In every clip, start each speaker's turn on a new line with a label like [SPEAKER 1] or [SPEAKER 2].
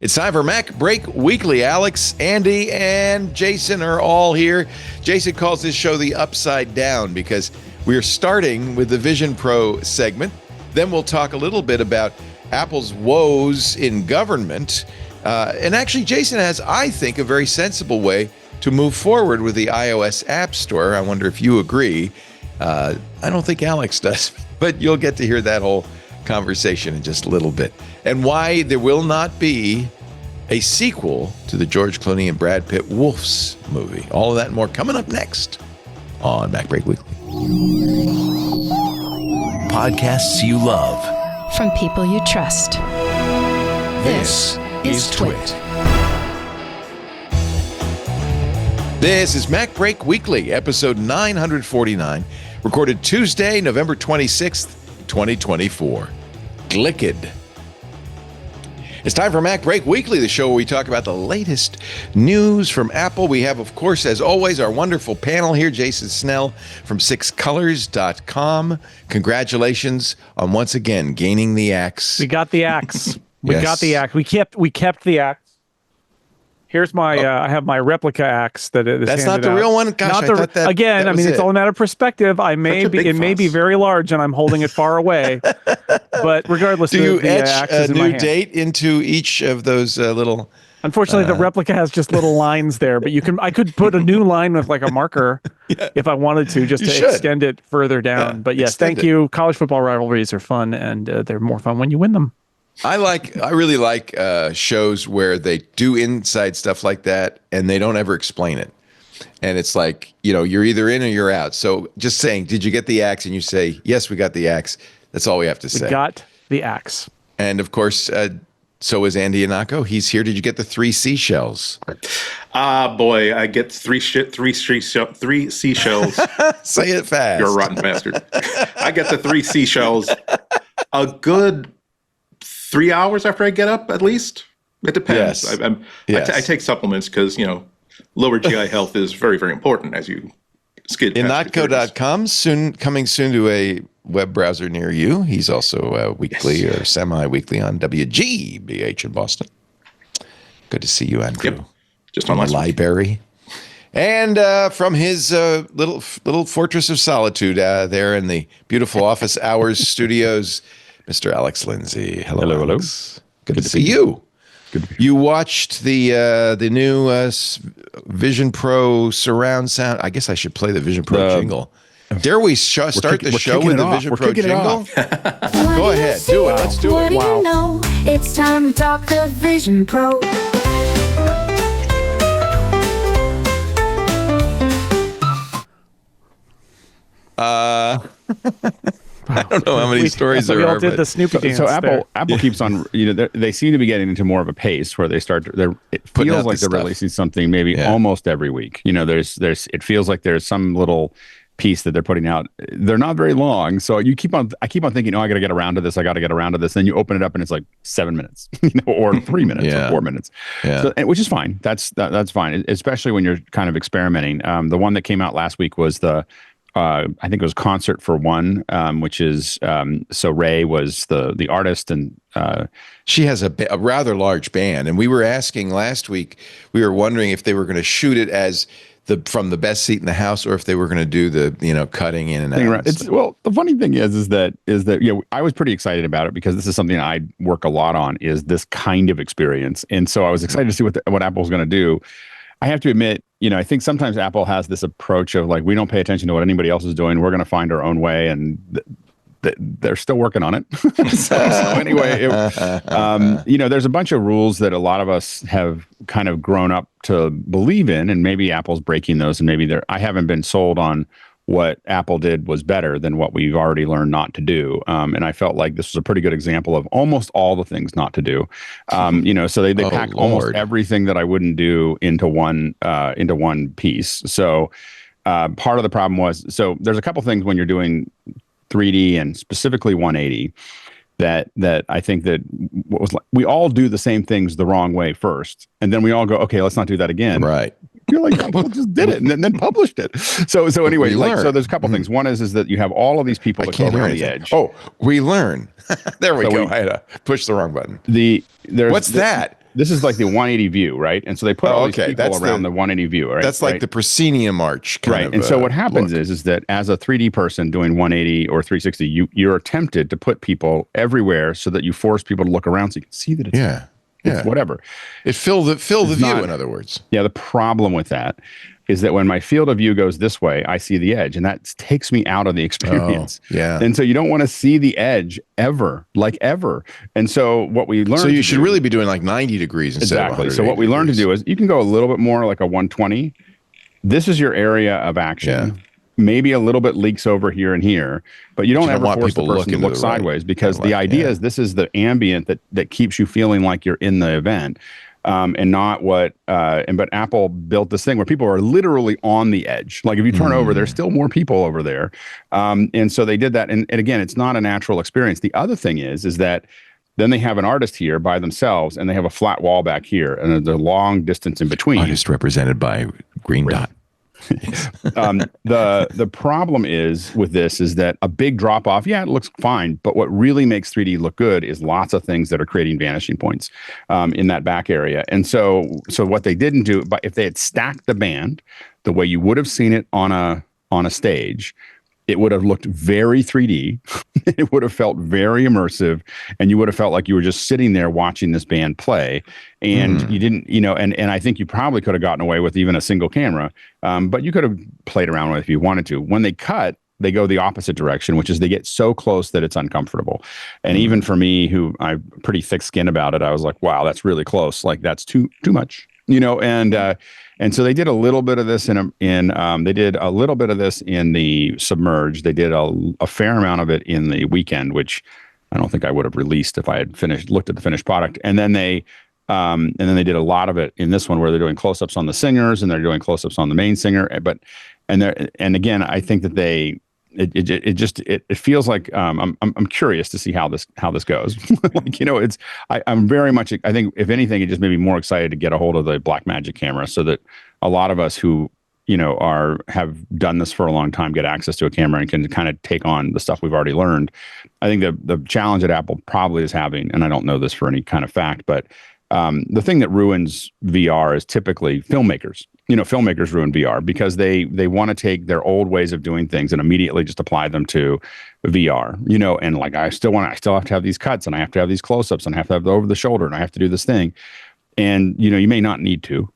[SPEAKER 1] It's time for MacBreak Weekly. Alex, Andy, and Jason are all here. Jason calls this show the Upside Down because we are starting with the Vision Pro segment. Then we'll talk a little bit about Apple's woes in government. And actually, Jason has, I think, a very sensible way to move forward with the iOS App Store. I wonder if you agree. I don't think Alex does, but you'll get to hear that whole conversation in just a little bit, and why there will not be a sequel to the George Clooney and Brad Pitt Wolves movie. All of that and more coming up next on MacBreak Weekly.
[SPEAKER 2] Podcasts you love
[SPEAKER 3] from people you trust.
[SPEAKER 2] This is TWiT.
[SPEAKER 1] This is MacBreak Weekly, episode 949, recorded Tuesday, November 26th, 2024. Glick-ed. It's time for MacBreak Weekly, the show where we talk about the latest news from Apple. We have, of course, as always, our wonderful panel here, Jason Snell from sixcolors.com. Congratulations on once again gaining the axe.
[SPEAKER 4] We got the axe. We
[SPEAKER 1] Yes.
[SPEAKER 4] got the axe. We kept the axe. Here's my I have my replica axe that is
[SPEAKER 1] That's not
[SPEAKER 4] handed
[SPEAKER 1] the
[SPEAKER 4] out.
[SPEAKER 1] real one? Gosh,
[SPEAKER 4] Not
[SPEAKER 1] I
[SPEAKER 4] the,
[SPEAKER 1] thought that
[SPEAKER 4] again,
[SPEAKER 1] that
[SPEAKER 4] I mean,
[SPEAKER 1] was
[SPEAKER 4] it's
[SPEAKER 1] it.
[SPEAKER 4] all a matter of perspective. It may be very large and I'm holding it far away. But regardless,
[SPEAKER 1] Do you
[SPEAKER 4] the
[SPEAKER 1] etch
[SPEAKER 4] axe
[SPEAKER 1] a
[SPEAKER 4] is in my
[SPEAKER 1] new
[SPEAKER 4] hand.
[SPEAKER 1] date into each of those little...
[SPEAKER 4] Unfortunately, the replica has just little lines there, but I could put a new line with like a marker if I wanted to, just
[SPEAKER 1] You
[SPEAKER 4] to
[SPEAKER 1] should.
[SPEAKER 4] extend it further down.
[SPEAKER 1] Yeah,
[SPEAKER 4] But yes,
[SPEAKER 1] extend
[SPEAKER 4] thank
[SPEAKER 1] it.
[SPEAKER 4] you. College football rivalries are fun, and they're more fun when you win them.
[SPEAKER 1] I really like shows where they do inside stuff like that and they don't ever explain it. And it's like, you're either in or you're out. So just saying, did you get the axe? And you say, yes, we got the axe. That's all we have to say.
[SPEAKER 4] We got the axe.
[SPEAKER 1] And of course, so is Andy Anako. He's here. Did you get the 3 seashells?
[SPEAKER 5] Boy, I get three seashells.
[SPEAKER 1] Say it fast.
[SPEAKER 5] You're a rotten bastard. I get the 3 seashells a good 3 hours after I get up, at least. It depends.
[SPEAKER 1] Yes. Yes.
[SPEAKER 5] I take supplements because, lower GI health is very, very important as you skid past your 30s.
[SPEAKER 1] Inotco.com, coming soon to a web browser near you. He's also weekly or semi-weekly on WGBH in Boston. Good to see you, Andrew.
[SPEAKER 5] Yep. Just on last week.
[SPEAKER 1] library. And from his little fortress of solitude there in the beautiful Office Hours studios, Mr. Alex Lindsay. Hello, Alex. Good to see you.
[SPEAKER 6] Good.
[SPEAKER 1] You watched the new Vision Pro surround sound. I guess I should play the Vision Pro jingle. Dare we start the show with the Vision Pro jingle? Go ahead, do it. Let's do it.
[SPEAKER 7] Wow. You know, it's time to talk the Vision Pro.
[SPEAKER 1] I don't know how many stories there
[SPEAKER 4] we all
[SPEAKER 1] are.
[SPEAKER 4] did
[SPEAKER 1] but-
[SPEAKER 4] the Snoopy dance.
[SPEAKER 6] So
[SPEAKER 4] there.
[SPEAKER 6] Apple keeps on, they seem to be getting into more of a pace where they start, it
[SPEAKER 1] Putting out
[SPEAKER 6] feels like
[SPEAKER 1] this
[SPEAKER 6] they're
[SPEAKER 1] stuff.
[SPEAKER 6] releasing something maybe almost every week. It feels like there's some little piece that they're putting out. They're not very long. So I keep on thinking, I got to get around to this. Then you open it up and it's like 7 minutes, or 3 minutes
[SPEAKER 1] Yeah.
[SPEAKER 6] or 4 minutes.
[SPEAKER 1] Yeah.
[SPEAKER 6] So, which is fine. That's fine, especially when you're kind of experimenting. The one that came out last week was I think it was Concert for One, which is so Ray was the artist, and
[SPEAKER 1] She has a rather large band, and we were asking last week. We were wondering if they were going to shoot it as from the best seat in the house, or if they were going to do the cutting in and out.
[SPEAKER 6] right. The funny thing is that I was pretty excited about it because this is something I work a lot on, is this kind of experience, and so I was excited to see what Apple's going to do. I have to admit, I think sometimes Apple has this approach of like, we don't pay attention to what anybody else is doing. We're going to find our own way, and they're still working on it. so anyway, there's a bunch of rules that a lot of us have kind of grown up to believe in, and maybe Apple's breaking those, and maybe I haven't been sold on what Apple did was better than what we've already learned not to do. And I felt like this was a pretty good example of almost all the things not to do. So they packed almost everything that I wouldn't do into one piece. So part of the problem was, so there's a couple things when you're doing 3D and specifically 180 that I think that we all do the same things the wrong way first, and then we all go, okay, let's not do that again.
[SPEAKER 1] Right.
[SPEAKER 6] You're like, Apple just did it and then published it. So anyway, so there's a couple things. One is that you have all of these people that go around the edge.
[SPEAKER 1] Oh, we learn. There we
[SPEAKER 6] So
[SPEAKER 1] go. I had to push the wrong button.
[SPEAKER 6] What's
[SPEAKER 1] that?
[SPEAKER 6] this is like the 180 view, right? And so they put all these people around the 180 view, right?
[SPEAKER 1] That's like the proscenium arch, kind of.
[SPEAKER 6] And so what happens is that as a 3D person doing 180 or 360, you're tempted to put people everywhere so that you force people to look around so you can see that it's whatever.
[SPEAKER 1] It fill the view, in other words.
[SPEAKER 6] Yeah, the problem with that is that when my field of view goes this way, I see the edge, and that takes me out of the experience.
[SPEAKER 1] Oh, yeah.
[SPEAKER 6] And so you don't want to see the edge ever. And so what we learned.
[SPEAKER 1] So you should really be doing like 90 degrees instead of 180
[SPEAKER 6] So what we learned to do is you can go a little bit more like a 120. This is your area of action.
[SPEAKER 1] Yeah.
[SPEAKER 6] Maybe a little bit leaks over here and here, but you don't ever
[SPEAKER 1] want
[SPEAKER 6] force the
[SPEAKER 1] people
[SPEAKER 6] person to look sideways because the idea is this is the ambient that keeps you feeling like you're in the event. And not what, but Apple built this thing where people are literally on the edge. Like if you turn over, there's still more people over there. And so they did that. And again, it's not a natural experience. The other thing is that then they have an artist here by themselves and they have a flat wall back here and there's a long distance in between.
[SPEAKER 1] Artist represented by green dot.
[SPEAKER 6] The problem is with this is that a big drop off, it looks fine, but what really makes 3D look good is lots of things that are creating vanishing points in that back area. And so what they didn't do, but if they had stacked the band the way you would have seen it on a stage, it would have looked very 3D. It would have felt very immersive, and you would have felt like you were just sitting there watching this band play. And you didn't, and I think you probably could have gotten away with even a single camera, but you could have played around with it if you wanted to. When they cut, they go the opposite direction, which is they get so close that it's uncomfortable. And even for me, who I'm pretty thick-skinned about it, I was like, wow, that's really close. Like that's too much, and so they did a little bit of this they did a little bit of this in the Submerged. They did a fair amount of it in the Weekend, which I don't think I would have released if I had looked at the finished product. And then they did a lot of it in this one where they're doing close-ups on the singers and they're doing close-ups on the main singer. And again, I think that it feels like I'm curious to see how this goes. I'm very much, I think if anything, it just made me more excited to get a hold of the Blackmagic camera so that a lot of us who have done this for a long time get access to a camera and can kind of take on the stuff we've already learned. I think the challenge that Apple probably is having, and I don't know this for any kind of fact, but the thing that ruins VR is typically filmmakers. Filmmakers ruin VR because they want to take their old ways of doing things and immediately just apply them to VR. And like I still have to have these cuts and I have to have these close-ups and I have to have the over the shoulder and I have to do this thing. And you may not need to,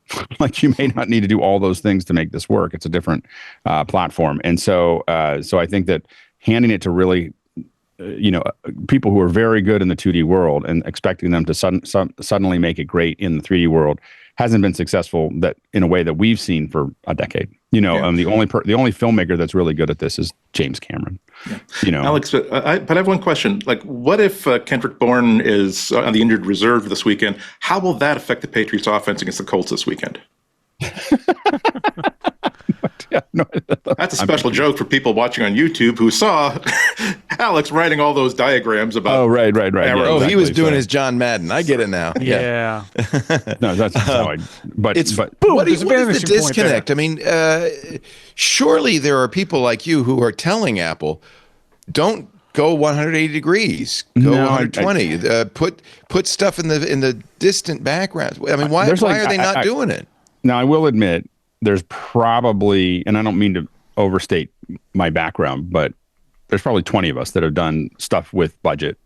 [SPEAKER 6] you may not need to do all those things to make this work. It's a different platform, and so I think that handing it to really people who are very good in the 2D world and expecting them to suddenly make it great in the 3D world hasn't been successful that in a way that we've seen for a decade. The only filmmaker that's really good at this is James Cameron. Yeah.
[SPEAKER 5] Alex, but I have one question. Like, what if Kendrick Bourne is on the injured reserve this weekend? How will that affect the Patriots' offense against the Colts this weekend? That's a special joke for people watching on YouTube who saw Alex writing all those diagrams about.
[SPEAKER 6] Oh, right. Yeah,
[SPEAKER 1] exactly. He was doing his John Madden. I get it now.
[SPEAKER 4] Yeah.
[SPEAKER 6] No, that's how I. But
[SPEAKER 1] boom, what is the disconnect? I mean, surely there are people like you who are telling Apple, don't go 180 degrees. Go 120. Put stuff in the distant background. I mean, why are they not doing it?
[SPEAKER 6] Now, I will admit, there's probably, and I don't mean to overstate my background, but there's probably 20 of us that have done stuff with budget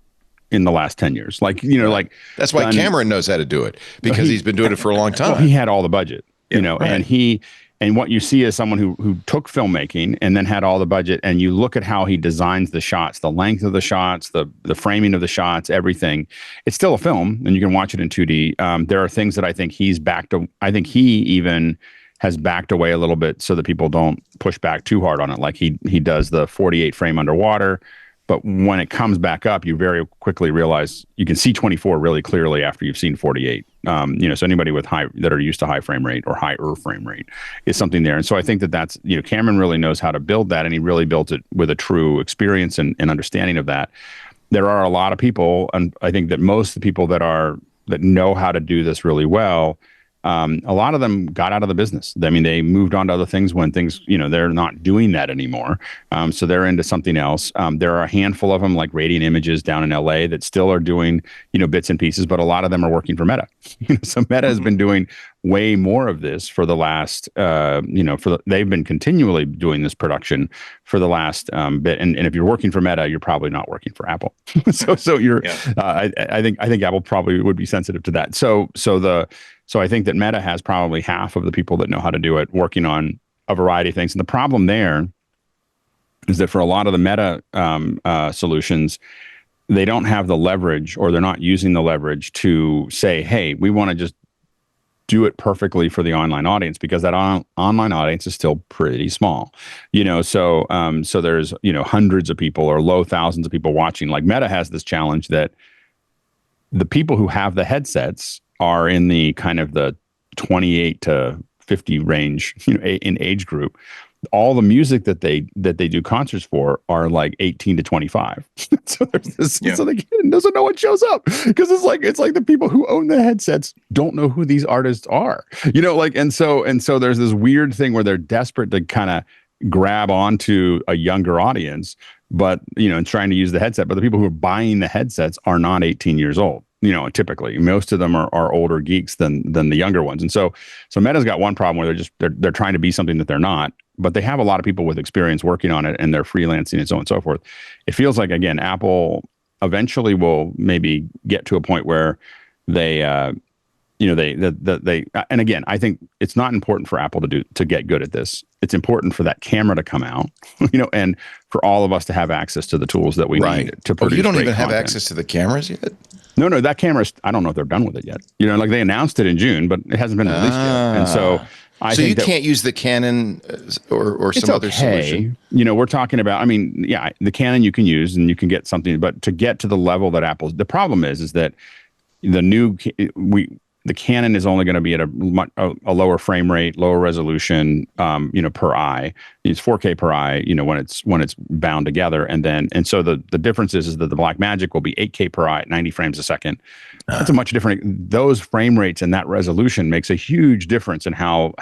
[SPEAKER 6] in the last 10 years.
[SPEAKER 1] That's why Cameron knows how to do it, because he's been doing it for a long time.
[SPEAKER 6] Well, he had all the budget, and what you see is someone who took filmmaking and then had all the budget, and you look at how he designs the shots, the length of the shots, the framing of the shots, everything. It's still a film, and you can watch it in 2D. There are things that I think I think he even has backed away a little bit so that people don't push back too hard on it. Like he does the 48 frame underwater, but when it comes back up, you very quickly realize you can see 24 really clearly after you've seen 48. So anybody with that are used to high frame rate or higher frame rate is something there. And so I think that Cameron really knows how to build that, and he really built it with a true experience and understanding of that. There are a lot of people, and I think that most of the people that know how to do this really well, A lot of them got out of the business. I mean, they moved on to other things when things, they're not doing that anymore. So they're into something else. There are a handful of them, like Radiant Images down in LA, that still are doing, bits and pieces, but a lot of them are working for Meta. So Meta has been doing way more of this for the last, they've been continually doing this production for the last bit. And if you're working for Meta, you're probably not working for Apple. so you're, I think Apple probably would be sensitive to that. So I think that Meta has probably half of the people that know how to do it working on a variety of things. And the problem there is that for a lot of the Meta solutions, they don't have the leverage, or they're not using the leverage to say, hey, we want to just do it perfectly for the online audience, because that online audience is still pretty small, so there's, hundreds of people or low thousands of people watching. Like Meta has this challenge that the people who have the headsets are in the kind of the 28 to 50 range, in age group. All the music that they do concerts for are like 18 to 25. So there's this, so the kid doesn't know what shows up, because it's like the people who own the headsets don't know who these artists are, and so there's this weird thing where they're desperate to kind of grab onto a younger audience, but and trying to use the headset. But the people who are buying the headsets are not 18 years old. Typically most of them are older geeks than the younger ones. And so Meta's got one problem where they're trying to be something that they're not, but they have a lot of people with experience working on it, and they're freelancing and so on and so forth. It feels like, again, Apple eventually will maybe get to a point where they, and again, I think it's not important for Apple to get good at this. It's important for that camera to come out, and for all of us to have access to the tools that we need to produce.
[SPEAKER 1] You don't even
[SPEAKER 6] content.
[SPEAKER 1] have access to the cameras yet?
[SPEAKER 6] No, that camera, I don't know if they're done with it yet. Like they announced it in June, but it hasn't been released yet. And so I think
[SPEAKER 1] you can't use the Canon or some other solution.
[SPEAKER 6] We're talking about, the Canon you can use and you can get something, but to get to the level that Apple's, the problem is that the Canon is only going to be at a lower frame rate, lower resolution, per eye. It's 4K per eye, when it's bound together. And so the difference is that the Blackmagic will be 8K per eye at 90 frames a second. That's a much different, those frame rates and that resolution makes a huge difference in how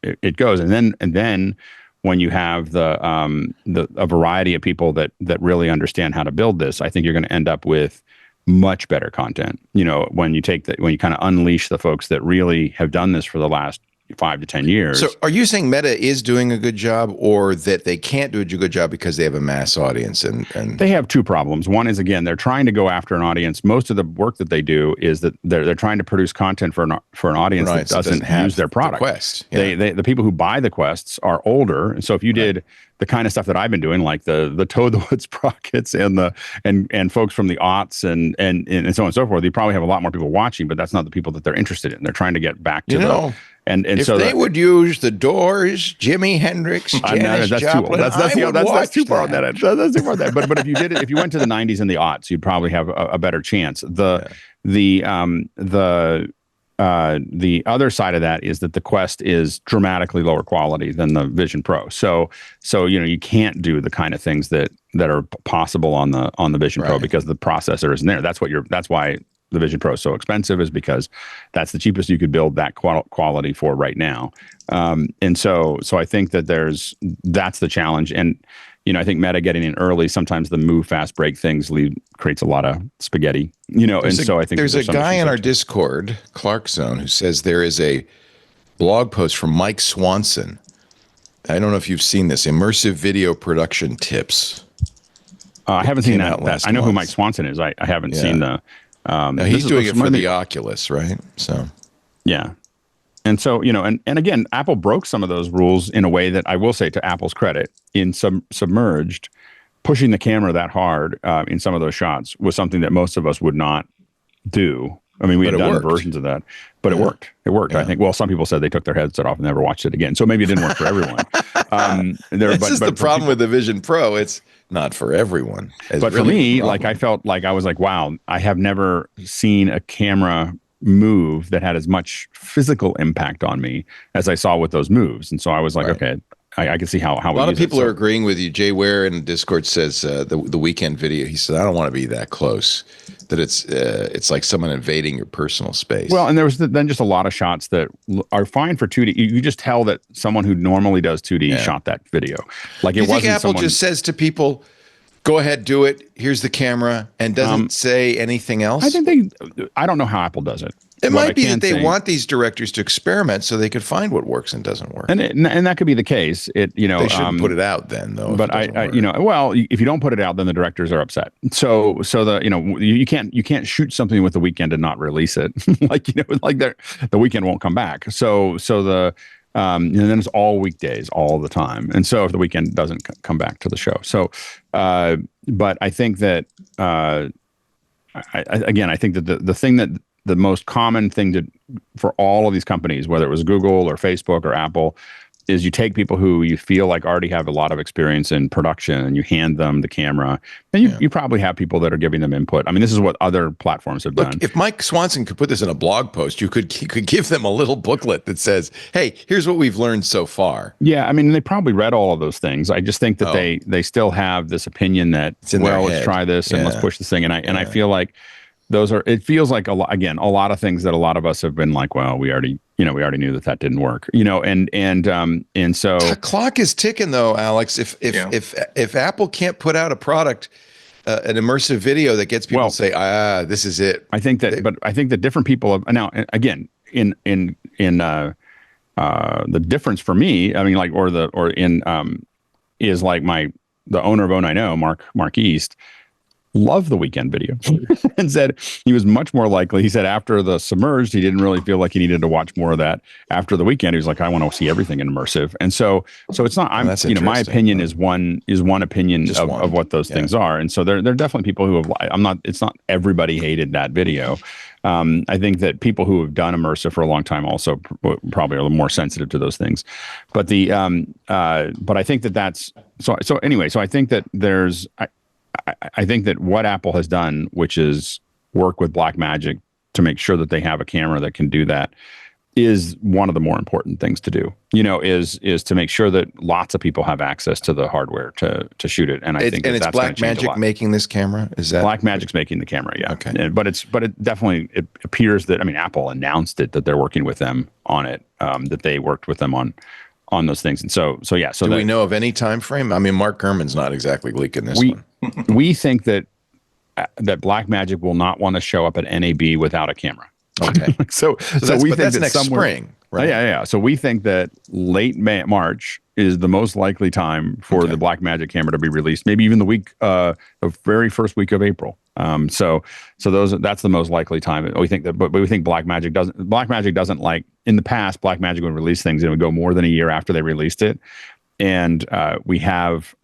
[SPEAKER 6] it goes. And then when you have a variety of people that really understand how to build this, I think you're going to end up with much better content. When you kind of unleash the folks that really have done this for the last 5 to 10 years.
[SPEAKER 1] So are you saying Meta is doing a good job, or that they can't do a good job because they have a mass audience? And
[SPEAKER 6] they have two problems. One is, again, they're trying to go after an audience. Most of the work that they do is that they're trying to produce content for an audience that doesn't use their product.
[SPEAKER 1] The Quest. Yeah.
[SPEAKER 6] The people who buy the Quests are older. And so if you did the kind of stuff that I've been doing, like the Toad the Woods Sprockets and folks from the aughts and so on and so forth, you probably have a lot more people watching, but that's not the people that they're interested in. They're trying to get back to and
[SPEAKER 1] if
[SPEAKER 6] so
[SPEAKER 1] they would use the Doors, Jimi Hendrix, Janis Joplin,
[SPEAKER 6] that's too far on that. That's too far on that. But if you went to the 90s and the aughts, you'd probably have a better chance. The other side of that is that the Quest is dramatically lower quality than the Vision Pro. So you can't do the kind of things that are possible on the Vision Pro because the processor isn't there. That's why the Vision Pro is so expensive, is because that's the cheapest you could build that quality for right now. And so I think that that's the challenge. And I think Meta getting in early, sometimes the move fast break things creates a lot of spaghetti, so I think
[SPEAKER 1] there's a guy in our Discord, Clark Zone, who says there is a blog post from Mike Swanson. I don't know if you've seen this, immersive video production tips.
[SPEAKER 6] I haven't seen that. I know who Mike Swanson is. I haven't seen the.
[SPEAKER 1] He's doing it for the Oculus, right? So,
[SPEAKER 6] yeah. And so, and again, Apple broke some of those rules in a way that I will say, to Apple's credit, in Submerged, pushing the camera that hard in some of those shots was something that most of us would not do. I mean, we had done versions of that, but it worked. It worked. Yeah. I think, some people said they took their headset off and never watched it again. So maybe it didn't work for everyone.
[SPEAKER 1] This is the problem with the Vision Pro. It's not for everyone.
[SPEAKER 6] But for me, I felt like I was like, wow, I have never seen a camera move that had as much physical impact on me as I saw with those moves. And so I was like, okay, I can see how
[SPEAKER 1] a lot of people are agreeing with you. Jay Ware in Discord says the weekend video. He said, I don't want to be that close. That it's like someone invading your personal space.
[SPEAKER 6] Well, and there was then just a lot of shots that are fine for 2D. You just tell that someone who normally does 2D shot that video. Like,
[SPEAKER 1] it wasn't Apple just says to people, go ahead, do it. Here's the camera, and doesn't say anything else.
[SPEAKER 6] I don't know how Apple does it.
[SPEAKER 1] It might be that they want these directors to experiment so they could find what works and doesn't work.
[SPEAKER 6] And that could be the case. They
[SPEAKER 1] shouldn't put it out then, though.
[SPEAKER 6] But if you don't put it out, then the directors are upset. So you can't shoot something with the weekend and not release it. The weekend won't come back. So and then it's all weekdays all the time. And so if the weekend doesn't come back to the show. So, but I think that I think that the thing that the most common thing for all of these companies, whether it was Google or Facebook or Apple, is you take people who you feel like already have a lot of experience in production and you hand them the camera, and you probably have people that are giving them input. I mean, this is what other platforms have done.
[SPEAKER 1] If Mike Swanson could put this in a blog post, you could give them a little booklet that says, hey, here's what we've learned so far.
[SPEAKER 6] Yeah, I mean, they probably read all of those things. I just think that they still have this opinion that, let's try this and let's push this thing. And I feel like it feels like a lot of things that a lot of us have been like, well, we already knew that didn't work, and so
[SPEAKER 1] the clock is ticking though, Alex. If Apple can't put out a product, an immersive video that gets people to say, this is it.
[SPEAKER 6] I think that different people have now, again, in the difference for me, I mean, is like the owner of Oh I Know, Mark East, loved the weekend video and said he was much more likely. He said after the Submerged, he didn't really feel like he needed to watch more of that. After the weekend, he was like, I want to see everything in immersive. And so it's not. My opinion is one opinion of what those things are. And so there are definitely people who have. It's not everybody hated that video. I think that people who have done immersive for a long time also probably are a little more sensitive to those things. But but I think that's so. Anyway, so I think that there's. I think that what Apple has done, which is work with Blackmagic to make sure that they have a camera that can do that, is one of the more important things to do. Is to make sure that lots of people have access to the hardware to shoot it. And I think
[SPEAKER 1] it's Blackmagic making this camera. Is that
[SPEAKER 6] Blackmagic's making the camera? Yeah.
[SPEAKER 1] Okay.
[SPEAKER 6] But it definitely appears that Apple announced that they're working with them on it. That they worked with them on those things. And so yeah. So
[SPEAKER 1] do we know of any time frame? I mean, Mark Gurman's not exactly leaking this one.
[SPEAKER 6] We think that Blackmagic will not want to show up at NAB without a camera.
[SPEAKER 1] Okay.
[SPEAKER 6] so we think
[SPEAKER 1] that's
[SPEAKER 6] that
[SPEAKER 1] next spring, right?
[SPEAKER 6] Yeah. So we think that late March is the most likely time for the Blackmagic camera to be released. Maybe even the very first week of April. That's the most likely time. We think that, but we think Blackmagic doesn't like, in the past, Blackmagic would release things and it would go more than a year after they released it. And we have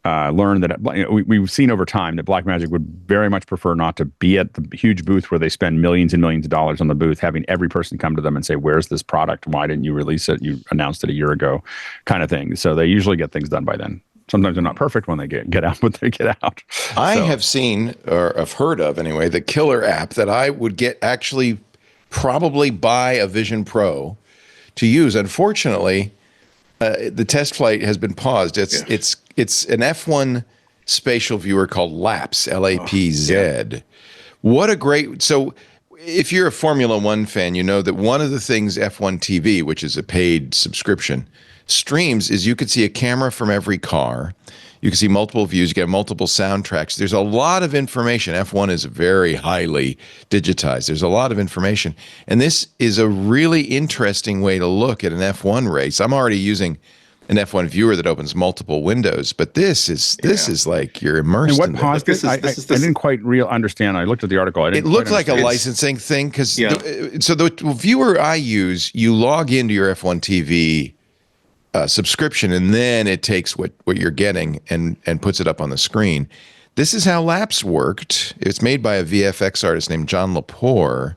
[SPEAKER 6] learned that we've seen over time that Blackmagic would very much prefer not to be at the huge booth where they spend millions and millions of dollars on the booth, having every person come to them and say, where's this product? Why didn't you release it? You announced it a year ago, kind of thing. So they usually get things done by then. Sometimes they're not perfect when they get out, but they get out.
[SPEAKER 1] I have seen, or have heard of anyway, the killer app that I would probably buy a Vision Pro to use. Unfortunately, the test flight has been paused. It's an F1 spatial viewer called Lapz, Lapz. What a great. So if you're a Formula One fan, you know that one of the things F1 TV, which is a paid subscription, streams is you could see a camera from every car. You can see multiple views, you get multiple soundtracks. There's a lot of information. F1 is very highly digitized. There's a lot of information. And this is a really interesting way to look at an F1 race. I'm already using an F1 viewer that opens multiple windows, but this is like you're immersed in
[SPEAKER 6] this. I didn't quite understand. I looked at the article.
[SPEAKER 1] It looked like a licensing thing because so the viewer I use, you log into your F1 TV subscription, and then it takes what you're getting and puts it up on the screen. This is how Lapz worked. It's made by a VFX artist named Jon Lepore,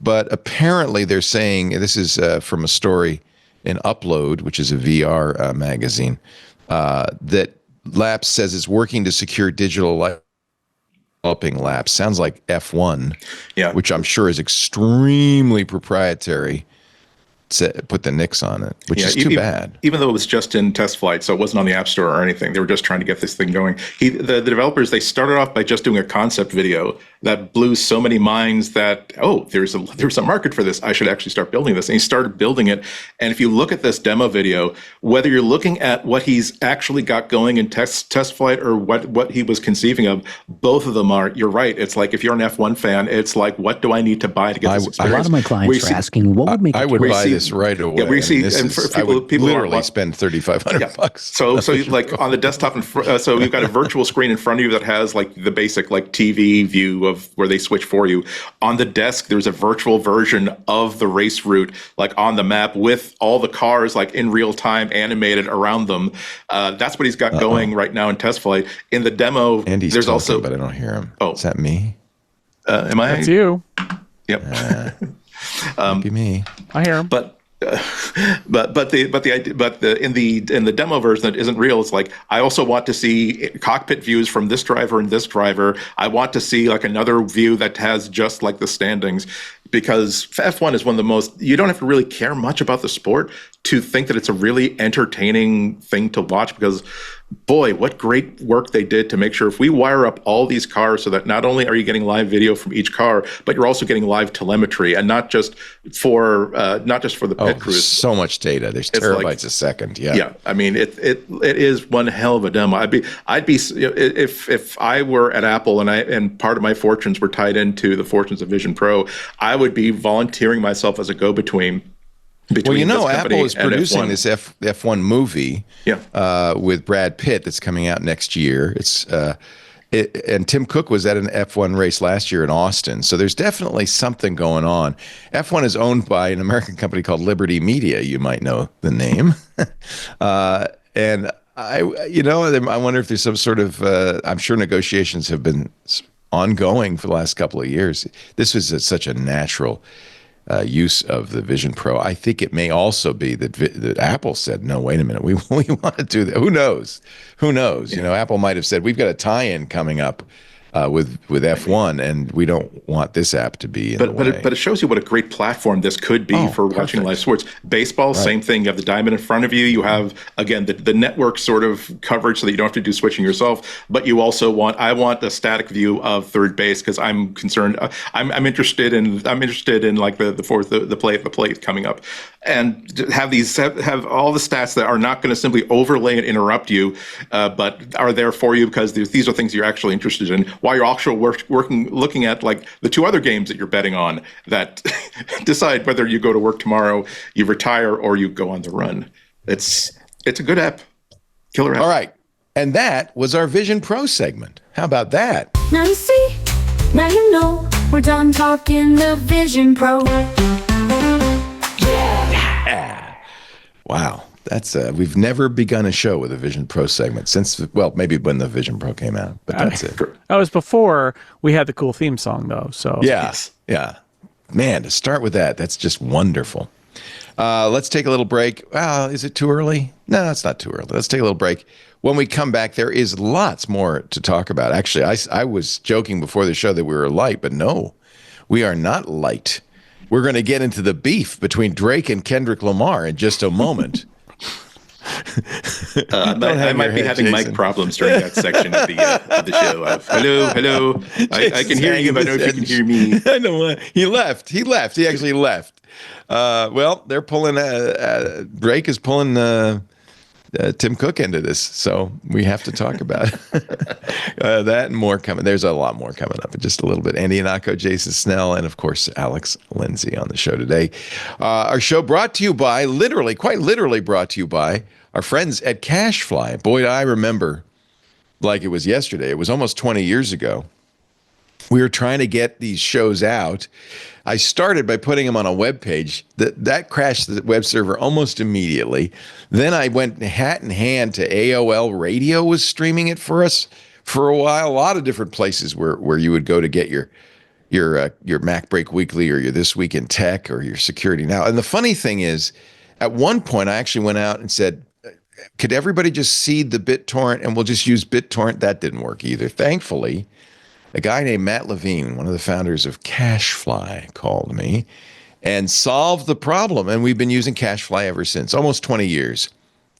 [SPEAKER 1] but apparently they're saying, this is from a story in Upload, which is a VR magazine, that Lapz says it's working to secure digital developing Lapz. Sounds like F1, which I'm sure is extremely proprietary put the nix on it, which is too
[SPEAKER 5] even,
[SPEAKER 1] bad.
[SPEAKER 5] Even though it was just in test flight, so it wasn't on the App Store or anything. They were just trying to get this thing going. The developers, they started off by just doing a concept video that blew so many minds that, oh, there's a market for this. I should actually start building this. And he started building it. And if you look at this demo video, whether you're looking at what he's actually got going in test flight or what he was conceiving of, both of them are, you're right. It's like, if you're an F1 fan, it's like, what do I need to buy to get this experience?
[SPEAKER 8] A lot of my clients are asking, what would make
[SPEAKER 1] I would buy this right away.
[SPEAKER 5] Yeah, we see,
[SPEAKER 1] and
[SPEAKER 5] for
[SPEAKER 1] I would
[SPEAKER 5] people
[SPEAKER 1] literally spend $3,500.
[SPEAKER 5] So like on the desktop, so you've got a virtual screen in front of you that has like the basic like TV view of where they switch for you. On the desk, there's a virtual version of the race route, like on the map with all the cars like in real time animated around them. That's what he's got going right now in test flight. In the demo,
[SPEAKER 1] Andy's
[SPEAKER 5] there's
[SPEAKER 1] talking,
[SPEAKER 5] also,
[SPEAKER 1] but I don't hear him.
[SPEAKER 5] Oh,
[SPEAKER 1] is that me?
[SPEAKER 5] Am I?
[SPEAKER 4] That's you.
[SPEAKER 5] Yep.
[SPEAKER 1] Might be me.
[SPEAKER 4] I hear him.
[SPEAKER 5] But in the demo version that isn't real, it's like, I also want to see cockpit views from this driver and this driver. I want to see like another view that has just like the standings, because F1 is one of the most, you don't have to really care much about the sport to think that it's a really entertaining thing to watch, because boy, what great work they did to make sure if we wire up all these cars so that not only are you getting live video from each car, but you're also getting live telemetry, and not just for the pit crews.
[SPEAKER 1] So much data. There's terabytes a second. Yeah.
[SPEAKER 5] Yeah. I mean, it is one hell of a demo. I'd be if I were at Apple and part of my fortunes were tied into the fortunes of Vision Pro, I would be volunteering myself as a go-between.
[SPEAKER 1] Well, Apple is producing
[SPEAKER 5] F1.
[SPEAKER 1] this F1 movie with Brad Pitt that's coming out next year. And Tim Cook was at an F1 race last year in Austin. So there's definitely something going on. F1 is owned by an American company called Liberty Media. You might know the name. And I wonder if there's some sort of, I'm sure negotiations have been ongoing for the last couple of years. This was such a natural use of the Vision Pro. I think it may also be that Apple said, no, wait a minute, we want to do that. Who knows? Yeah. Apple might have said, we've got a tie-in coming up with F1, and we don't want this app to be in the way.
[SPEAKER 5] But it shows you what a great platform this could be for watching live sports. Baseball, same thing. You have the diamond in front of you. You have, again, the network sort of coverage so that you don't have to do switching yourself. But you also I want a static view of third base, because I'm concerned. I'm interested in like the play at the plate coming up, and have all the stats that are not going to simply overlay and interrupt you, but are there for you because these are things you're actually interested in, while you're also looking at like the two other games that you're betting on that decide whether you go to work tomorrow, you retire, or you go on the run. It's a good app. Killer app.
[SPEAKER 1] All right. And that was our Vision Pro segment. How about that?
[SPEAKER 7] Now you see, now you know, we're done talking the Vision Pro.
[SPEAKER 1] Yeah. Wow. That's we've never begun a show with a Vision Pro segment since, well, maybe when the Vision Pro came out, but that's it.
[SPEAKER 4] That was before we had the cool theme song, though. So
[SPEAKER 1] yeah. Man, to start with that's just wonderful. Let's take a little break. Is it too early? No, it's not too early. Let's take a little break. When we come back, there is lots more to talk about. Actually, I was joking before the show that we were light, but no, we are not light. We're going to get into the beef between Drake and Kendrick Lamar in just a moment.
[SPEAKER 5] I might be having mic problems during that section of the show. Hello. I can hear you, but I don't know if you can hear me.
[SPEAKER 1] I know. He left. He actually left. Well, they're pulling. Drake is pulling Tim Cook into this, so we have to talk about that and more coming. There's a lot more coming up in just a little bit. Andy Anako, Jason Snell, and of course Alex Lindsay on the show today. Our show brought to you by, quite literally brought to you by our friends at CacheFly. Boy, I remember like it was yesterday. It was almost 20 years ago. We were trying to get these shows out. I started by putting them on a web page. That crashed the web server almost immediately. Then I went hat in hand to AOL Radio was streaming it for us for a while. A lot of different places where you would go to get your MacBreak Weekly or your This Week in Tech or your Security Now. And the funny thing is, at one point I actually went out and said, could everybody just seed the BitTorrent and we'll just use BitTorrent? That didn't work either. Thankfully, a guy named Matt Levine, one of the founders of CacheFly, called me and solved the problem. And we've been using CacheFly ever since, almost 20 years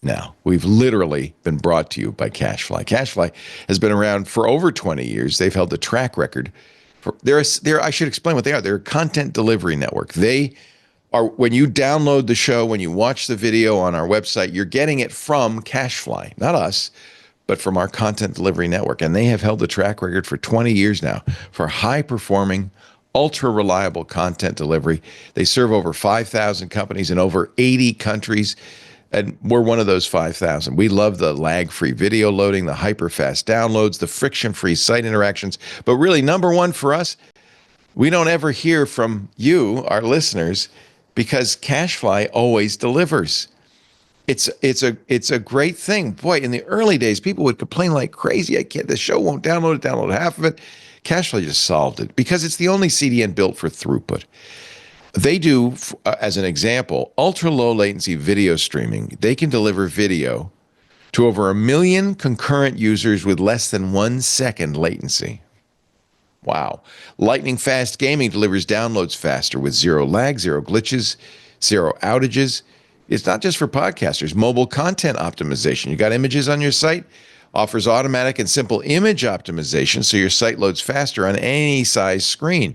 [SPEAKER 1] now. We've literally been brought to you by CacheFly. CacheFly has been around for over 20 years. They've held the track record. I should explain what they are. They're a content delivery network. They are, when you download the show, when you watch the video on our website, you're getting it from CacheFly, not us, but from our content delivery network. And they have held the track record for 20 years now for high-performing, ultra-reliable content delivery. They serve over 5,000 companies in over 80 countries, and we're one of those 5,000. We love the lag-free video loading, the hyper-fast downloads, the friction-free site interactions. But really, number one for us, we don't ever hear from you, our listeners, because CacheFly always delivers. It's a great thing. Boy, in the early days, people would complain like crazy. The show won't download half of it. CacheFly just solved it because it's the only CDN built for throughput. They do, as an example, ultra low latency video streaming. They can deliver video to over 1 million concurrent users with less than 1 second latency. Wow. Lightning fast gaming delivers downloads faster with zero lag, zero glitches, zero outages. It's not just for podcasters. Mobile content optimization. You got images on your site? Offers automatic and simple image optimization so your site loads faster on any size screen.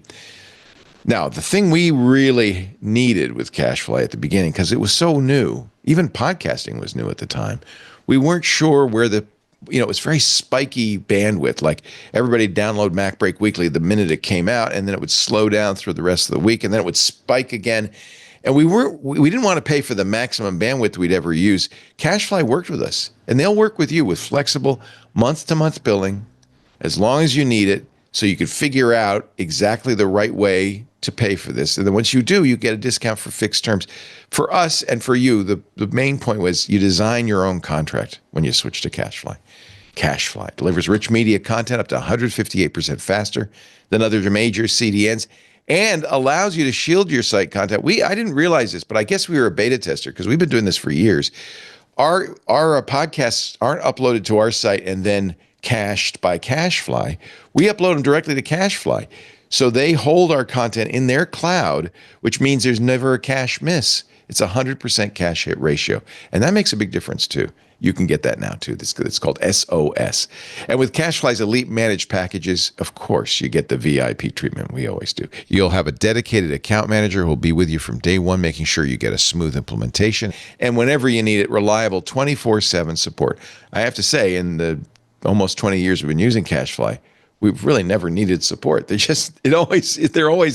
[SPEAKER 1] Now, the thing we really needed with CacheFly at the beginning, because it was so new, even podcasting was new at the time, we weren't sure where it was very spiky bandwidth. Like everybody download MacBreak Weekly the minute it came out, and then it would slow down through the rest of the week, and then it would spike again. And we didn't want to pay for the maximum bandwidth we'd ever use. CacheFly worked with us, and they'll work with you with flexible month-to-month billing as long as you need it, so you could figure out exactly the right way to pay for this. And then once you do, you get a discount for fixed terms. For us and for you, the main point was you design your own contract when you switch to CacheFly. CacheFly delivers rich media content up to 158% faster than other major CDNs and allows you to shield your site content. I didn't realize this, but I guess we were a beta tester because we've been doing this for years. Our podcasts aren't uploaded to our site and then cached by CacheFly. We upload them directly to CacheFly. So they hold our content in their cloud, which means there's never a cache miss. It's 100% cache hit ratio. And that makes a big difference too. You can get that now too. It's called SOS. And with CacheFly's elite managed packages, of course, you get the VIP treatment. We always do. You'll have a dedicated account manager who will be with you from day one, making sure you get a smooth implementation. And whenever you need it, reliable 24/7 support. I have to say, in the almost 20 years we've been using CacheFly, we've really never needed support. They're always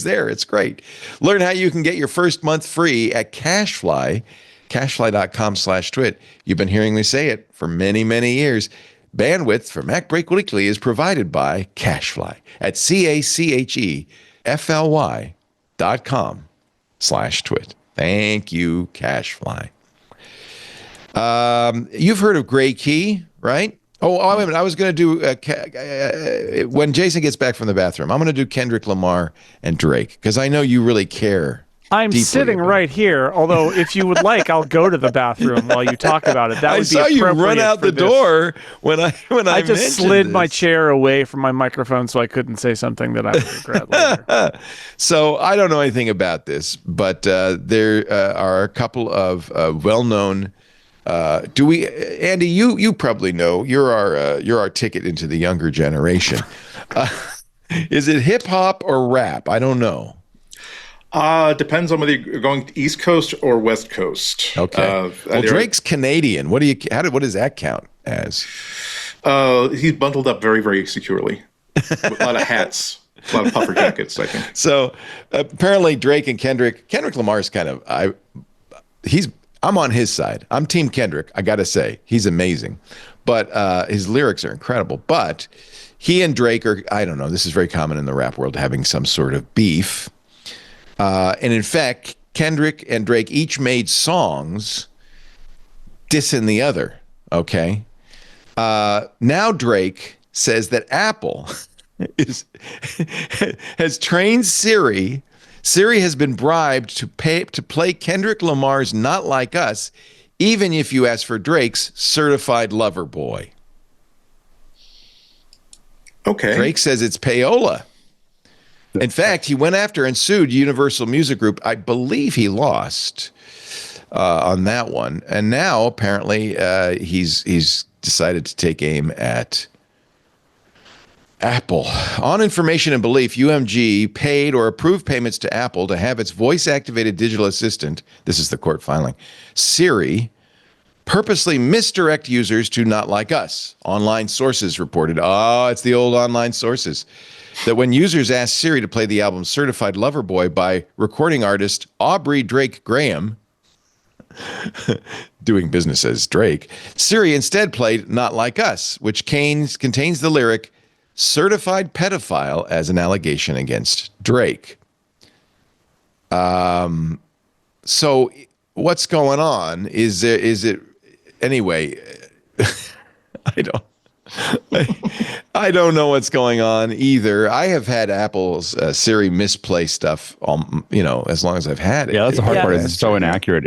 [SPEAKER 1] there. It's great. Learn how you can get your first month free at CacheFly, CacheFly.com/twit. You've been hearing me say it for many, many years. Bandwidth for MacBreak Weekly is provided by CacheFly at CacheFly.com/twit. Thank you, CacheFly. You've heard of Gray Key, right? Oh, wait a minute. I was going to do, when Jason gets back from the bathroom, I'm going to do Kendrick Lamar and Drake, because I know you really care.
[SPEAKER 4] I'm sitting right here, although if you would like, I'll go to the bathroom while you talk about it. That would be appropriate. I saw you run out the door when I just slid my chair away from my microphone so I couldn't say something that I would regret later.
[SPEAKER 1] So I don't know anything about this, but there are a couple of well-known Andy, you probably know. You're our ticket into the younger generation. Is it hip hop or rap? I don't know.
[SPEAKER 5] Depends on whether you're going East Coast or West Coast.
[SPEAKER 1] Okay. Well, Drake's Canadian. What does that count as?
[SPEAKER 5] He's bundled up very, very securely. With a lot of hats. A lot of puffer jackets, I think.
[SPEAKER 1] So apparently Drake and Kendrick Lamar's I'm on his side. I'm Team Kendrick. I got to say, he's amazing. But his lyrics are incredible. But he and Drake are, I don't know, this is very common in the rap world, having some sort of beef. And in fact, Kendrick and Drake each made songs dissing the other, okay? Now Drake says that Apple has trained Siri. Siri has been bribed to play Kendrick Lamar's Not Like Us, even if you ask for Drake's Certified Lover Boy.
[SPEAKER 5] Okay.
[SPEAKER 1] Drake says it's payola. In fact, he went after and sued Universal Music Group. I believe he lost on that one. And now, apparently, he's decided to take aim at Apple. On information and belief, UMG paid or approved payments to Apple to have its voice-activated digital assistant, this is the court filing, Siri, purposely misdirect users to Not Like Us. Online sources reported, it's the old online sources, that when users asked Siri to play the album Certified Lover Boy by recording artist Aubrey Drake Graham, doing business as Drake, Siri instead played Not Like Us, which contains the lyric, certified pedophile, as an allegation against Drake. So what's going on? Is it anyway? I don't know what's going on either. I have had Apple's Siri misplay stuff, as long as I've had it.
[SPEAKER 6] Yeah, that's the hard part. It's so inaccurate.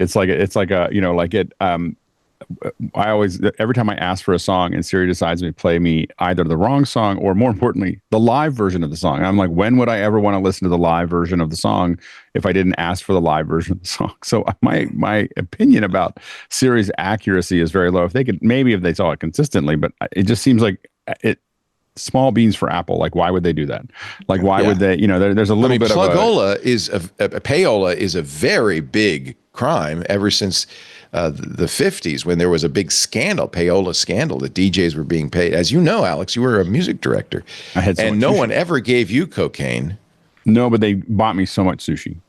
[SPEAKER 6] I always, every time I ask for a song and Siri decides to play me either the wrong song or, more importantly, the live version of the song. I'm like, when would I ever want to listen to the live version of the song if I didn't ask for the live version of the song? So my opinion about Siri's accuracy is very low. If they saw it consistently, but it just seems like small beans for Apple. Like, why would they do that? Like, why would they? There's a little bit
[SPEAKER 1] of payola is a very big crime ever since the 50s, when there was a big payola scandal, that DJs were being paid. As you know, Alex, you were a music director, and no one ever gave you cocaine.
[SPEAKER 6] No, but they bought me so much sushi.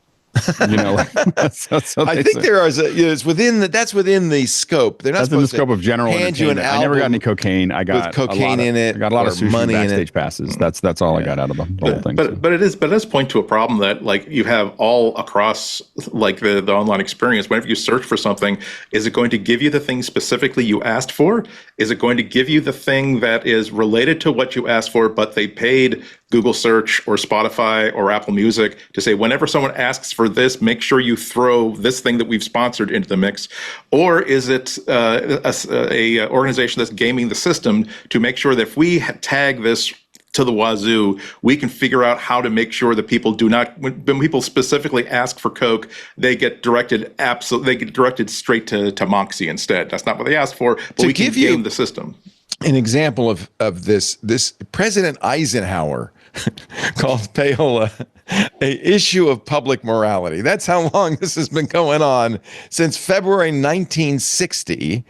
[SPEAKER 1] I think there is it's within that's within the scope. They're not
[SPEAKER 6] that's in the scope of general entertainment. I never got any cocaine. I got
[SPEAKER 1] cocaine in it.
[SPEAKER 6] I got a lot of sushi money backstage passes. That's all I got out of the whole thing.
[SPEAKER 5] But it does point to a problem that, like, you have all across, like, the online experience. Whenever you search for something, is it going to give you the thing specifically you asked for? Is it going to give you the thing that is related to what you asked for, but they paid Google Search or Spotify or Apple Music to say, whenever someone asks for this, make sure you throw this thing that we've sponsored into the mix? Or is it a organization that's gaming the system to make sure that if we tag this to the wazoo, we can figure out how to make sure that people do not, when people specifically ask for Coke, they get directed straight to Moxie instead. That's not what they asked for, but we can game the system.
[SPEAKER 1] An example of this President Eisenhower called payola a issue of public morality. That's how long this has been going on, since February 1960.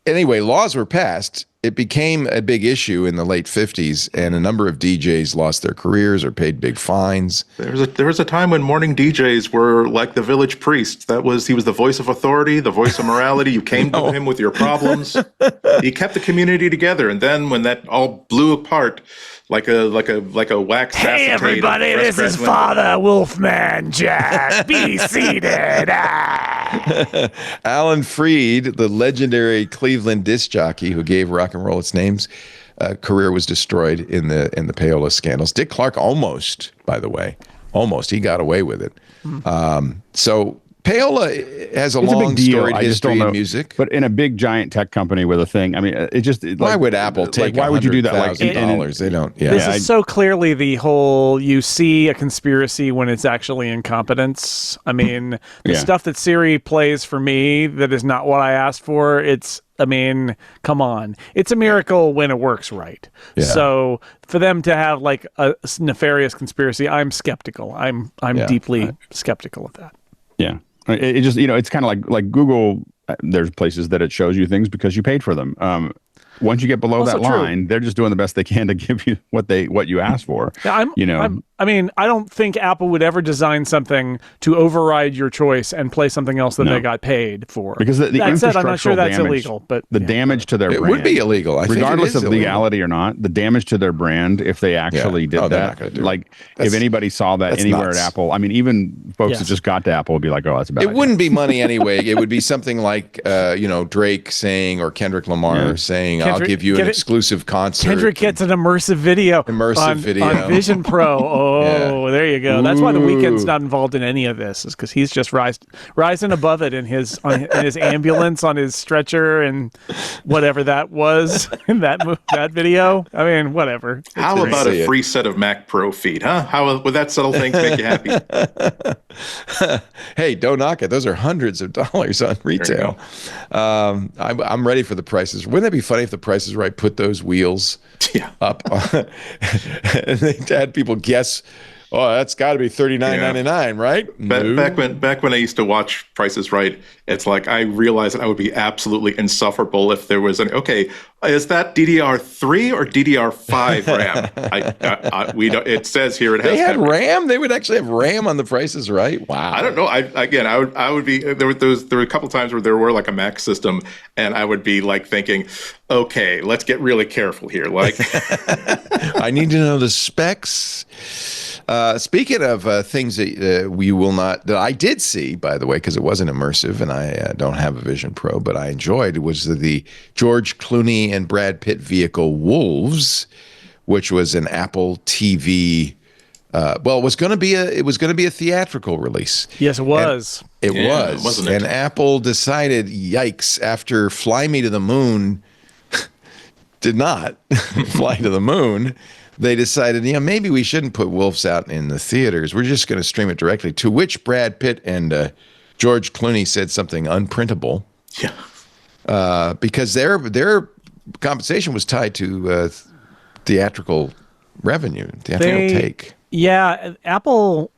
[SPEAKER 1] Anyway, laws were passed. It became a big issue in the late 50s, and a number of DJs lost their careers or paid big fines.
[SPEAKER 5] There was a time when morning DJs were like the village priest. He was the voice of authority, the voice of morality. You came to him with your problems. He kept the community together, and then when that all blew apart, like a wax acetate.
[SPEAKER 4] Hey everybody, this is Father Wolfman Jack. Be seated.
[SPEAKER 1] Alan Freed, the legendary Cleveland disc jockey who gave rock and roll its names, career was destroyed in the payola scandals. Dick Clark almost, by the way, he got away with it. So payola has a long storied history in music,
[SPEAKER 6] but in a big giant tech company with a thing, I mean,
[SPEAKER 1] why would Apple take? Why would you do that? Like $1,000? They don't. Yeah,
[SPEAKER 4] this is so clearly the whole. You see a conspiracy when it's actually incompetence. I mean, the stuff that Siri plays for me that is not what I asked for. I mean, come on. It's a miracle when it works right. Yeah. So for them to have like a nefarious conspiracy, I'm skeptical. I'm deeply skeptical of that.
[SPEAKER 6] Yeah. It just, it's kind of like Google, there's places that it shows you things because you paid for them. Once you get below that line, they're just doing the best they can to give you what you asked for.
[SPEAKER 4] I don't think Apple would ever design something to override your choice and play something else that they got paid for.
[SPEAKER 6] Because the
[SPEAKER 4] that said, I'm not sure that's
[SPEAKER 6] damage,
[SPEAKER 4] illegal, but
[SPEAKER 6] the damage to their brand,
[SPEAKER 1] it would be illegal.
[SPEAKER 6] Regardless of legality or not, the damage to their brand, if they actually did that, like if anybody saw that anywhere at Apple, I mean, even folks that just got to Apple would be like, oh, that's a bad idea.
[SPEAKER 1] It wouldn't be money anyway. It would be something like, Drake saying, or Kendrick Lamar saying, I'll give you an exclusive concert.
[SPEAKER 4] Kendrick gets an immersive video. On Vision Pro. Oh, yeah. There you go. That's why The Weeknd's not involved in any of this, is because he's just rising above it in his ambulance, on his stretcher, and whatever that was in that video. I mean, whatever.
[SPEAKER 5] How about a free set of Mac Pro feed, huh? How would that settle things, make you happy?
[SPEAKER 1] Hey, don't knock it. Those are hundreds of dollars on retail. I'm ready for the prices. Wouldn't that be funny if the Price is Right put those wheels up and they had people guess? Oh, that's got to be $39.99, right?
[SPEAKER 5] Back when I used to watch Price is Right, it's like I realized that I would be absolutely insufferable if there was is that DDR3 or DDR5 RAM? We don't. It says here it has.
[SPEAKER 1] They had RAM. They would actually have RAM on the Price is Right. Wow.
[SPEAKER 5] I don't know. I would be there were a couple times where there were like a Mac system, and I would be like thinking, okay, let's get really careful here. Like,
[SPEAKER 1] I need to know the specs. Speaking of things that I did see, by the way, because it wasn't immersive, and I don't have a Vision Pro, but I enjoyed, was the George Clooney and Brad Pitt vehicle Wolves, which was an Apple TV. It was going to be a theatrical release.
[SPEAKER 4] Yes, it was.
[SPEAKER 1] And it was, wasn't it? And Apple decided, yikes! After Fly Me to the Moon did not fly to the moon. They decided, maybe we shouldn't put Wolves out in the theaters. We're just going to stream it directly. To which Brad Pitt and George Clooney said something unprintable.
[SPEAKER 5] Yeah.
[SPEAKER 1] Because their compensation was tied to theatrical revenue, theatrical take.
[SPEAKER 4] Yeah, Apple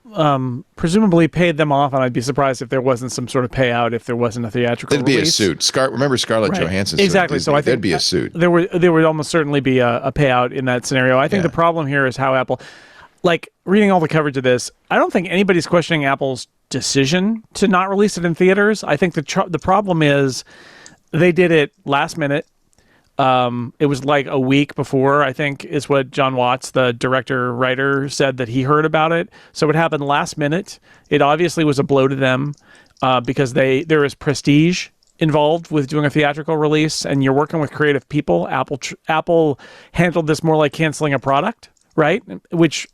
[SPEAKER 4] presumably paid them off, and I'd be surprised if there wasn't some sort of payout if there wasn't a theatrical
[SPEAKER 1] release. There'd be a suit. Remember Scarlett Johansson?
[SPEAKER 4] Exactly. So I think
[SPEAKER 1] there'd be a suit.
[SPEAKER 4] There would almost certainly be a payout in that scenario. I think the problem here is how Apple, reading all the coverage of this, I don't think anybody's questioning Apple's decision to not release it in theaters. I think the problem is they did it last minute. It was like a week before, I think, is what Jon Watts, the director-writer, said that he heard about it. So it happened last minute. It obviously was a blow to them because there is prestige involved with doing a theatrical release, and you're working with creative people. Apple handled this more like canceling a product. Right? Which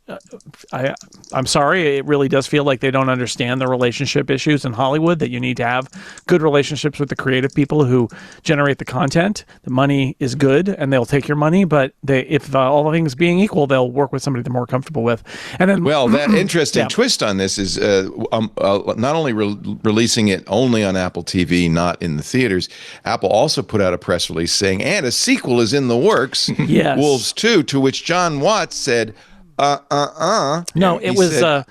[SPEAKER 4] I'm sorry, it really does feel like they don't understand the relationship issues in Hollywood, that you need to have good relationships with the creative people who generate the content. The money is good and they'll take your money, but if all things being equal, they'll work with somebody they're more comfortable with. And then,
[SPEAKER 1] that interesting twist on this is not only releasing it only on Apple TV, not in the theaters, Apple also put out a press release saying, and a sequel is in the works,
[SPEAKER 4] yes.
[SPEAKER 1] Wolves 2, to which Jon Watts said,
[SPEAKER 4] No, it was, a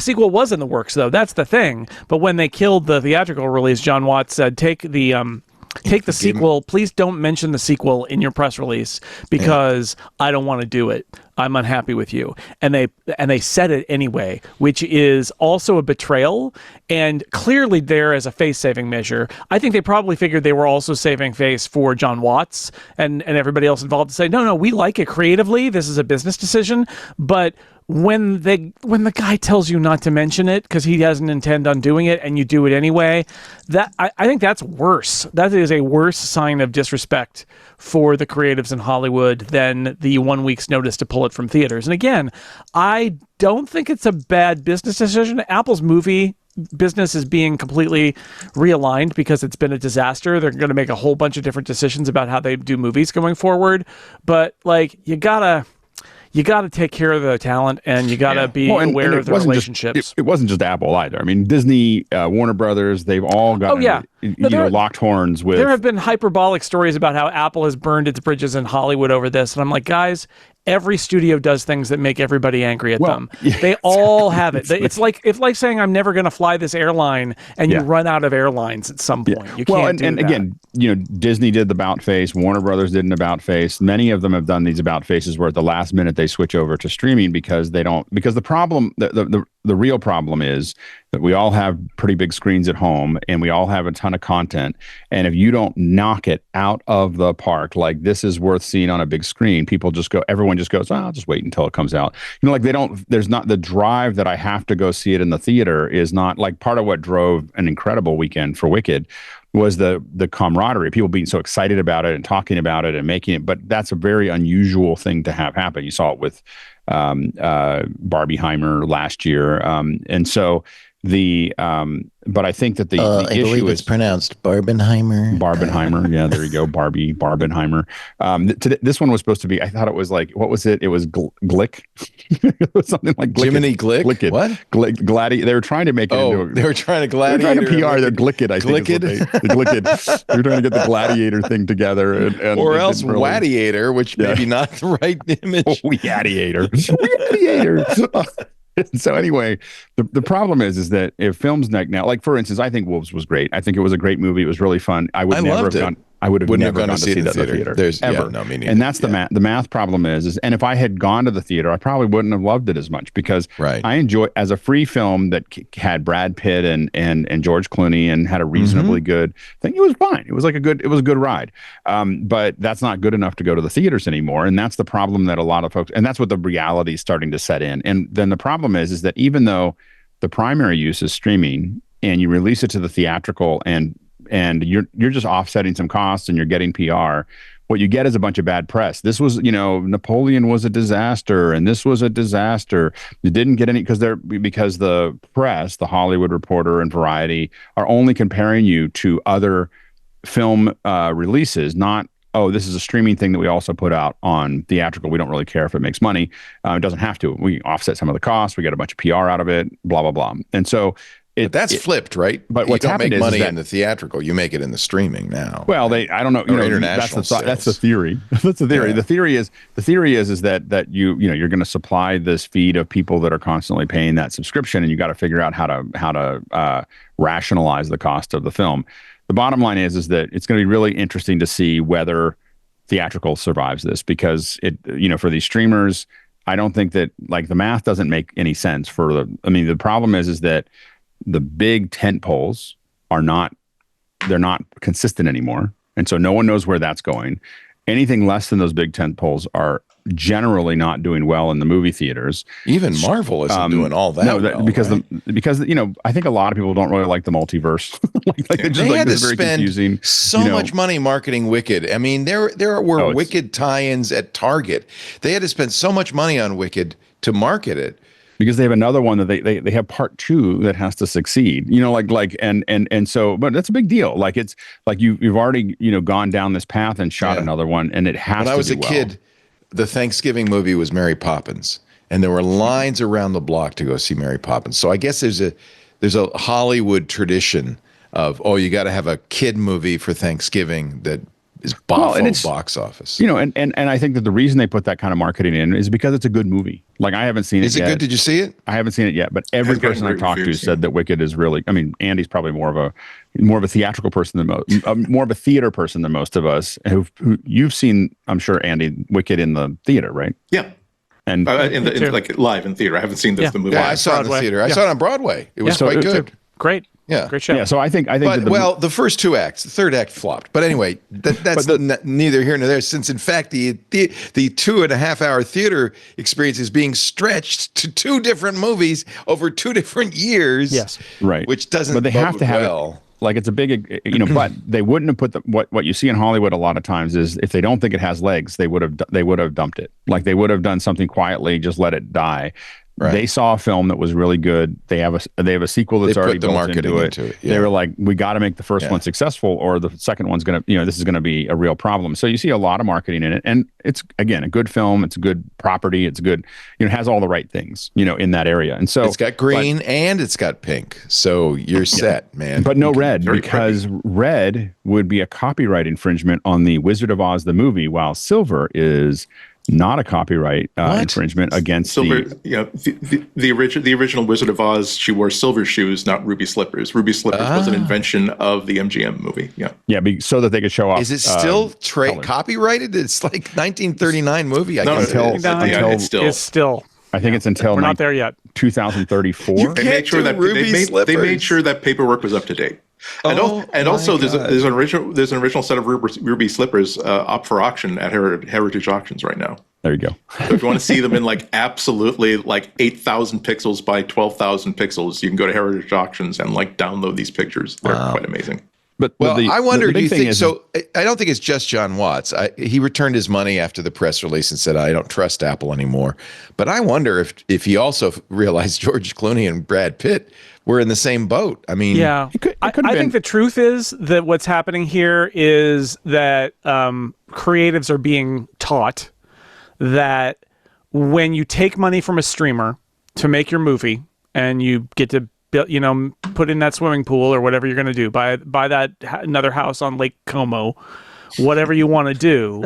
[SPEAKER 4] sequel was in the works, though. That's the thing. But when they killed the theatrical release, Jon Watts said, take the sequel. Please don't mention the sequel in your press release because I don't want to do it. I'm unhappy with you. And they said it anyway, which is also a betrayal and clearly there as a face-saving measure. I think they probably figured they were also saving face for Jon Watts and everybody else involved to say, no, we like it creatively. This is a business decision. But when the guy tells you not to mention it because he doesn't intend on doing it and you do it anyway, that I think that's worse. That is a worse sign of disrespect for the creatives in Hollywood than the 1 week's notice to pull it from theaters. And again, I don't think it's a bad business decision. Apple's movie business is being completely realigned because it's been a disaster. They're going to make a whole bunch of different decisions about how they do movies going forward. But you gotta take care of the talent, and you gotta be aware of the relationships.
[SPEAKER 6] It wasn't just Apple either. I mean, Disney, Warner Brothers, they've all got locked horns with.
[SPEAKER 4] There have been hyperbolic stories about how Apple has burned its bridges in Hollywood over this, and I'm like, guys, every studio does things that make everybody angry at them. Yeah, they all have it. It's like saying I'm never going to fly this airline, and you run out of airlines at some point. You can't do that. Again,
[SPEAKER 6] Disney did the about face. Warner Brothers did an about face. Many of them have done these about faces where at the last minute they switch over to streaming because they don't. Because the problem, the real problem is that we all have pretty big screens at home, and we all have a ton of content. And if you don't knock it out of the park, like this is worth seeing on a big screen, everyone just goes, I'll just wait until it comes out. There's not the drive that I have to go see it in the theater is not like part of what drove an incredible weekend for Wicked was the camaraderie, people being so excited about it and talking about it and making it. But that's a very unusual thing to have happen. You saw it with Barbieheimer last year, and so but I think that the issue
[SPEAKER 8] believe it's pronounced Barbenheimer.
[SPEAKER 6] Barbenheimer, yeah, there you go, Barbie Barbenheimer. This one was supposed to be. I thought it was like, what was it? It was Glick. It was something like Glick-ed.
[SPEAKER 1] Jiminy Glick.
[SPEAKER 6] Glick-ed.
[SPEAKER 1] What?
[SPEAKER 6] They were trying to make it. into
[SPEAKER 1] they were trying to gladiator.
[SPEAKER 6] They were trying to PR. They're Glick-ed. I think.
[SPEAKER 1] Glick-ed.
[SPEAKER 6] Glick-ed. They were trying to get the gladiator thing together,
[SPEAKER 1] or else Wadiator, which maybe not the right image.
[SPEAKER 6] Wadiator. So anyway, the problem is that if films like for instance, I think Wolves was great. I think it was a great movie. It was really fun. I would never have gone to see it in the theater. Ever.
[SPEAKER 1] No, me neither.
[SPEAKER 6] And that's the math problem is, and if I had gone to the theater, I probably wouldn't have loved it as much because I enjoy as a free film that had Brad Pitt and George Clooney and had a reasonably good thing. It was fine. It was a good ride. But that's not good enough to go to the theaters anymore. And that's the problem that a lot of folks, and that's what the reality is starting to set in. And then the problem is that even though the primary use is streaming and you release it to the theatrical and you're just offsetting some costs and you're getting PR, what you get is a bunch of bad press. This was, Napoleon was a disaster and this was a disaster. You didn't get any because the press, the Hollywood Reporter and Variety are only comparing you to other film releases, not, oh, this is a streaming thing that we also put out on theatrical. We don't really care if it makes money. It doesn't have to. We offset some of the costs. We get a bunch of PR out of it, blah, blah, blah. And so
[SPEAKER 1] that's flipped, right?
[SPEAKER 6] But
[SPEAKER 1] you don't make money in the theatrical; you make it in the streaming now.
[SPEAKER 6] Well, I don't know.
[SPEAKER 1] International.
[SPEAKER 6] That's the theory. That's the theory. Yeah. The theory is that you're going to supply this feed of people that are constantly paying that subscription, and you got to figure out how to rationalize the cost of the film. The bottom line is that it's going to be really interesting to see whether theatrical survives this because for these streamers, I don't think that the math doesn't make any sense the problem is that the big tent poles they're not consistent anymore. And so no one knows where that's going. Anything less than those big tent poles are generally not doing well in the movie theaters.
[SPEAKER 1] Even Marvel isn't doing all that. No,
[SPEAKER 6] because I think a lot of people don't really like the multiverse.
[SPEAKER 1] They had to spend so much money marketing Wicked. I mean, there were Wicked tie-ins at Target. They had to spend so much money on Wicked to market it.
[SPEAKER 6] Because they have another one that they have part 2 that has to succeed, and so, but that's a big deal. It's like you've already, gone down this path and shot another one and it has to be well.
[SPEAKER 1] When I was a kid, the Thanksgiving movie was Mary Poppins and there were lines around the block to go see Mary Poppins. So I guess there's a Hollywood tradition of, you got to have a kid movie for Thanksgiving that is box office.
[SPEAKER 6] And I think that the reason they put that kind of marketing in is because it's a good movie. I haven't seen it yet.
[SPEAKER 1] Is it good? Did you see it?
[SPEAKER 6] I haven't seen it yet, but every person I talked to said that Wicked is really, Andy's probably more of a theatrical person than most, more of a theater person than most of us who you've seen, I'm sure, Andy, Wicked in the theater, right?
[SPEAKER 5] Yeah. And live in theater. I haven't seen the movie.
[SPEAKER 1] Yeah, I saw it in the theater. I saw it on Broadway. It was quite good.
[SPEAKER 4] Great.
[SPEAKER 1] Yeah,
[SPEAKER 4] great show.
[SPEAKER 6] Yeah, so I think.
[SPEAKER 1] But the first 2 acts, the third act flopped. But anyway, that's neither here nor there. Since in fact the 2.5 hour theater experience is being stretched to 2 different movies over 2 different years.
[SPEAKER 6] Yes, right.
[SPEAKER 1] Which doesn't.
[SPEAKER 6] But they have to have it. It's a big, but they wouldn't have put what you see in Hollywood a lot of times is if they don't think it has legs, they would have dumped it. They would have done something quietly, just let it die. Right. They saw a film that was really good. They have a sequel that's already built into it. Yeah. They were like, we got to make the first one successful, or the second one's gonna, this is gonna be a real problem. So you see a lot of marketing in it, and it's again a good film. It's a good property. It's good. It has all the right things, in that area. And so
[SPEAKER 1] it's got green and it's got pink. So you're set, man.
[SPEAKER 6] But no red, because red would be a copyright infringement on the Wizard of Oz the movie, while silver is not a copyright infringement against
[SPEAKER 5] silver. The original Wizard of Oz, she wore silver shoes, not ruby slippers. Ruby slippers was an invention of the MGM movie.
[SPEAKER 6] So that they could show off.
[SPEAKER 1] Is it still copyrighted? It's like 1939 movie.
[SPEAKER 4] It's still.
[SPEAKER 6] I think it's until
[SPEAKER 4] we're not there yet.
[SPEAKER 6] 2034.
[SPEAKER 5] They made sure that paperwork was up to date. And also, there's an original set of ruby slippers up for auction at Heritage Auctions right now.
[SPEAKER 6] There you go.
[SPEAKER 5] So if you want to see them in absolutely 8,000 pixels by 12,000 pixels, you can go to Heritage Auctions and download these pictures. They're quite amazing.
[SPEAKER 1] I wonder, do you think so? I don't think it's just Jon Watts. He returned his money after the press release and said, I don't trust Apple anymore. But I wonder if he also realized George Clooney and Brad Pitt were in the same boat. I mean,
[SPEAKER 4] yeah, I think the truth is that what's happening here is that creatives are being taught that when you take money from a streamer to make your movie and you get to put in that swimming pool or whatever you're going to do, buy that another house on Lake Como, whatever you want to do,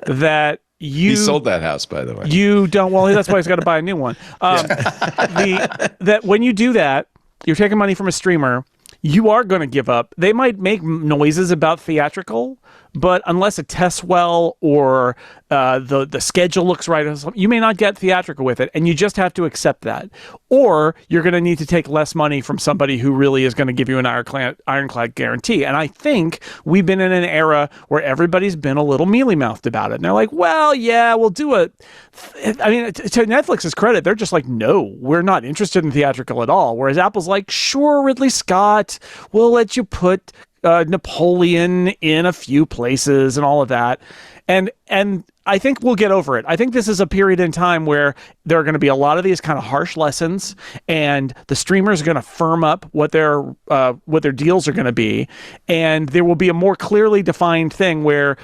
[SPEAKER 4] that he
[SPEAKER 1] sold that house, by the way.
[SPEAKER 4] You don't. Well, that's why he's got to buy a new one. That when you do that, you're taking money from a streamer. You are going to give up. They might make noises about theatrical, but unless it tests well or the schedule looks right, or something, you may not get theatrical with it, and you just have to accept that. Or you're going to need to take less money from somebody who really is going to give you an ironclad guarantee. And I think we've been in an era where everybody's been a little mealy-mouthed about it. And they're like, well, yeah, we'll do it. I mean, to Netflix's credit, they're just like, no, we're not interested in theatrical at all. Whereas Apple's like, sure, Ridley Scott, we'll let you put Napoleon in a few places and all of that. And I think we'll get over it. I think this is a period in time where there are going to be a lot of these kind of harsh lessons, and the streamers are going to firm up what their deals are going to be, and there will be a more clearly defined thing where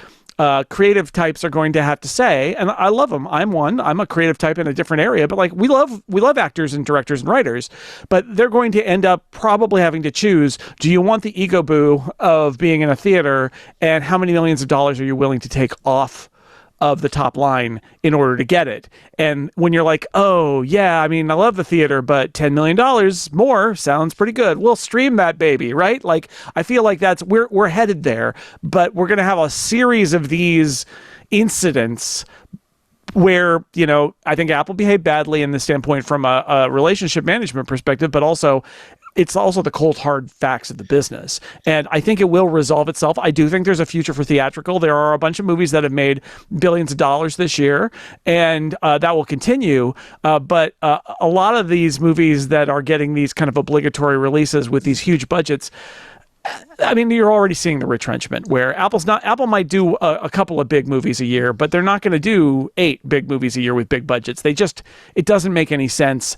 [SPEAKER 4] creative types are going to have to say, and I love them. I'm a creative type in a different area, but like we love actors and directors and writers, but they're going to end up probably having to choose, do you want the ego boo of being in a theater, and how many millions of dollars are you willing to take off of the top line in order to get it? And when you're like, oh yeah, I mean, I love the theater, but $10 million more sounds pretty good. We'll stream that baby, right? Like, I feel like we're headed there, but we're going to have a series of these incidents where, I think Apple behaved badly in the standpoint from a relationship management perspective, but also it's also the cold, hard facts of the business. And I think it will resolve itself. I do think there's a future for theatrical. There are a bunch of movies that have made billions of dollars this year, and that will continue. But a lot of these movies that are getting these kind of obligatory releases with these huge budgets, I mean, you're already seeing the retrenchment where Apple might do a couple of big movies a year, but they're not going to do 8 big movies a year with big budgets. It doesn't make any sense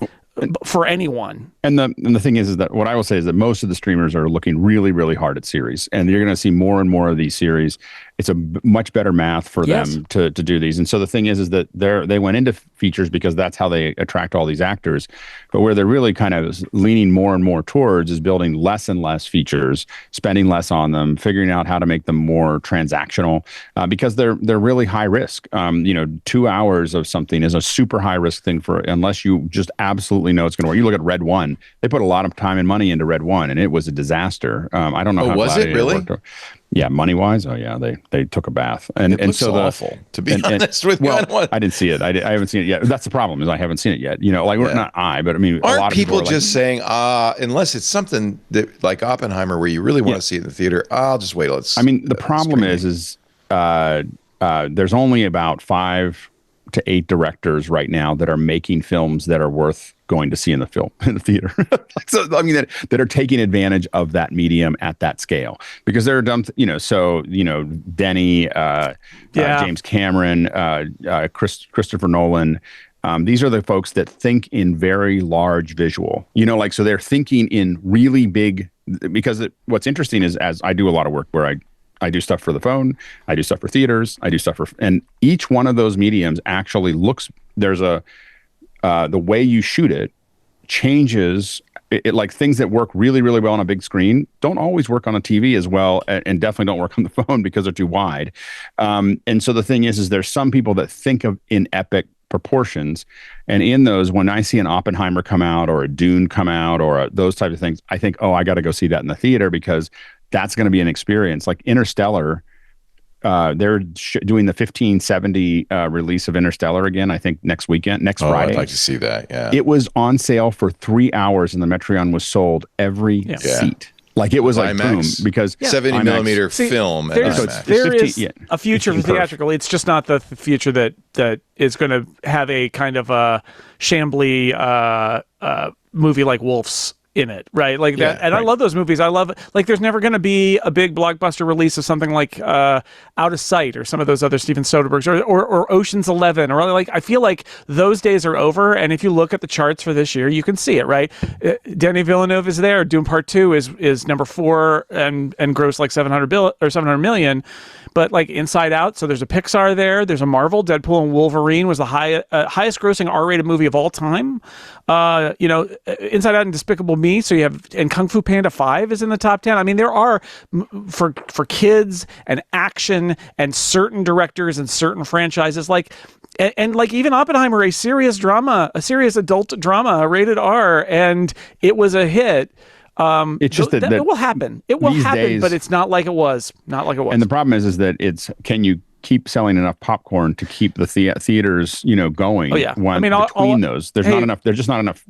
[SPEAKER 4] for anyone. And
[SPEAKER 6] the thing is that what I will say is that most of the streamers are looking really, really hard at series, and you're going to see more and more of these series. It's a much better math for them to do these. And so the thing is that they went into features because that's how they attract all these actors. But where they're really kind of leaning more and more towards is building less and less features, spending less on them, figuring out how to make them more transactional, because they're really high risk. 2 hours of something is a super high risk thing unless you just absolutely know it's going to work. You look at Red One; they put a lot of time and money into Red One, and it was a disaster. I don't know how
[SPEAKER 1] was it really?
[SPEAKER 6] Yeah, money wise, oh yeah, they took a bath, and
[SPEAKER 1] it looks awful. To be honest with you,
[SPEAKER 6] I didn't see it. I haven't seen it yet. That's the problem, is I haven't seen it yet. Not I, but I mean,
[SPEAKER 1] aren't
[SPEAKER 6] a lot of
[SPEAKER 1] people just saying, unless it's something that like Oppenheimer, where you really want to see it in the theater, I'll just wait.
[SPEAKER 6] The problem is there's only about 5 to 8 directors right now that are making films that are worth going to see in the theater. So I mean that are taking advantage of that medium at that scale, because they're dumb. Denny, James Cameron, Christopher Nolan. These are the folks that think in very large visual. So they're thinking in really big. Because what's interesting is, as I do a lot of work where I do stuff for the phone, I do stuff for theaters, I do stuff and each one of those mediums actually there's the way you shoot it changes. It like things that work really, really well on a big screen don't always work on a TV as well, and definitely don't work on the phone because they're too wide. And so the thing is there's some people that think of in epic proportions, and in those, when I see an Oppenheimer come out or a Dune come out or those types of things, I think, oh, I got to go see that in the theater, because that's going to be an experience. Like Interstellar, they're doing the 1570 release of Interstellar again, I think next Friday.
[SPEAKER 1] I'd like to see that, yeah.
[SPEAKER 6] It was on sale for 3 hours, and the Metreon was sold every seat. Like it was like IMAX, boom, because
[SPEAKER 1] 70 millimeter film.
[SPEAKER 4] There is a future for theatrical. It's just not the future that is going to have a kind of a shambly movie like Wolf's in it, right? Like that, and I love those movies. I love, like, there's never going to be a big blockbuster release of something like Out of Sight or some of those other Steven Soderberghs or Ocean's 11, or like, I feel like those days are over. And if you look at the charts for this year, you can see it, right? Denis Villeneuve is there. Doom Part 2 is number 4 and grossed like 700 million. But like Inside Out, so there's a Pixar there, there's a Marvel. Deadpool and Wolverine was the highest grossing R-rated movie of all time. Inside Out and Despicable Me. So you have, and Kung Fu Panda 5 is in the top 10. I mean, there are for kids and action and certain directors and certain franchises, like, and like even Oppenheimer, a serious adult drama, rated R, and it was a hit.
[SPEAKER 6] It's just that
[SPEAKER 4] it will happen. It will happen,
[SPEAKER 6] days,
[SPEAKER 4] but it's not like it was.
[SPEAKER 6] And the problem is that can you keep selling enough popcorn to keep the theaters, going?
[SPEAKER 4] Oh yeah.
[SPEAKER 6] Between those, there's just not enough.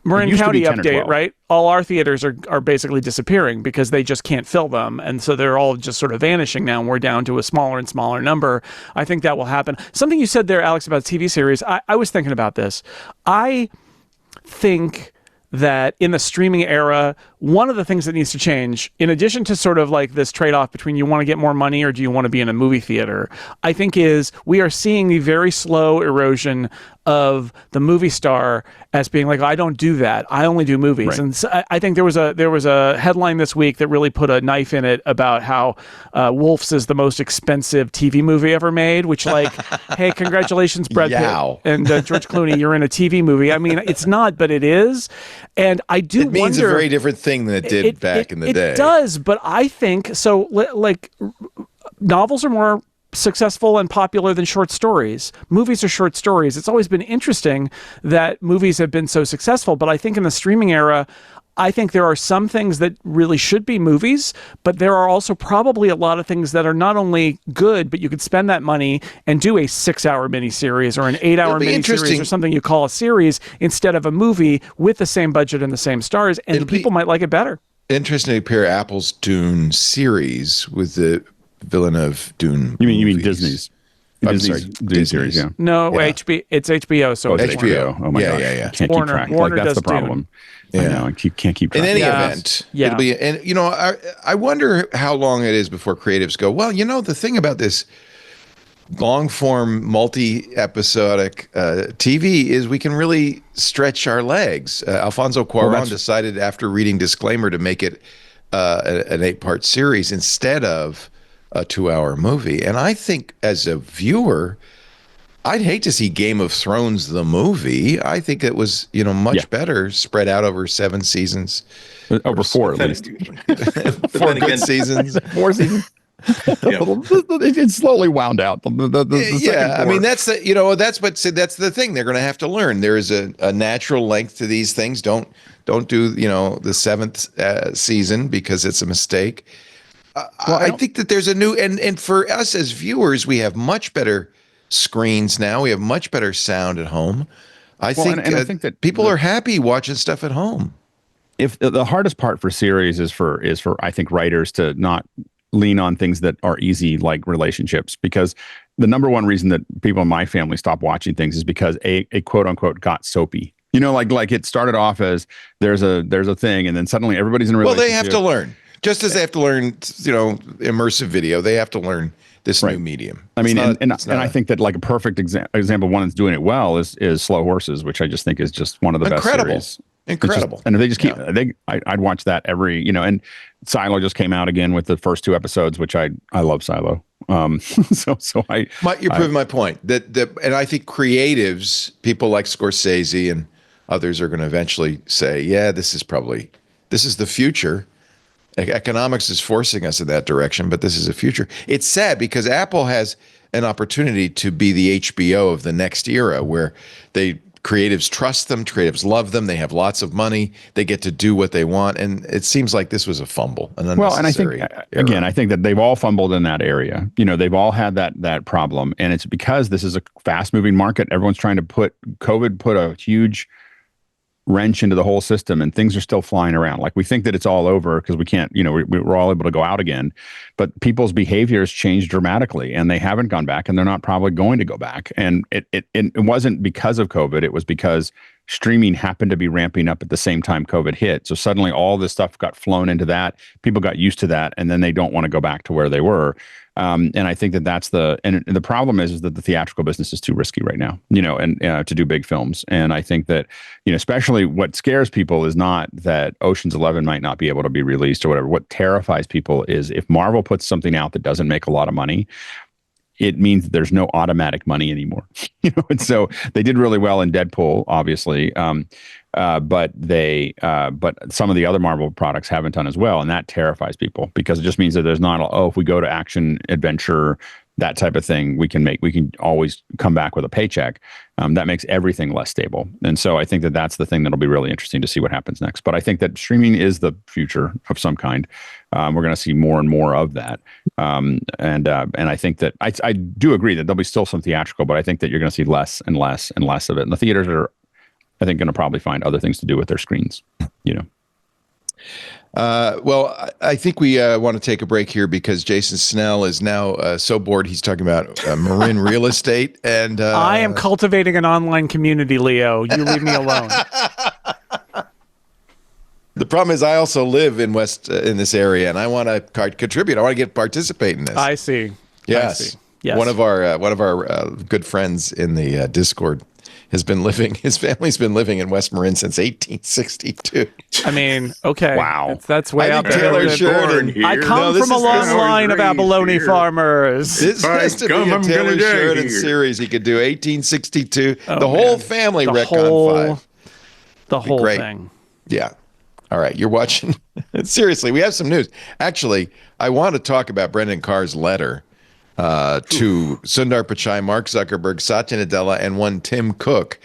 [SPEAKER 4] Marin County update, right? All our theaters are basically disappearing because they just can't fill them, and so they're all just sort of vanishing now. And we're down to a smaller and smaller number. I think that will happen. Something you said there, Alex, about TV series. I was thinking about this. I think that in the streaming era, one of the things that needs to change, in addition to sort of like this trade-off between you want to get more money or do you want to be in a movie theater, I think is we are seeing the very slow erosion of the movie star as being like, I don't do that. I only do movies. Right. And so I think there was a headline this week that really put a knife in it about how Wolf's is the most expensive TV movie ever made, which, like, hey, congratulations, Brad Pitt and George Clooney, you're in a TV movie. I mean, it's not, but it is. And I do wonder.
[SPEAKER 1] It means a very different thing than it did back in the day.
[SPEAKER 4] It does, but I think, so, like, novels are more successful and popular than short stories. Movies are short stories. It's always been interesting that movies have been so successful, but I think in the streaming era, I think there are some things that really should be movies, but there are also probably a lot of things that are not only good, but you could spend that money and do a 6-hour miniseries or an 8-hour miniseries or something you call a series instead of a movie with the same budget and the same stars, and people might like it better.
[SPEAKER 1] Interesting to pair Apple's Dune series with the Villeneuve Dune.
[SPEAKER 6] You mean Disney's?
[SPEAKER 1] I'm sorry,
[SPEAKER 6] Dune series, yeah.
[SPEAKER 4] No, it's HBO. So
[SPEAKER 1] it's HBO. Oh my gosh.
[SPEAKER 6] Yeah. Can't keep track.
[SPEAKER 4] Warner
[SPEAKER 6] that's
[SPEAKER 4] does
[SPEAKER 6] the problem.
[SPEAKER 4] Dune.
[SPEAKER 6] Yeah, I know. Can't keep track.
[SPEAKER 1] In any event, it'll be. And I wonder how long it is before creatives go, well, the thing about this long form, multi-episodic TV is we can really stretch our legs. Alfonso Cuarón decided after reading Disclaimer to make it an 8-part series instead of a 2-hour movie. And I think as a viewer, I'd hate to see Game of Thrones the movie. I think it was, much better spread out over 7 seasons.
[SPEAKER 6] Over 4 at least.
[SPEAKER 1] 4 good seasons.
[SPEAKER 6] 4 seasons. It slowly wound out.
[SPEAKER 1] I mean, that's the thing they're going to have to learn. There is a natural length to these things. Don't do the 7th season because it's a mistake. I think that there's a new and for us as viewers, we have much better screens now. We have much better sound at home. I think that people are happy watching stuff at home.
[SPEAKER 6] If the hardest part for series is for I think writers to not lean on things that are easy, like relationships, because the number one reason that people in my family stop watching things is because a quote unquote got soapy. Like it started off as there's a thing, and then suddenly everybody's in a relationship.
[SPEAKER 1] Well, they have to learn. Just as they have to learn, immersive video, they have to learn this new medium.
[SPEAKER 6] I mean, and I think that like a perfect example, one that's doing it well is Slow Horses, which I just think is just one of the best series.
[SPEAKER 1] Incredible.
[SPEAKER 6] And if they just keep, I'd watch that every, and Silo just came out again with the first 2 episodes, which I love Silo.
[SPEAKER 1] You're proving my point and I think creatives, people like Scorsese and others are going to eventually say, yeah, this is the future. Economics is forcing us in that direction, but this is a future. It's sad because Apple has an opportunity to be the HBO of the next era where creatives trust them, creatives love them, they have lots of money, they get to do what they want, and it seems like this was a fumble, an unnecessary
[SPEAKER 6] Again, I think that they've all fumbled in that area. They've all had that problem, and it's because this is a fast-moving market. Everyone's trying to COVID put a huge wrench into the whole system, and things are still flying around. Like we think that it's all over because we can't, we're all able to go out again, but people's behaviors changed dramatically and they haven't gone back and they're not probably going to go back. And it wasn't because of COVID. It was because streaming happened to be ramping up at the same time COVID hit. So suddenly all this stuff got flown into that. People got used to that, and then they don't want to go back to where they were. And I think that's and the problem is that the theatrical business is too risky right now, and to do big films. And I think that, especially what scares people is not that Ocean's 11 might not be able to be released or whatever. What terrifies people is if Marvel puts something out that doesn't make a lot of money, it means that there's no automatic money anymore. And so they did really well in Deadpool, obviously. But some of the other Marvel products haven't done as well, and that terrifies people because it just means that there's not if we go to action, adventure, that type of thing, we can always come back with a paycheck. That makes everything less stable, and so I think that that's the thing that'll be really interesting to see what happens next. But I think that streaming is the future of some kind. We're going to see more and more of that, and I think that I do agree that there'll be still some theatrical, but I think that you're going to see less and less and less of it, and the theaters are, I think, going to probably find other things to do with their screens,
[SPEAKER 1] Well, I think we want to take a break here because Jason Snell is now so bored he's talking about Marin real estate. And
[SPEAKER 4] I am cultivating an online community, Leo. You leave me alone.
[SPEAKER 1] The problem is I also live in in this area, and I want to contribute. I want to participate in this.
[SPEAKER 4] I see.
[SPEAKER 1] Yes.
[SPEAKER 4] I see. Yes.
[SPEAKER 1] One of our good friends in the Discord his family's been living in West Marin since 1862.
[SPEAKER 4] I mean, okay.
[SPEAKER 6] Wow.
[SPEAKER 4] That's way out there.
[SPEAKER 1] Taylor Sheridan.
[SPEAKER 4] I come from a long line of abalone farmers.
[SPEAKER 1] This has to be a Taylor Sheridan series he could do. 1862. The whole family retcon 5.
[SPEAKER 4] The whole thing.
[SPEAKER 1] Yeah. All right. You're watching. Seriously, we have some news. Actually, I want to talk about Brendan Carr's letter to Sundar Pichai, Mark Zuckerberg, Satya Nadella, and one Tim Cook,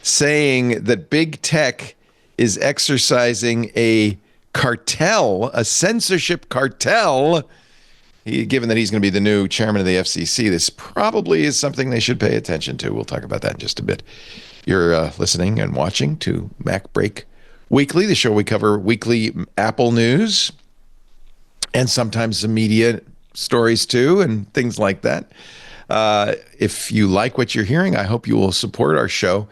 [SPEAKER 1] saying that big tech is exercising a cartel, a censorship cartel. Given that he's going to be the new chairman of the FCC, this probably is something they should pay attention to. We'll talk about that in just a bit. You're listening and watching to MacBreak Weekly, the show we cover weekly Apple news and sometimes some media stories too and things like that. If you like what you're hearing, I hope you will support our show.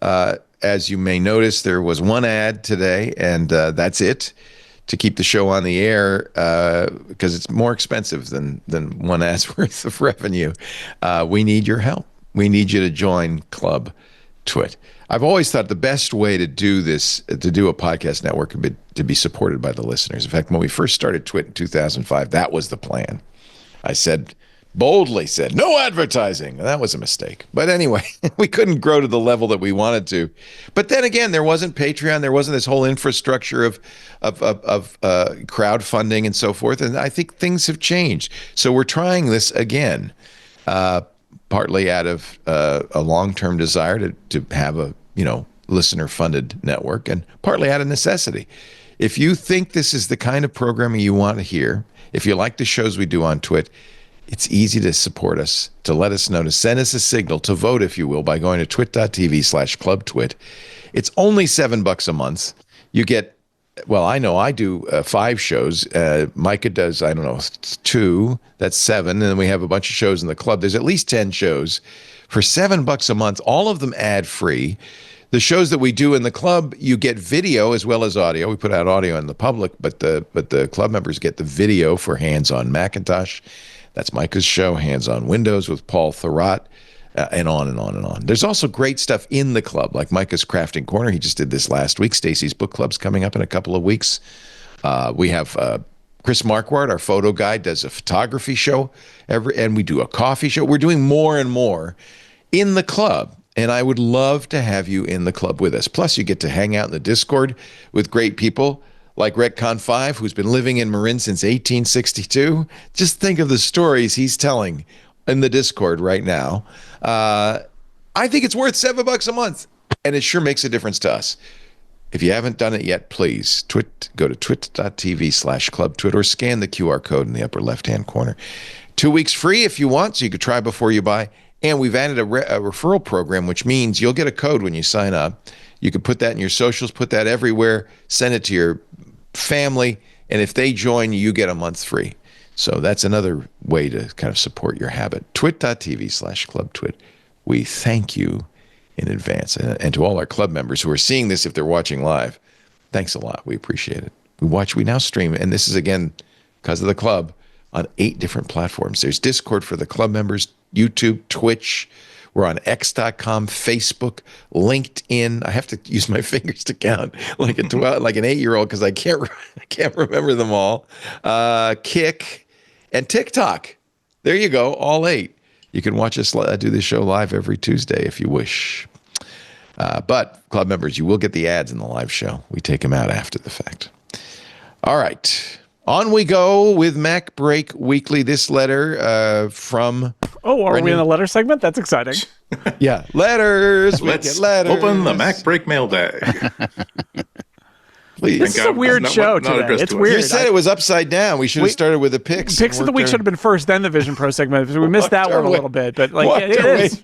[SPEAKER 1] As you may notice, there was one ad today, and that's it to keep the show on the air because it's more expensive than one ad's worth of revenue. We need your help. We need you to join Club TWiT. I've always thought the best way to do this, to do a podcast network, would be to be supported by the listeners. In fact, when we first started TWiT in 2005, that was the plan. I boldly said, no advertising. That was a mistake. But anyway, we couldn't grow to the level that we wanted to. But then again, there wasn't Patreon. There wasn't this whole infrastructure of crowdfunding and so forth. And I think things have changed. So we're trying this again. Partly out of a long-term desire to have a listener-funded network, and partly out of necessity. If you think this is the kind of programming you want to hear, if you like the shows we do on TWiT, it's easy to support us, to let us know, to send us a signal, to vote, if you will, by going to twit.tv/clubtwit. It's only $7 a month. You get, well, I know I do 5 shows. Micah does, 2. That's 7. And then we have a bunch of shows in the club. There's at least 10 shows for $7 a month, all of them ad-free. The shows that we do in the club, you get video as well as audio. We put out audio in the public, but the club members get the video for Hands on Macintosh. That's Micah's show, Hands on Windows with Paul Thurrott. And on and on and on. There's also great stuff in the club, like Micah's Crafting Corner. He just did this last week. Stacy's Book Club's coming up in a couple of weeks. We have Chris Marquardt, our photo guy, does a photography show, and we do a coffee show. We're doing more and more in the club, and I would love to have you in the club with us. Plus, you get to hang out in the Discord with great people like Retcon 5, who's been living in Marin since 1862. Just think of the stories he's telling in the Discord right now. I think it's worth $7 a month, and it sure makes a difference to us. If you haven't done it yet, please go to twit.tv/clubtwit or scan the QR code in the upper left-hand corner. 2 weeks free if you want, so you could try before you buy. And we've added a referral program, which means you'll get a code when you sign up. You can put that in your socials, put that everywhere, send it to your family, and if they join, you get a month free. So that's another way to kind of support your habit. Twit.tv/clubtwit. We thank you in advance. And to all our club members who are seeing this, if they're watching live, thanks a lot. We appreciate it. We now stream, and this is, again, because of the club, on 8 different platforms. There's Discord for the club members, YouTube, Twitch. We're on X.com, Facebook, LinkedIn. I have to use my fingers to count like an 8-year-old because I can't remember them all. Kick and TikTok. There you go, all 8. You can watch us do this show live every Tuesday if you wish. But club members, you will get the ads in the live show. We take them out after the fact. All right. On we go with MacBreak Weekly. This letter from...
[SPEAKER 4] Oh, are we in the letter segment? That's exciting.
[SPEAKER 1] Yeah, letters.
[SPEAKER 5] Let's open the MacBreak mailbag.
[SPEAKER 1] Please.
[SPEAKER 4] This is a weird show today. It's weird.
[SPEAKER 1] You said it was upside down. We should have started with the picks.
[SPEAKER 4] Picks of the week should have been first, then the Vision Pro segment. We missed that one a little bit, but it is.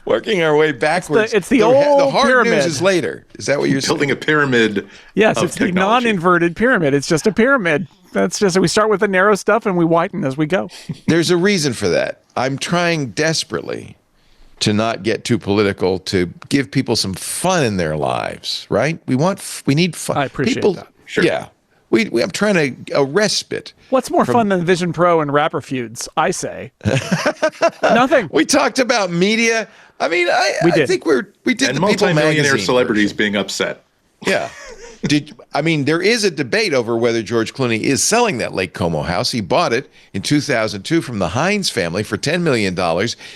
[SPEAKER 1] Working our way backwards.
[SPEAKER 4] It's the old
[SPEAKER 1] the hard
[SPEAKER 4] pyramid.
[SPEAKER 1] News is later. Is that what you're
[SPEAKER 5] building
[SPEAKER 1] saying?
[SPEAKER 5] A pyramid?
[SPEAKER 4] Yes, it's the non-inverted pyramid. It's just a pyramid. That's just we start with the narrow stuff and we widen as we go.
[SPEAKER 1] There's a reason for that. I'm trying desperately to not get too political, to give people some fun in their lives, right? We need fun.
[SPEAKER 4] I appreciate that.
[SPEAKER 1] Sure. Yeah. I'm trying a respite.
[SPEAKER 4] What's more fun than Vision Pro and rapper feuds? I say nothing.
[SPEAKER 1] We talked about media. I mean, I think we did
[SPEAKER 5] and
[SPEAKER 1] the
[SPEAKER 5] multi-millionaire celebrities being upset.
[SPEAKER 1] Yeah. There is a debate over whether George Clooney is selling that Lake Como house. He bought it in 2002 from the Hines family for $10 million.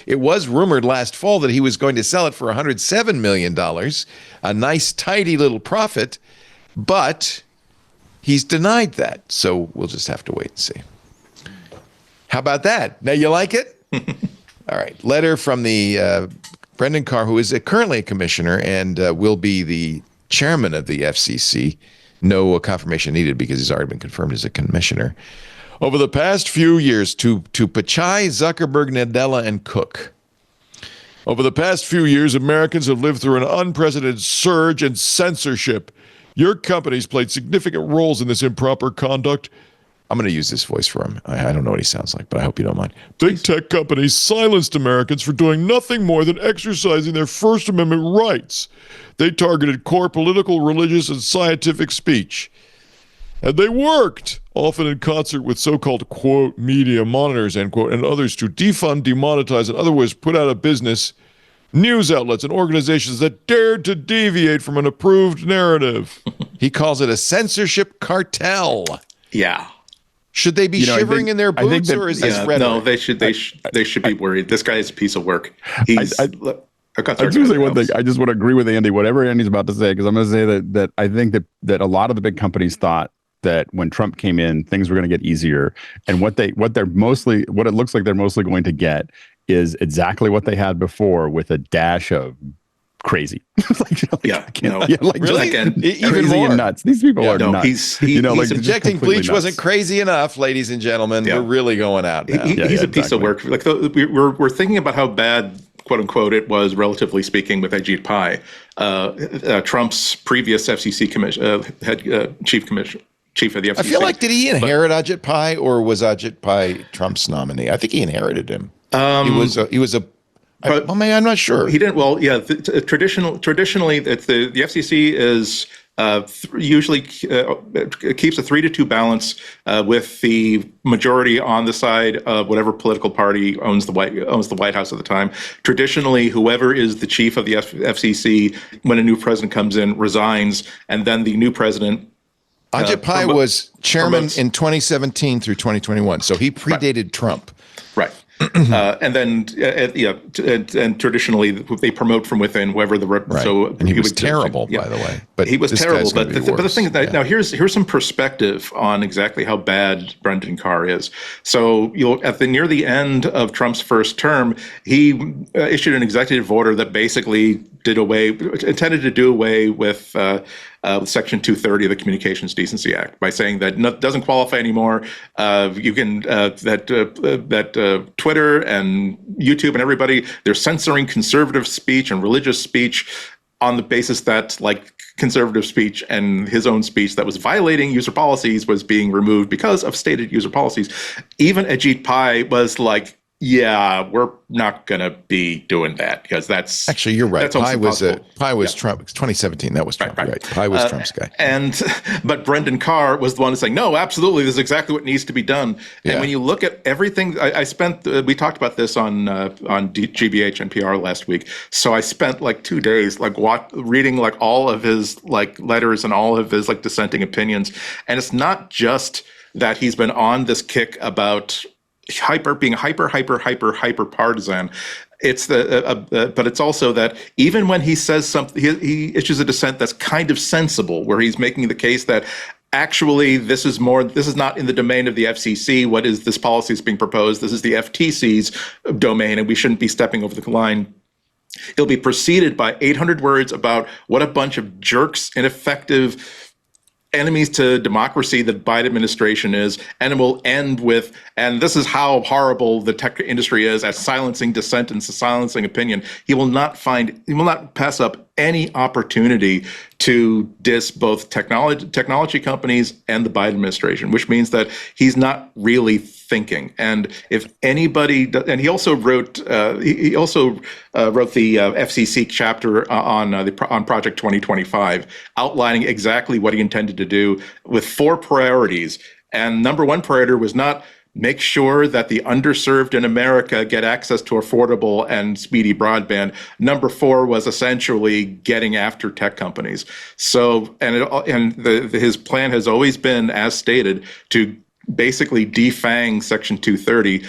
[SPEAKER 1] It was rumored last fall that he was going to sell it for $107 million, a nice, tidy little profit, but he's denied that. So we'll just have to wait and see. How about that? Now you like it? All right. Letter from the Brendan Carr, who is currently a commissioner and will be the chairman of the FCC. No confirmation needed because he's already been confirmed as a commissioner. Over the past few years, to Pichai, Zuckerberg, Nadella, and Cook. Over the past few years, Americans have lived through an unprecedented surge in censorship. Your companies played significant roles in this improper conduct. I'm going to use this voice for him. I don't know what he sounds like, but I hope you don't mind. Big tech companies silenced Americans for doing nothing more than exercising their First Amendment rights. They targeted core political, religious, and scientific speech. And they worked, often in concert with so-called, quote, media monitors, end quote, and others to defund, demonetize, and otherwise put out of business news outlets and organizations that dared to deviate from an approved narrative. He calls it a censorship cartel.
[SPEAKER 5] Yeah.
[SPEAKER 1] Should they be shivering in their boots, or is this rhetoric?
[SPEAKER 5] No, they should be worried. This guy is a piece of work. I just want to say one thing.
[SPEAKER 6] I just want to agree with Andy, whatever Andy's about to say, because I'm going to say that I think that a lot of the big companies thought that when Trump came in, things were going to get easier, and what it looks like they're mostly going to get is exactly what they had before, with a dash of crazy.
[SPEAKER 1] Really?
[SPEAKER 6] Even more nuts. These people are nuts.
[SPEAKER 1] He's objecting bleach wasn't crazy enough, ladies and gentlemen. We're really going out now.
[SPEAKER 5] He's a piece of work. Like we're thinking about how bad, quote unquote, it was, relatively speaking, with Ajit Pai, Trump's previous FCC chief of the FCC. I
[SPEAKER 1] feel like, did he inherit Ajit Pai, or was Ajit Pai Trump's nominee? I think he inherited him. I'm not sure.
[SPEAKER 5] He didn't. Well, yeah. Traditionally, the FCC is usually keeps a 3-2 balance with the majority on the side of whatever political party owns the White House at the time. Traditionally, whoever is the chief of the FCC, when a new president comes in, resigns, and then the new president.
[SPEAKER 1] Ajit Pai was chairman in 2017 through 2021, so he predated Trump.
[SPEAKER 5] Right. And then, and traditionally they promote from within whoever the
[SPEAKER 1] right. So and he was terrible, by the way.
[SPEAKER 5] But he was terrible. But the thing is that now here's some perspective on exactly how bad Brendan Carr is. So near the end of Trump's first term, he issued an executive order that basically intended to do away with Section 230 of the Communications Decency Act by saying that doesn't qualify anymore. You can that Twitter and YouTube and everybody, they're censoring conservative speech and religious speech on the basis that, like, conservative speech and his own speech that was violating user policies was being removed because of stated user policies. Even Ajit Pai was like, Yeah, we're not going to be doing that because that's
[SPEAKER 1] actually, you're right. Pi was
[SPEAKER 5] yeah.
[SPEAKER 1] Trump. 2017. That was Trump. Right. Pi was Trump's guy.
[SPEAKER 5] But Brendan Carr was the one saying, no, absolutely, this is exactly what needs to be done. Yeah. And when you look at everything, we talked about this on GBH NPR last week. So I spent like 2 days reading like all of his like letters and all of his like dissenting opinions. And it's not just that he's been on this kick about being hyper partisan. It's but it's also that even when he says something, he issues a dissent that's kind of sensible, where he's making the case that actually this is not in the domain of the FCC. What is this policy is being proposed? This is the FTC's domain, and we shouldn't be stepping over the line. He'll be preceded by 800 words about what a bunch of jerks, ineffective enemies to democracy that Biden administration is, and it will end with, and this is how horrible the tech industry is at silencing dissent and silencing opinion. He will not pass up any opportunity to diss both technology companies and the Biden administration, which means that he's not really thinking. And if anybody, and he also wrote the FCC chapter on Project 2025, outlining exactly what he intended to do with 4 priorities. And number 1 priority was not make sure that the underserved in America get access to affordable and speedy broadband. Number 4 was essentially getting after tech companies. So, his plan has always been, as stated, to basically defang Section 230.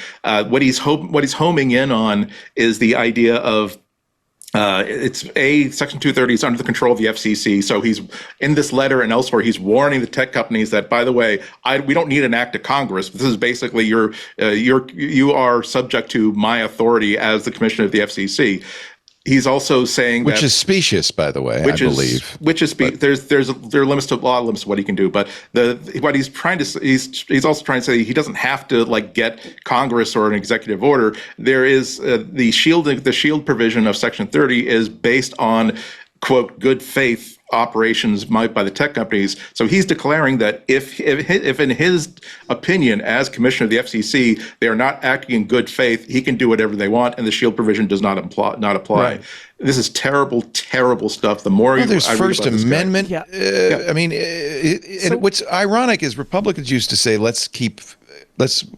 [SPEAKER 5] What he's homing in on is the idea of Section 230 is under the control of the FCC. So he's in this letter and elsewhere, he's warning the tech companies that, by the way, we don't need an act of Congress. This is basically you are subject to my authority as the commissioner of the FCC. He's also saying
[SPEAKER 1] which is specious, by the way. I believe
[SPEAKER 5] there are limits to what he can do, but what he's trying to he's also trying to say he doesn't have to like get Congress or an executive order. There is the shield provision of Section 30 is based on, quote, good faith operations by the tech companies. So he's declaring that if in his opinion, as commissioner of the FCC, they are not acting in good faith, he can do whatever they want, and the shield provision does not apply. Right. This is terrible, terrible stuff. The more
[SPEAKER 1] there's First Amendment. I mean, what's ironic is Republicans used to say, let's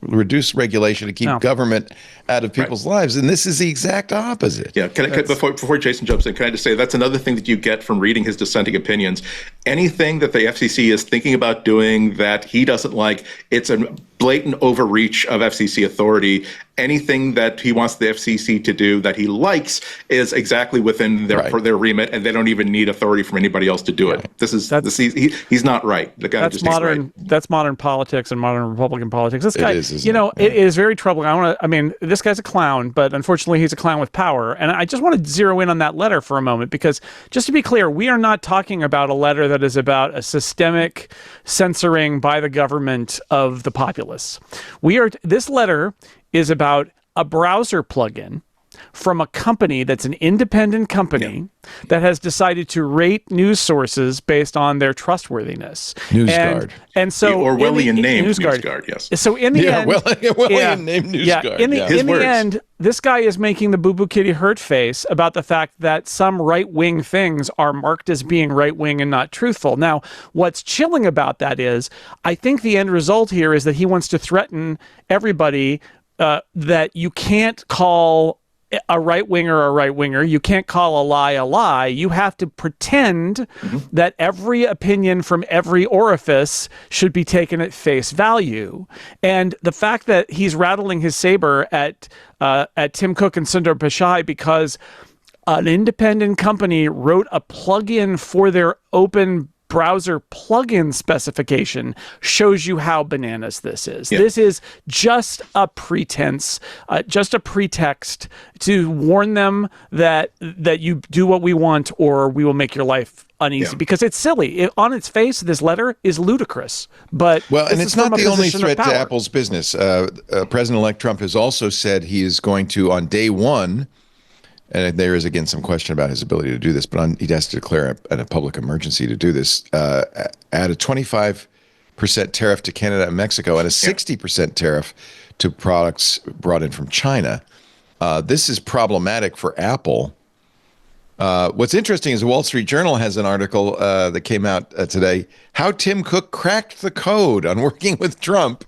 [SPEAKER 1] reduce regulation to keep government out of people's lives. And this is the exact opposite.
[SPEAKER 5] Yeah. Before Jason jumps in, can I just say that's another thing that you get from reading his dissenting opinions. Anything that the FCC is thinking about doing that he doesn't like, it's a blatant overreach of FCC authority. Anything that he wants the FCC to do that he likes is exactly within their remit, and they don't even need authority from anybody else to do it. He's not right. The guy just
[SPEAKER 4] modern.
[SPEAKER 5] Right.
[SPEAKER 4] That's modern politics and modern Republican politics. This guy,
[SPEAKER 1] it is,
[SPEAKER 4] it is very troubling. This guy's a clown, but unfortunately he's a clown with power. And I just want to zero in on that letter for a moment, because just to be clear, we are not talking about a letter that is about a systemic censoring by the government of the populace. This letter is about a browser plugin from a company that's an independent company that has decided to rate news sources based on their trustworthiness.
[SPEAKER 1] NewsGuard.
[SPEAKER 5] And so the Orwellian name NewsGuard, yes.
[SPEAKER 4] So in the end,
[SPEAKER 1] Orwellian name NewsGuard.
[SPEAKER 4] In the end, this guy is making the boo-boo kitty hurt face about the fact that some right-wing things are marked as being right-wing and not truthful. Now, what's chilling about that is, I think the end result here is that he wants to threaten everybody that you can't call a right-winger, you can't call a lie. You have to pretend that every opinion from every orifice should be taken at face value. And the fact that he's rattling his saber at Tim Cook and Sundar Pichai because an independent company wrote a plugin for their open browser plugin specification shows you how bananas this is. Yeah. This is just a pretense, just a pretext to warn them that you do what we want or we will make your life uneasy, because it's silly. On its face, this letter is ludicrous. But
[SPEAKER 1] and it's not the only threat to Apple's business. President-elect Trump has also said he is going to, on day one, and there is, again, some question about his ability to do this, but he has to declare a public emergency to do this, add a 25% tariff to Canada and Mexico and a 60% tariff to products brought in from China. This is problematic for Apple. What's interesting is the Wall Street Journal has an article that came out today, how Tim Cook cracked the code on working with Trump.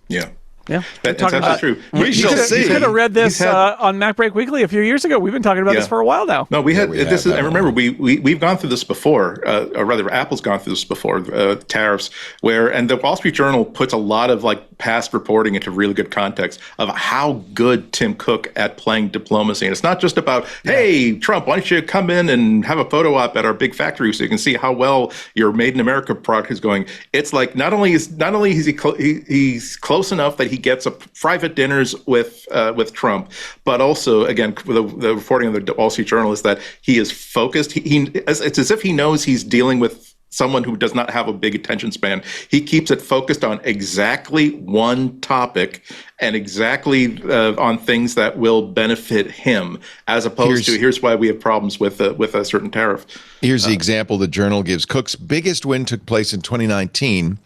[SPEAKER 4] Yeah,
[SPEAKER 5] that's true.
[SPEAKER 1] We shall see.
[SPEAKER 4] You could have read this on MacBreak Weekly a few years ago. We've been talking about this for a while now.
[SPEAKER 5] No, and remember, we've gone through this before, or rather, Apple's gone through this before, tariffs, and the Wall Street Journal puts a lot of past reporting into really good context of how good Tim Cook at playing diplomacy. And it's not just about, hey, Trump, why don't you come in and have a photo op at our big factory so you can see how well your Made in America product is going. It's like not only is he's close enough that he gets a private dinners with Trump, but also, again, the reporting of the Wall Street Journal is that he is focused. It's as if he knows he's dealing with someone who does not have a big attention span. He keeps it focused on exactly one topic and exactly on things that will benefit him, as opposed to here's why we have problems with a certain tariff.
[SPEAKER 1] Here's the example the Journal gives. Cook's biggest win took place in 2019.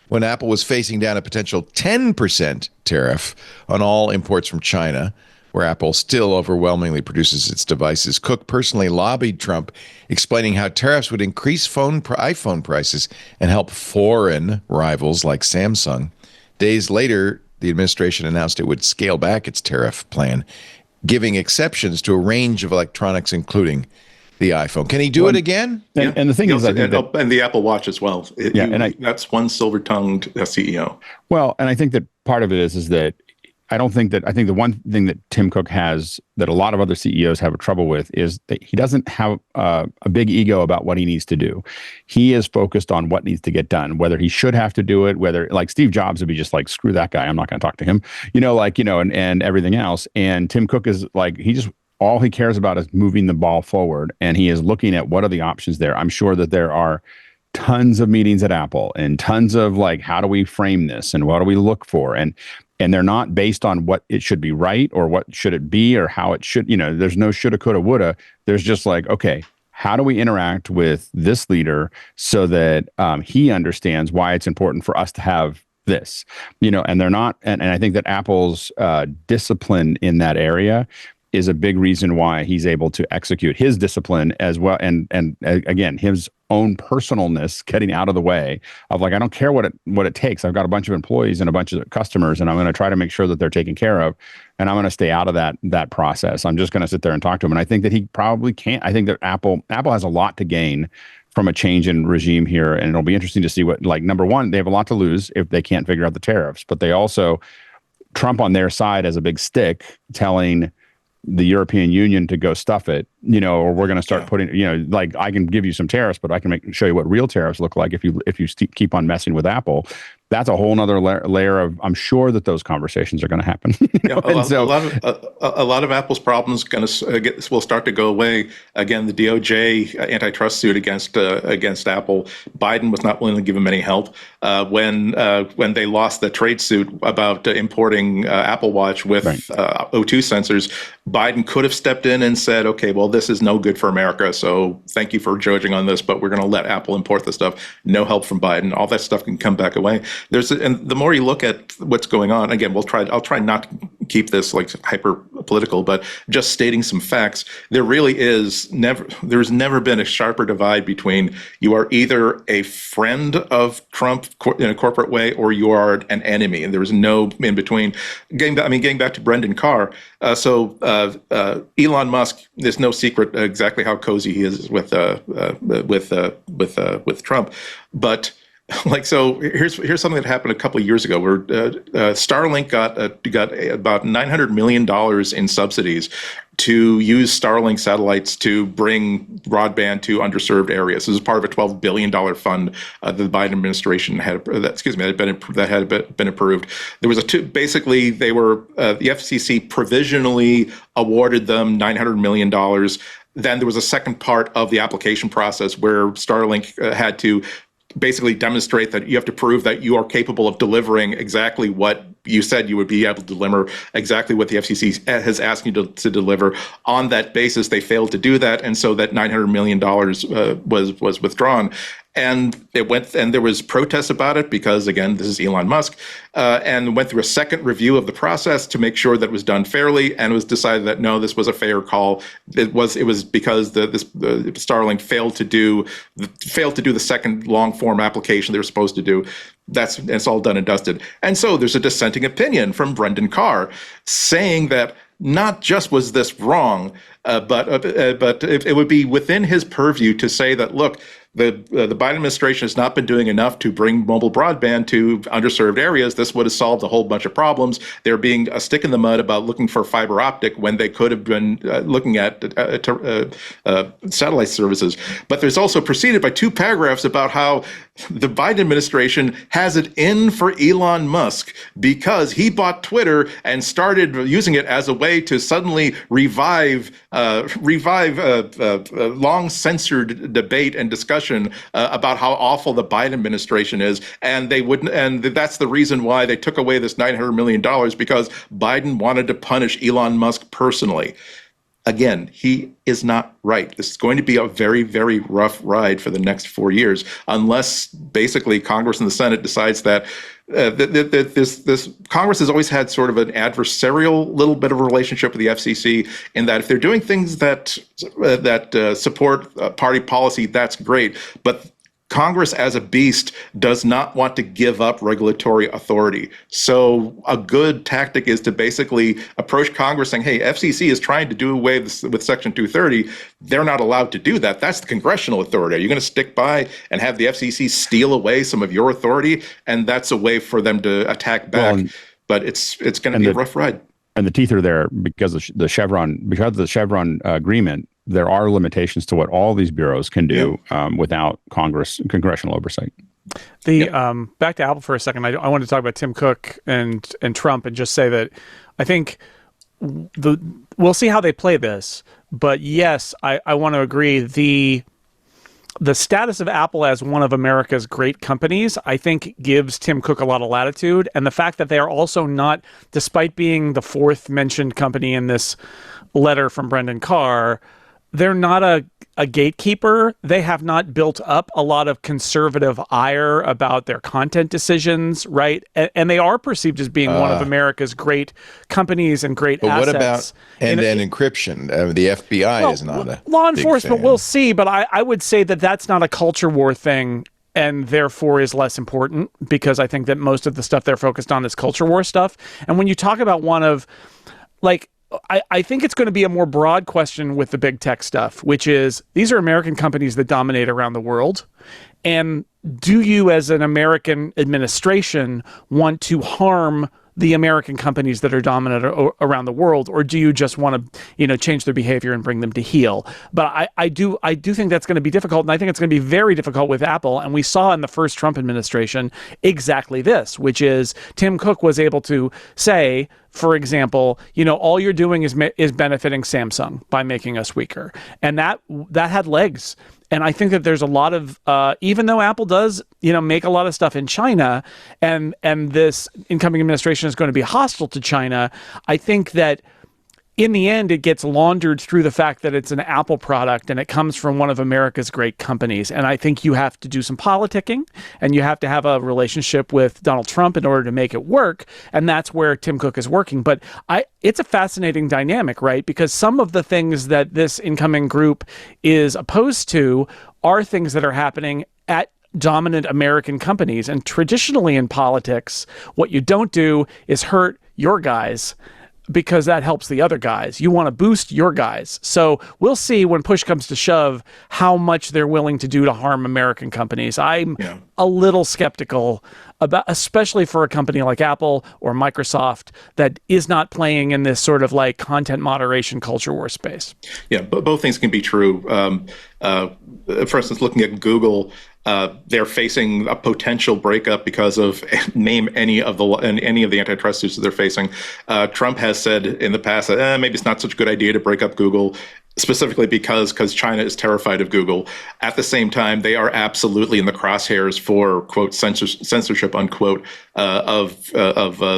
[SPEAKER 1] When Apple was facing down a potential 10% tariff on all imports from China, where Apple still overwhelmingly produces its devices. Cook personally lobbied Trump, explaining how tariffs would increase iPhone prices and help foreign rivals like Samsung. Days later, the administration announced it would scale back its tariff plan, giving exceptions to a range of electronics, including the iPhone. Can he do it again?
[SPEAKER 6] And the thing is,
[SPEAKER 5] and the Apple Watch as well. That's one silver-tongued CEO.
[SPEAKER 6] Well, and I think that part of it is that I think the one thing that Tim Cook has that a lot of other CEOs have trouble with is that he doesn't have a big ego about what he needs to do. He is focused on what needs to get done, whether he should have to do it, whether Steve Jobs would be just like, screw that guy, I'm not going to talk to him, and everything else. And Tim Cook is all he cares about is moving the ball forward, and he is looking at what are the options there. I'm sure that there are tons of meetings at Apple and tons of how do we frame this and what do we look for, and they're not based on what it should be right or what should it be or how it should. There's no shoulda, coulda, woulda. There's just okay, how do we interact with this leader so that he understands why it's important for us to have this, and they're not. And I think that Apple's discipline in that area is a big reason why he's able to execute his discipline as well. And again, his own personalness getting out of the way of I don't care what it takes. I've got a bunch of employees and a bunch of customers, and I'm going to try to make sure that they're taken care of. And I'm going to stay out of that process. I'm just going to sit there and talk to him. And I think that he probably can't. I think that Apple has a lot to gain from a change in regime here. And it'll be interesting to see what, number one, they have a lot to lose if they can't figure out the tariffs, but they also, Trump on their side as a big stick telling the European Union to go stuff it, or we're going to start putting, I can give you some tariffs, but I can show you what real tariffs look like if you keep on messing with Apple. That's a whole nother layer of. I'm sure that those conversations are going to happen.
[SPEAKER 5] A lot of Apple's problems will start to go away. Again, the DOJ antitrust suit against Apple. Biden was not willing to give him any help when they lost the trade suit about importing Apple Watch with O2 sensors. Biden could have stepped in and said, okay, well, this is no good for America, so thank you for judging on this, but we're going to let Apple import the stuff. No help from Biden. All that stuff can come back away. And the more you look at what's going on, again, I'll try not to keep this hyper political, but just stating some facts. There's never been a sharper divide between you are either a friend of Trump in a corporate way or you are an enemy, and there is no in between. Getting back to Brendan Carr. Elon Musk, there's no secret exactly how cozy he is with Trump, but so here's something that happened a couple of years ago where Starlink got about $900 million in subsidies to use Starlink satellites to bring broadband to underserved areas. This is part of a $12 billion fund that the Biden administration had been approved. There was basically they were the FCC provisionally awarded them $900 million. Then there was a second part of the application process where Starlink had to basically demonstrate that you have to prove that you are capable of delivering exactly what you said you would be able to deliver, exactly what the FCC has asked you to deliver. On that basis, they failed to do that, and so that $900 million was withdrawn. And it went, and there was protests about it because, again, this is Elon Musk, and went through a second review of the process to make sure that it was done fairly, and it was decided that no, this was a fair call. It was because the Starlink failed to do the second long form application they were supposed to do. It's all done and dusted. And so there's a dissenting opinion from Brendan Carr saying that not just was this wrong, but it would be within his purview to say that, look, the Biden administration has not been doing enough to bring mobile broadband to underserved areas. This would have solved a whole bunch of problems. They're being a stick in the mud about looking for fiber optic when they could have been looking at satellite services. But there's also preceded by 2 paragraphs about how the Biden administration has it in for Elon Musk because he bought Twitter and started using it as a way to suddenly revive long censored debate and discussion about how awful the Biden administration is, and that's the reason why they took away this $900 million, because Biden wanted to punish Elon Musk personally. Again, he is not right. This is going to be a very, very rough ride for the next 4 years, unless basically Congress and the Senate decides that this Congress has always had sort of an adversarial little bit of a relationship with the FCC, in that if they're doing things that support party policy, that's great. But Congress as a beast does not want to give up regulatory authority. So a good tactic is to basically approach Congress saying, hey, FCC is trying to do away with Section 230. They're not allowed to do that. That's the congressional authority. Are you going to stick by and have the FCC steal away some of your authority? And that's a way for them to attack back. Well, but it's going to be a rough ride.
[SPEAKER 6] And the teeth are there because of the Chevron agreement. There are limitations to what all these bureaus can do without congressional oversight.
[SPEAKER 4] Back to Apple for a second. I want to talk about Tim Cook and Trump and just say that I think we'll see how they play this. But yes, I want to agree. The status of Apple as one of America's great companies, I think, gives Tim Cook a lot of latitude. And the fact that they are also not, despite being the 4th mentioned company in this letter from Brendan Carr, they're not a gatekeeper. They have not built up a lot of conservative ire about their content decisions, right? And they are perceived as being one of America's great companies and great assets.
[SPEAKER 1] What about end-to-end encryption? The FBI is not a
[SPEAKER 4] law enforcement. We'll see, but I would say that that's not a culture war thing, and therefore is less important, because I think that most of the stuff they're focused on is culture war stuff. And when you talk about one of, like, I think it's going to be a more broad question with the big tech stuff, which is these are American companies that dominate around the world. And do you, as an American administration, want to harm the American companies that are dominant around the world, or do you just want to, change their behavior and bring them to heel? But I do think that's going to be difficult, and I think it's going to be very difficult with Apple. And we saw in the first Trump administration exactly this, which is Tim Cook was able to say, for example, all you're doing is benefiting Samsung by making us weaker, and that had legs. And I think that there's a lot of, even though Apple does, make a lot of stuff in China, and this incoming administration is going to be hostile to China, I think that in the end, it gets laundered through the fact that it's an Apple product and it comes from one of America's great companies. And I think you have to do some politicking, and you have to have a relationship with Donald Trump in order to make it work. And that's where Tim Cook is working. But it's a fascinating dynamic, right? Because some of the things that this incoming group is opposed to are things that are happening at dominant American companies. And traditionally in politics, what you don't do is hurt your guys, because that helps the other guys. You want to boost your guys. So we'll see when push comes to shove how much they're willing to do to harm American companies. I'm a little skeptical about, especially for a company like Apple or Microsoft that is not playing in this sort of like content moderation culture war space.
[SPEAKER 5] Yeah, but both things can be true. For instance, looking at Google, they're facing a potential breakup because of any of the antitrust suits that they're facing. Trump has said in the past that maybe it's not such a good idea to break up Google. specifically because China is terrified of Google. At the same time, they are absolutely in the crosshairs for quote censorship unquote of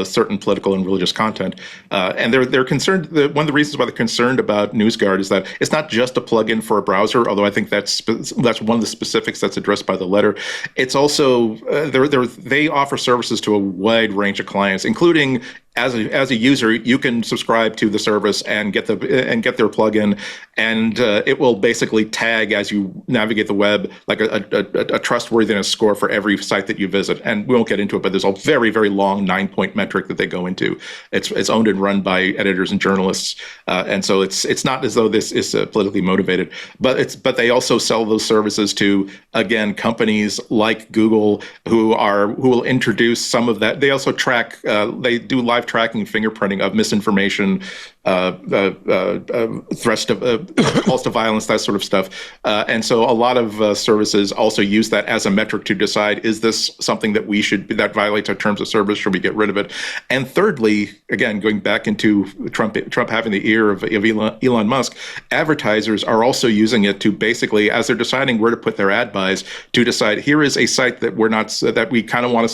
[SPEAKER 5] certain political and religious content, and they're concerned. One of the reasons why they're concerned about NewsGuard is that it's not just a plugin for a browser, although I think that's one of the specifics that's addressed by the letter. It's also they offer services to a wide range of clients, including as a user, you can subscribe to the service and get their plugin, and it will basically tag as you navigate the web like a trustworthiness score for every site that you visit. And we won't get into it, but there's a very, very long 9-point metric that they go into. It's owned and run by editors and journalists, and so it's not as though this is politically motivated, but they also sell those services to, again, companies like Google who will introduce some of that. They also track. They do live tracking, fingerprinting of misinformation, threats to calls to violence, that sort of stuff. And so a lot of services also use that as a metric to decide, is this something that that violates our terms of service? Should we get rid of it? And thirdly, again, going back into Trump having the ear of Elon Musk, advertisers are also using it to basically, as they're deciding where to put their ad buys, to decide, here is a site that we kind of want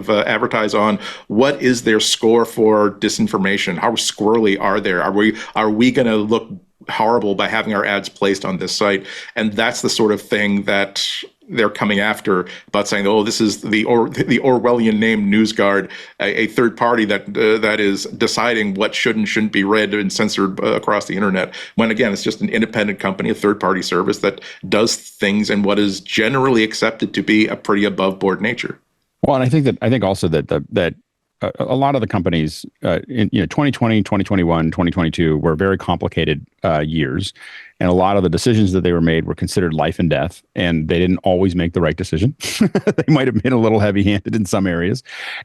[SPEAKER 5] to advertise on. What is their score for disinformation? How squirrely are they? Are we going to look horrible by having our ads placed on this site? And that's the sort of thing that they're coming after, about saying, oh, this is the Orwellian name NewsGuard, a third party that is deciding what should and shouldn't be read and censored across the internet. When again, it's just an independent company, a third party service that does things in what is generally accepted to be a pretty above board nature.
[SPEAKER 6] Well, and I think also that a lot of the companies in 2020, 2021, 2022 were very complicated years, and a lot of the decisions that they were made were considered life and death, and they didn't always make the right decision. They might have been a little heavy-handed in some areas,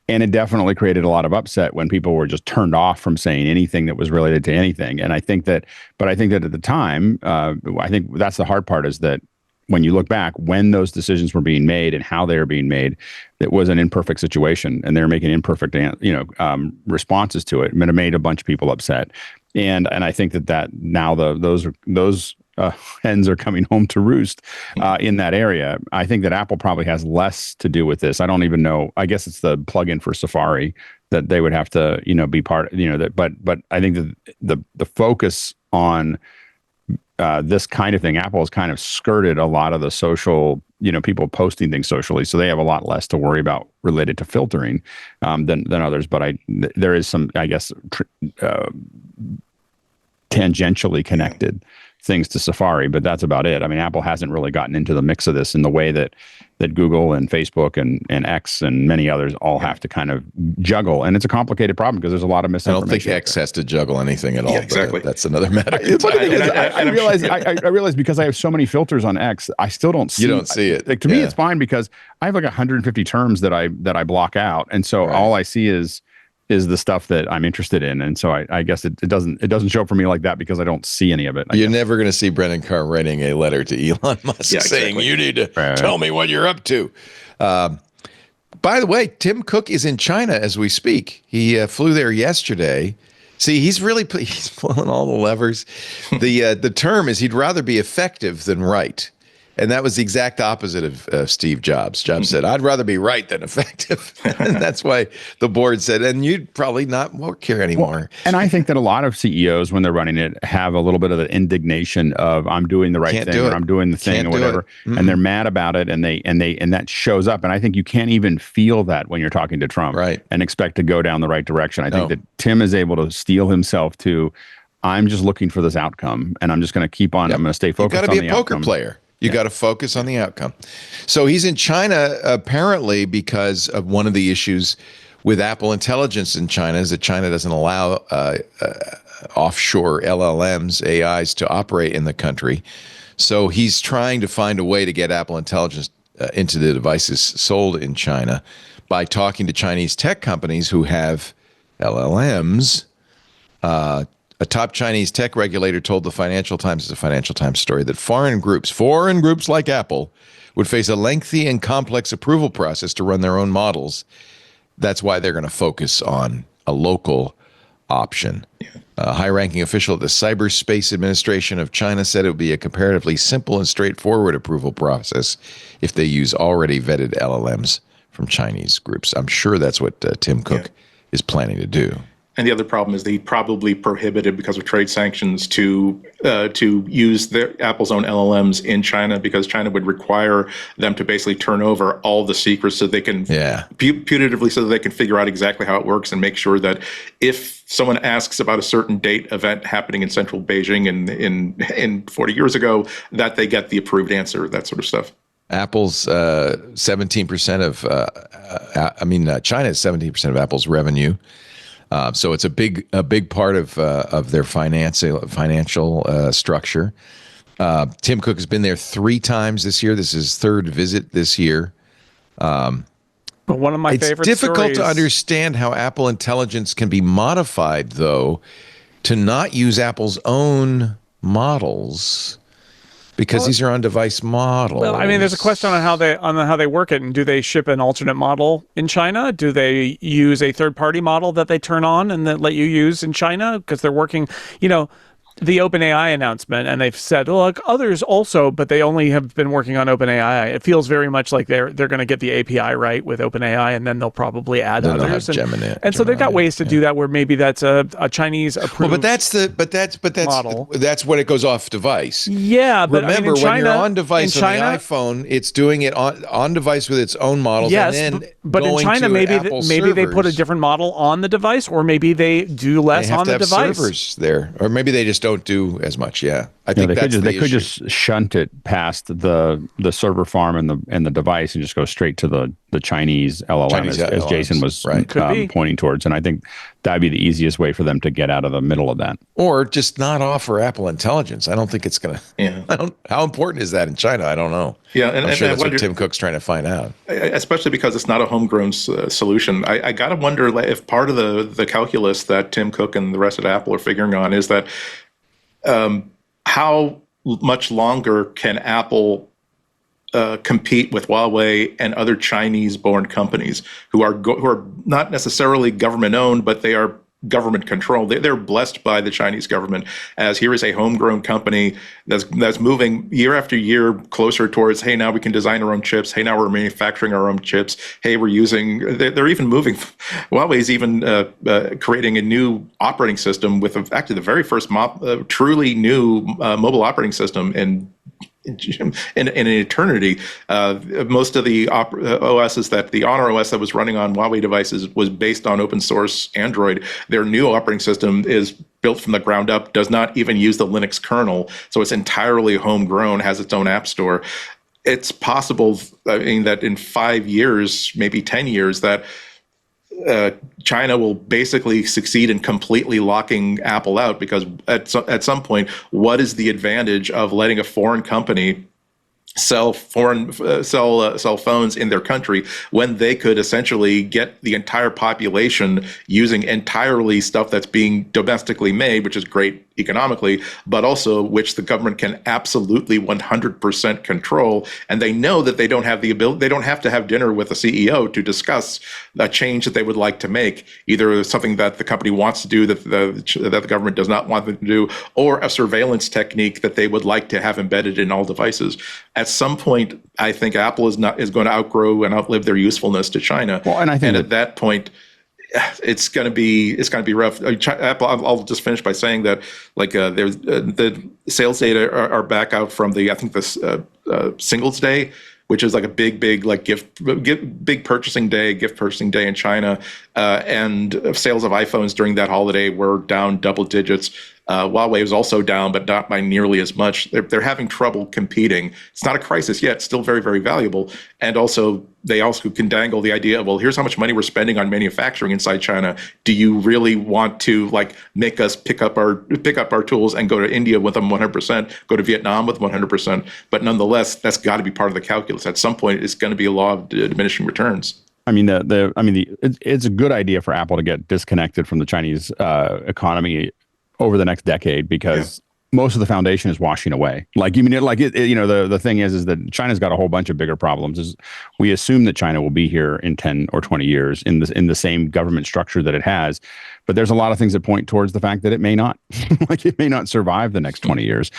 [SPEAKER 6] and it definitely created a lot of upset when people were just turned off from saying anything that was related to anything. And I think that at the time, I think that's the hard part, is that when you look back, when those decisions were being made and how they were being made, it was an imperfect situation, and they're making imperfect, responses to it. It made a bunch of people upset, and I think that now those hens are coming home to roost in that area. I think that Apple probably has less to do with this. I don't even know. I guess it's the plugin for Safari that they would have to, be part. But I think that the focus on this kind of thing, Apple has kind of skirted a lot of the social, people posting things socially, so they have a lot less to worry about related to filtering than others. But there is some, I guess, tangentially connected things to Safari, but that's about it. I mean, Apple hasn't really gotten into the mix of this in the way that Google and Facebook and X and many others all have to kind of juggle. And it's a complicated problem because there's a lot of misinformation.
[SPEAKER 1] I don't think X has to juggle anything at all.
[SPEAKER 5] Yeah, exactly.
[SPEAKER 1] That's another matter.
[SPEAKER 6] I realize because I have so many filters on X, I still don't see it.
[SPEAKER 1] You don't see it.
[SPEAKER 6] Like, to me, it's fine because I have like 150 terms that I block out. And so all I see is the stuff that I'm interested in. And so I guess it doesn't show up for me like that because I don't see any of it.
[SPEAKER 1] You're never going to see Brendan Carr writing a letter to Elon Musk saying, you need to tell me what you're up to. By the way, Tim Cook is in China as we speak. He flew there yesterday. See, he's pulling all the levers. The term is he'd rather be effective than right. And that was the exact opposite of Steve Jobs. Jobs said, I'd rather be right than effective. And that's why the board said, and you'd probably not work here anymore.
[SPEAKER 6] Well, and I think that a lot of CEOs, when they're running it, have a little bit of the indignation of I'm doing the right thing, or I'm doing the thing, or whatever. And they're mad about it, and that shows up. And I think you can't even feel that when you're talking to Trump and expect to go down the right direction. I think that Tim is able to steel himself to, I'm just looking for this outcome, and I'm just going to keep on, I'm going to stay focused on the outcome.
[SPEAKER 1] You got to be a poker player. You got to focus on the outcome. So he's in China apparently because of one of the issues with Apple Intelligence in China is that China doesn't allow offshore LLMs, AIs, to operate in the country. So he's trying to find a way to get Apple Intelligence into the devices sold in China by talking to Chinese tech companies who have LLMs. A top Chinese tech regulator told the Financial Times, it's a Financial Times story, that foreign groups like Apple would face a lengthy and complex approval process to run their own models. That's why they're going to focus on a local option. A high-ranking official at the Cyberspace Administration of China said it would be a comparatively simple and straightforward approval process if they use already vetted LLMs from Chinese groups. I'm sure that's what Tim Cook is planning to do.
[SPEAKER 5] And the other problem is they probably prohibited, because of trade sanctions, to use Apple's own LLMs in China, because China would require them to basically turn over all the secrets so they can putatively, so that they can figure out exactly how it works and make sure that if someone asks about a certain date event happening in central Beijing in 40 years ago, that they get the approved answer, that sort of stuff.
[SPEAKER 1] Apple's 17% of, China is 17% of Apple's revenue. So it's a big part of their financial structure. Tim Cook has been there 3 times this year. This is his 3rd visit this year.
[SPEAKER 4] But one of my favorite
[SPEAKER 1] It's difficult
[SPEAKER 4] stories...
[SPEAKER 1] to understand how Apple Intelligence can be modified, though, to not use Apple's own models, because these are on-device models.
[SPEAKER 4] Well, I mean, there's a question on how they work it, and do they ship an alternate model in China? Do they use a third-party model that they turn on and that let you use in China? Because they're working, the OpenAI announcement, and they've said, look, others also, but they only have been working on OpenAI. It feels very much like they're going to get the API right with OpenAI, and then they'll probably add others. And so they've got ways to do that where maybe that's a Chinese approved.
[SPEAKER 1] Well, but that's
[SPEAKER 4] model.
[SPEAKER 1] That's when it goes off device.
[SPEAKER 4] Yeah, but
[SPEAKER 1] remember,
[SPEAKER 4] in China,
[SPEAKER 1] when you're on device on the iPhone, it's doing it on device with its own models.
[SPEAKER 4] Yes,
[SPEAKER 1] and then
[SPEAKER 4] but in China, maybe they put a different model on the device, or maybe they do less on the device.
[SPEAKER 1] They have to have servers there, or maybe they just don't do as much. Yeah, I think
[SPEAKER 6] they could just shunt it past the server farm and the device and just go straight to the Chinese LLM, as Jason was pointing towards. And I think that'd be the easiest way for them to get out of the middle of that.
[SPEAKER 1] Or just not offer Apple Intelligence. I don't think it's going to. Yeah. How important is that in China? I don't know.
[SPEAKER 5] Yeah,
[SPEAKER 1] I'm sure that's what Tim Cook's trying to find out.
[SPEAKER 5] Especially because it's not a homegrown solution. I got to wonder if part of the calculus that Tim Cook and the rest of Apple are figuring on is that how much longer can Apple compete with Huawei and other Chinese-born companies who are not necessarily government-owned, but they are government-controlled. They're blessed by the Chinese government, as here is a homegrown company that's moving year after year closer towards, hey, now we can design our own chips. Hey, now we're manufacturing our own chips. Hey, they're even moving. Huawei's even creating a new operating system with actually the very first truly new mobile operating system in an eternity. Most of the OSs the Honor OS that was running on Huawei devices was based on open source Android. Their new operating system is built from the ground up, does not even use the Linux kernel, so it's entirely homegrown, has its own app store. It's possible, that in 5 years, maybe 10 years, that China will basically succeed in completely locking Apple out, because at some point, what is the advantage of letting a foreign company sell phones in their country when they could essentially get the entire population using entirely stuff that's being domestically made, which is great economically, but also which the government can absolutely 100% control. And they know that they don't have the ability, they don't have to have dinner with the CEO to discuss a change that they would like to make, either something that the company wants to do that the government does not want them to do, or a surveillance technique that they would like to have embedded in all devices. At some point, I think Apple is going to outgrow and outlive their usefulness to China. Well, and I think at that point, it's going to be rough. Apple. I'll just finish by saying that there's the sales data are back out from the Singles Day, which is like a big big purchasing day in China, and sales of iPhones during that holiday were down double digits. Huawei was also down, but not by nearly as much. They're having trouble competing. It's not a crisis yet; still very, very valuable. And they also can dangle the idea of, well, here's how much money we're spending on manufacturing inside China. Do you really want to make us pick up our tools and go to India with them 100%, go to Vietnam with 100%? But nonetheless, that's got to be part of the calculus. At some point, it's going to be a law of diminishing returns.
[SPEAKER 6] I mean, it's a good idea for Apple to get disconnected from the Chinese economy over the next decade, because most of the foundation is washing away. The thing is that China's got a whole bunch of bigger problems. We assume that China will be here in 10 or 20 years in the same government structure that it has, but there's a lot of things that point towards the fact that it may not, like it may not survive the next 20 years,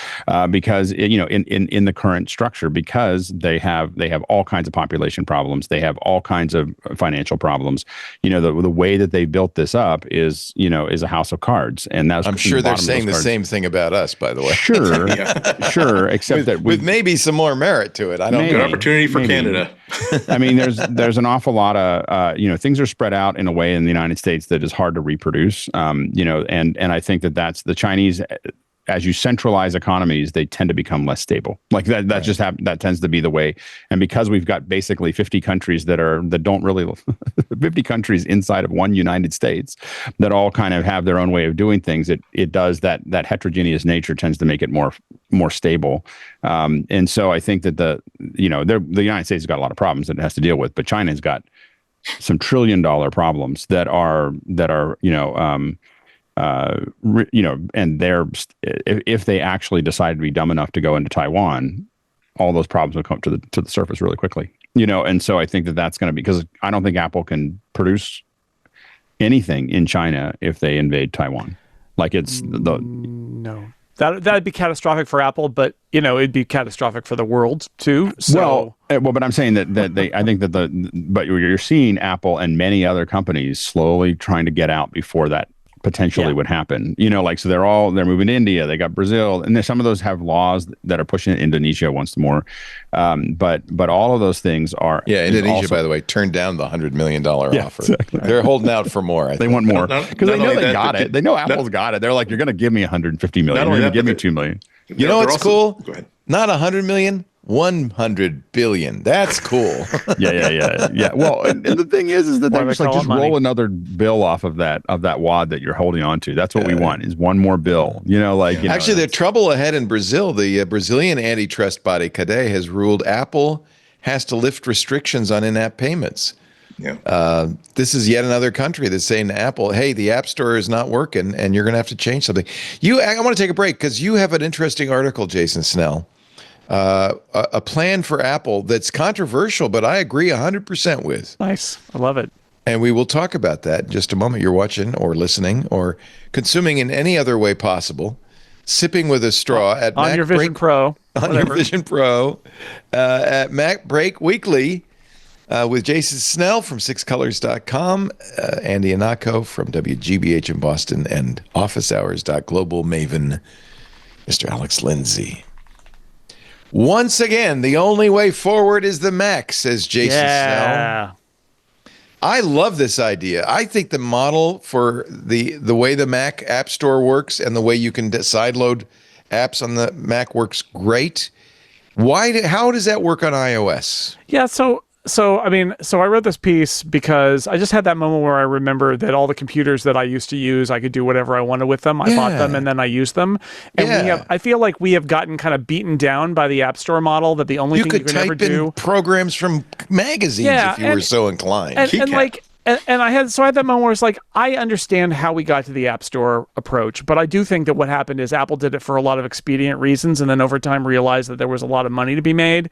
[SPEAKER 6] because in the current structure, because they have all kinds of population problems, they have all kinds of financial problems. The way that they built this up is a house of cards, and that's
[SPEAKER 1] I'm sure they're saying the same thing about us, by the way.
[SPEAKER 6] Sure, sure, except that
[SPEAKER 1] with maybe some more merit to it. I don't know.
[SPEAKER 5] Good opportunity for Canada.
[SPEAKER 6] I mean, there's an awful lot of things are spread out in a way in the United States that is hard to reproduce. And I think that's the Chinese. As you centralize economies, they tend to become less stable. Like that
[SPEAKER 1] Right.
[SPEAKER 6] just that tends to be the way. And because we've got basically 50 countries that don't really 50 countries inside of one United States that all kind of have their own way of doing things, it does that heterogeneous nature tends to make it more stable. And so I think that the United States has got a lot of problems that it has to deal with, but China's got some $1 trillion problems that are and if they actually decide to be dumb enough to go into Taiwan, all those problems will come to the surface really quickly. And so I think that's going to be, because I don't think Apple can produce anything in China if they invade Taiwan. Like
[SPEAKER 4] no. That'd be catastrophic for Apple, but it'd be catastrophic for the world too. So
[SPEAKER 6] but I'm saying that I think that but you're seeing Apple and many other companies slowly trying to get out before that potentially would happen. So they're moving to India, they got Brazil, and some of those have laws that are pushing Indonesia once more. But all of those things are
[SPEAKER 1] Indonesia, by the way, turned down the $100 million offer. Exactly. They're holding out for more. I think.
[SPEAKER 6] They want more because they know they got it. They know Apple's got it. They're like, you're going to give me $150 million. You're going to give me $2 million.
[SPEAKER 1] You know what's cool? Go ahead. Not $100 million. 100 billion. That's cool.
[SPEAKER 6] Yeah. Well, and the thing is that they're just roll another bill off of that wad that you're holding on to. That's what we want, is one more bill.
[SPEAKER 1] Actually, the trouble ahead in Brazil, the Brazilian antitrust body, CacheFly, has ruled Apple has to lift restrictions on in-app payments. Yeah. This is yet another country that's saying to Apple, hey, the App Store is not working and you're going to have to change something. I want to take a break because you have an interesting article, Jason Snell. A plan for Apple that's controversial, but I agree 100% with.
[SPEAKER 4] Nice. I love it.
[SPEAKER 1] And we will talk about that in just a moment. You're watching or listening or consuming in any other way possible, sipping with a straw at
[SPEAKER 4] on your Vision Pro.
[SPEAKER 1] On your Vision Pro at MacBreak Weekly with Jason Snell from sixcolors.com, Andy Anako from WGBH in Boston, and officehours.global maven, Mr. Alex Lindsay. Once again, the only way forward is the Mac, says Jason Snell. I love this idea. I think the model for the way the Mac App Store works and the way you can sideload apps on the Mac works great. How does that work on iOS?
[SPEAKER 4] Yeah, so I wrote this piece because I just had that moment where I remembered that all the computers that I used to use, I could do whatever I wanted with them. I bought them and then I used them. And I feel like we have gotten kind of beaten down by the App Store model that the only thing you can ever do. You could type in
[SPEAKER 1] programs from magazines if you were so inclined.
[SPEAKER 4] And I had that moment where it's like, I understand how we got to the App Store approach, but I do think that what happened is Apple did it for a lot of expedient reasons, and then over time realized that there was a lot of money to be made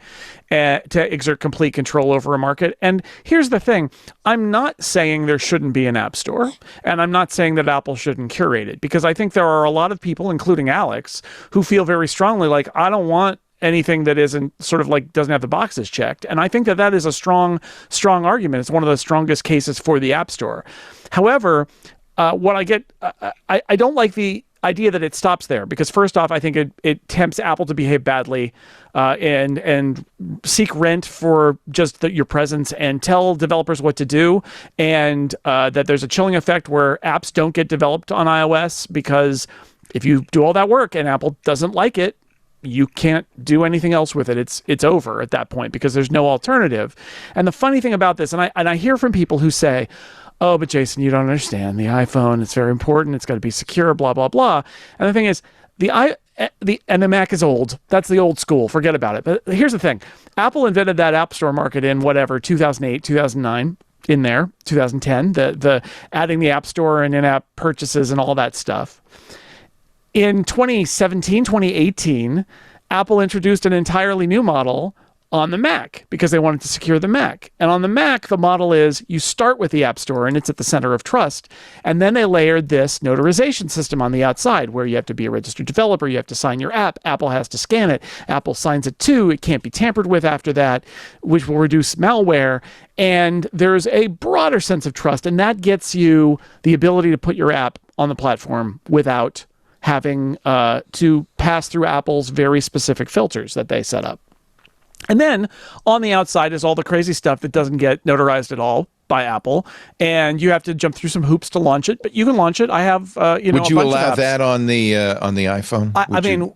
[SPEAKER 4] to exert complete control over a market. And here's the thing. I'm not saying there shouldn't be an App Store, and I'm not saying that Apple shouldn't curate it, because I think there are a lot of people, including Alex, who feel very strongly like, I don't want anything that isn't sort of like doesn't have the boxes checked. And I think that is a strong argument. It's one of the strongest cases for the App Store. However, what I get, I don't like the idea that it stops there, because first off, I think it tempts Apple to behave badly and seek rent for just your presence and tell developers what to do, and that there's a chilling effect where apps don't get developed on iOS, because if you do all that work and Apple doesn't like it, you can't do anything else with it. It's over at that point because there's no alternative. And the funny thing about this, and I hear from people who say, oh, but Jason, you don't understand. The iPhone, it's very important. It's got to be secure, blah, blah, blah. And the thing is, the Mac is old. That's the old school. Forget about it. But here's the thing. Apple invented that App Store market in 2008, 2009. In there, 2010, the adding the App Store and in-app purchases and all that stuff. In 2017, 2018, Apple introduced an entirely new model on the Mac because they wanted to secure the Mac. And on the Mac, the model is you start with the App Store and it's at the center of trust. And then they layered this notarization system on the outside where you have to be a registered developer. You have to sign your app. Apple has to scan it. Apple signs it too. It can't be tampered with after that, which will reduce malware. And there's a broader sense of trust. And that gets you the ability to put your app on the platform without having to pass through Apple's very specific filters that they set up. And then on the outside is all the crazy stuff that doesn't get notarized at all by Apple, and you have to jump through some hoops to launch it. But you can launch it. I have,
[SPEAKER 1] Would you allow that on the iPhone?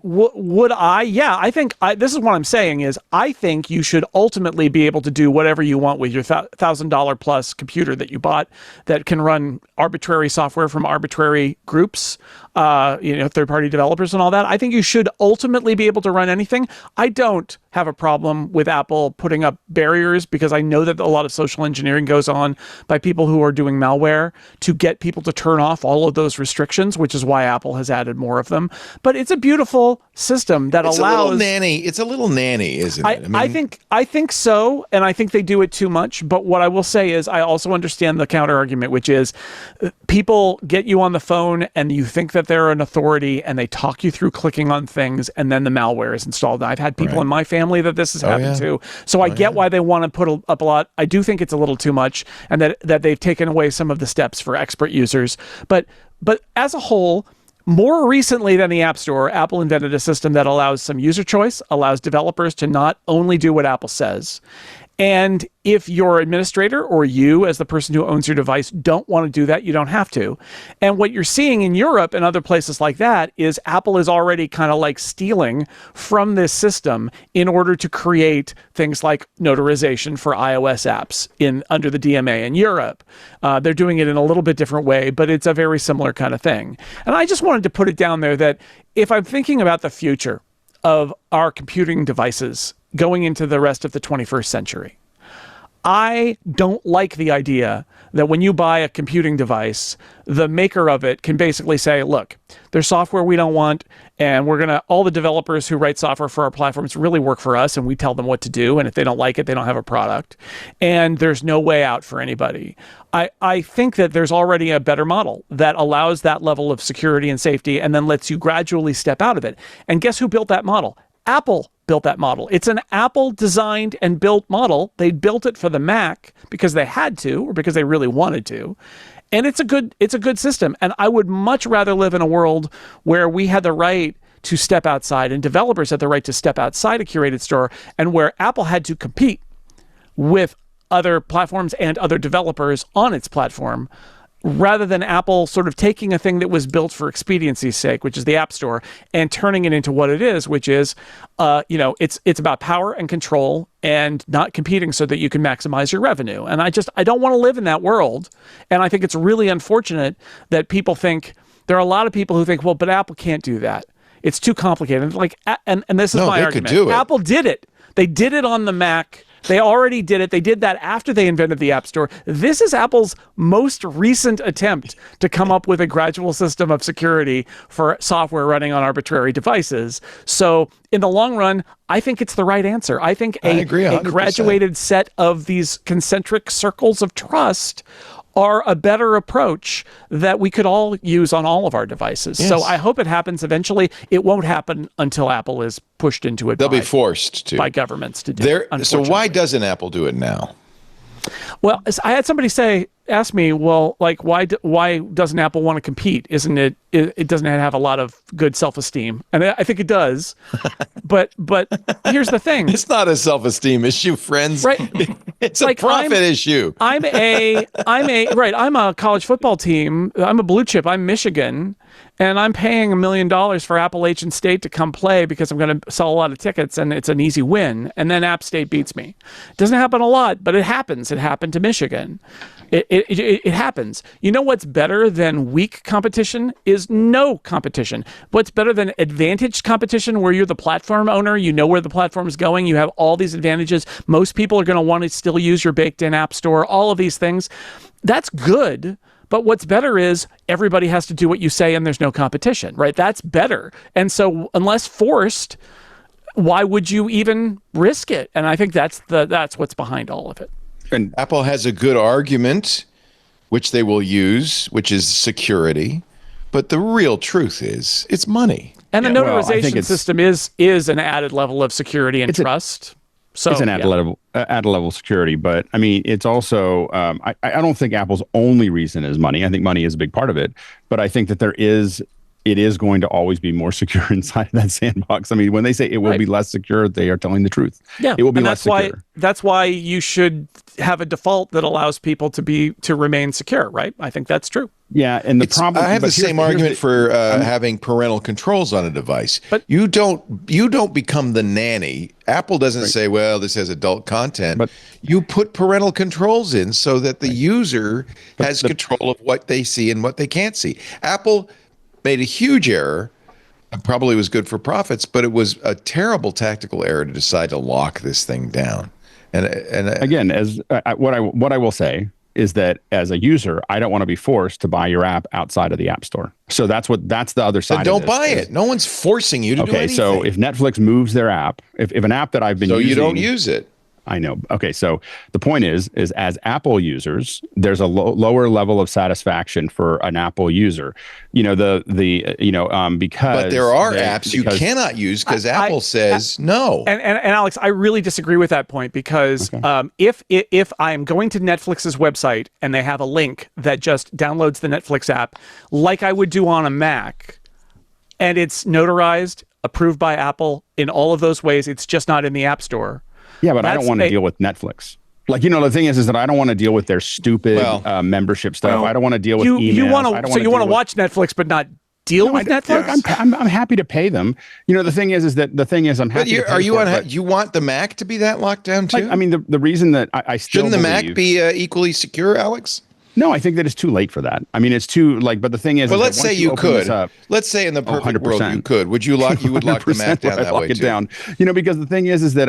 [SPEAKER 4] Would I? Yeah, I think this is what I'm saying is I think you should ultimately be able to do whatever you want with your $1,000 plus computer that you bought that can run arbitrary software from arbitrary groups, third-party developers and all that. I think you should ultimately be able to run anything. I don't have a problem with Apple putting up barriers because I know that a lot of social engineering goes on by people who are doing malware to get people to turn off all of those restrictions, which is why Apple has added more of them. But it's a beautiful system that allows...
[SPEAKER 1] It's a little nanny, isn't it?
[SPEAKER 4] I think so, and I think they do it too much. But what I will say is I also understand the counter argument, which is people get you on the phone and you think that they're an authority and they talk you through clicking on things and then the malware is installed. I've had people in my family that this has happened to. So I get why they want to put up a lot. I do think it's a little too much and that they've taken away some of the steps for expert users. But as a whole, more recently than the App Store, Apple invented a system that allows some user choice, allows developers to not only do what Apple says. And if your administrator or you as the person who owns your device don't want to do that, you don't have to. And what you're seeing in Europe and other places like that is Apple is already kind of like stealing from this system in order to create things like notarization for iOS apps under the DMA in Europe. They're doing it in a little bit different way, but it's a very similar kind of thing. And I just wanted to put it down there that if I'm thinking about the future of our computing devices going into the rest of the 21st century, I don't like the idea that when you buy a computing device, the maker of it can basically say, look, there's software we don't want, and all the developers who write software for our platforms really work for us, and we tell them what to do, and if they don't like it, they don't have a product. And there's no way out for anybody. I think that there's already a better model that allows that level of security and safety and then lets you gradually step out of it. And guess who built that model? Apple built that model. It's an Apple designed and built model. They built it for the Mac because they had to or because they really wanted to. And it's a good system. And I would much rather live in a world where we had the right to step outside and developers had the right to step outside a curated store and where Apple had to compete with other platforms and other developers on its platform, rather than Apple sort of taking a thing that was built for expediency's sake, which is the App Store, and turning it into what it is, which is, it's about power and control and not competing so that you can maximize your revenue. And I don't want to live in that world. And I think it's really unfortunate that people think, there are a lot of people who think, well, but Apple can't do that. It's too complicated. And this is my argument.
[SPEAKER 1] Could do it.
[SPEAKER 4] Apple did it. They did it on the Mac. They already did it. They did that after they invented the App Store. This is Apple's most recent attempt to come up with a gradual system of security for software running on arbitrary devices. So in the long run, I think it's the right answer. I think a graduated set of these concentric circles of trust are a better approach that we could all use on all of our devices. Yes. So I hope it happens eventually. It won't happen until Apple is pushed into it.
[SPEAKER 1] They'll be forced to
[SPEAKER 4] by governments to do it.
[SPEAKER 1] So why doesn't Apple do it now?
[SPEAKER 4] Well, I had somebody ask me, well, like, why doesn't Apple want to compete? Isn't it doesn't have a lot of good self-esteem? And I think it does. but here's the thing.
[SPEAKER 1] It's not a self-esteem issue, friends.
[SPEAKER 4] Right.
[SPEAKER 1] It's like a profit issue.
[SPEAKER 4] I'm a college football team. I'm a blue chip. I'm Michigan. And I'm paying $1 million for Appalachian State to come play because I'm going to sell a lot of tickets and it's an easy win. And then App State beats me. It doesn't happen a lot, but it happens. It happened to Michigan. It happens. You know what's better than weak competition is no competition. What's better than advantaged competition where you're the platform owner, you know where the platform is going, you have all these advantages. Most people are going to want to still use your baked-in app store, all of these things. That's good. But what's better is everybody has to do what you say and there's no competition, right? That's better. And so unless forced, why would you even risk it? And I think that's what's behind all of it.
[SPEAKER 1] And Apple has a good argument, which they will use, which is security. But the real truth is, it's money.
[SPEAKER 4] And the notarization system is an added level of security and trust. So
[SPEAKER 6] it's an added level of security, but I mean, it's also I don't think Apple's only reason is money. I think money is a big part of it, but I think that it is going to always be more secure inside of that sandbox. I mean, when they say it will be less secure, they are telling the truth.
[SPEAKER 4] Yeah,
[SPEAKER 6] it will be less secure.
[SPEAKER 4] That's why you should have a default that allows people to remain secure, right? I think that's true.
[SPEAKER 6] Yeah, and the problem
[SPEAKER 1] I have the same argument for having parental controls on a device. But you don't become the nanny. Apple doesn't say, well, this has adult content. But you put parental controls in so that the user has control of what they see and what they can't see. Apple made a huge error. It probably was good for profits, but it was a terrible tactical error to decide to lock this thing down. And
[SPEAKER 6] again, as what I will say is that as a user, I don't want to be forced to buy your app outside of the App Store. So that's the other side.
[SPEAKER 1] Then don't buy it. No one's forcing you to do anything.
[SPEAKER 6] So if Netflix moves their app, if an app that I've been using,
[SPEAKER 1] you don't use it.
[SPEAKER 6] I know. Okay, so the point is as Apple users, there's a lower level of satisfaction for an Apple user. Because
[SPEAKER 1] but there are apps you cannot use because Apple says no.
[SPEAKER 4] And Alex, I really disagree with that point because if I'm going to Netflix's website and they have a link that just downloads the Netflix app, like I would do on a Mac, and it's notarized, approved by Apple in all of those ways, it's just not in the App Store.
[SPEAKER 6] Yeah, but I don't want to deal with Netflix. Like, the thing is that I don't want to deal with their stupid membership stuff. I don't want to deal with emails.
[SPEAKER 4] You want to watch Netflix, but not deal with Netflix?
[SPEAKER 6] I'm happy to pay them. The thing is I'm happy.
[SPEAKER 1] You want the Mac to be that locked down too?
[SPEAKER 6] I mean, the reason that I still
[SPEAKER 1] shouldn't the Mac be equally secure, Alex?
[SPEAKER 6] No, I think that it's too late for that. I mean, it's too but the thing is,
[SPEAKER 1] well, let's say you could. Let's say in the perfect world you could. Would you lock the Mac down that way too?
[SPEAKER 6] Down. Because the thing is that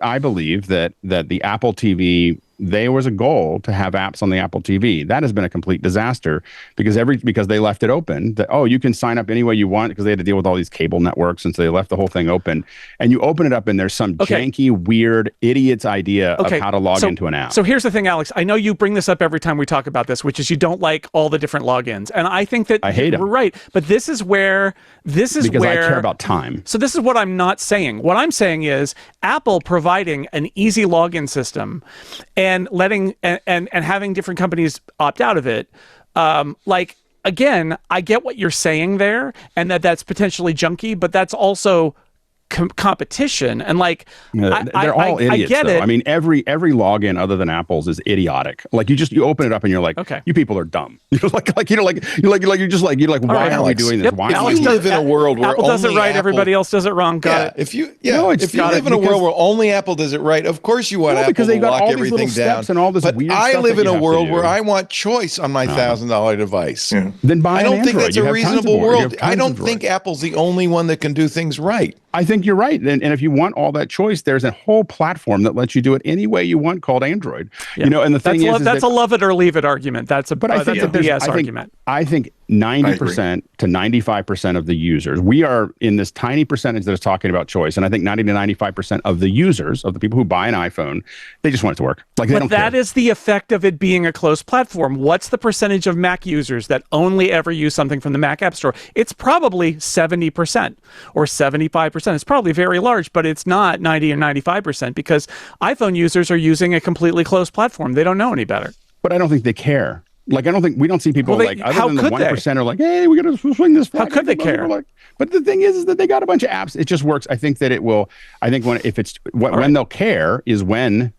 [SPEAKER 6] I believe that the Apple TV, there was a goal to have apps on the Apple TV. That has been a complete disaster because they left it open that, you can sign up any way you want because they had to deal with all these cable networks. And so they left the whole thing open, and you open it up and there's some janky, weird idiot's idea of how to log into an app.
[SPEAKER 4] So here's the thing, Alex, I know you bring this up every time we talk about this, which is you don't like all the different logins. And I think that
[SPEAKER 6] I hate them.
[SPEAKER 4] We're right. But this is where
[SPEAKER 6] I care about time.
[SPEAKER 4] So this is what I'm not saying. What I'm saying is Apple providing an easy login system and letting and having different companies opt out of it. Again, I get what you're saying there, and that's potentially junky, but that's also competition. And
[SPEAKER 6] they're all idiots.
[SPEAKER 4] I get it.
[SPEAKER 6] I mean, every login other than Apple's is idiotic. Like you open it up and you're like, you people are dumb. You're like, why are we doing this?
[SPEAKER 4] Yep.
[SPEAKER 6] Why
[SPEAKER 1] if you live in a world where
[SPEAKER 4] Apple does it right, everybody else does it wrong. Got it.
[SPEAKER 1] If you live in a world where only Apple does it right, of course you want Apple to lock everything down.
[SPEAKER 6] And all this
[SPEAKER 1] but
[SPEAKER 6] weird
[SPEAKER 1] I
[SPEAKER 6] stuff
[SPEAKER 1] live in a world
[SPEAKER 6] do.
[SPEAKER 1] where I want choice on my $1,000 device.
[SPEAKER 6] Yeah. Then buy an Android.
[SPEAKER 1] I don't think that's a reasonable world. I don't think Apple's the only one that can do things right.
[SPEAKER 6] I think you're right. And if you want all that choice, there's a whole platform that lets you do it any way you want called Android. Yeah. And the thing is
[SPEAKER 4] that's a love it or leave it argument. That's a BS argument.
[SPEAKER 6] I think 90% to 95% of the users, we are in this tiny percentage that is talking about choice. And I think 90 to 95% of the users, of the people who buy an iPhone, they just want it to work. They don't care.
[SPEAKER 4] That is the effect of it being a closed platform. What's the percentage of Mac users that only ever use something from the Mac App Store? It's probably 70% or 75%. It's probably very large, but it's not 90 or 95% because iPhone users are using a completely closed platform. They don't know any better.
[SPEAKER 6] But I don't think they care. We don't see people other than the 1% are like, hey, we got to swing this flag.
[SPEAKER 4] How could they care?
[SPEAKER 6] But the thing is that they got a bunch of apps. It just works. I think that it will. I think when they'll care is when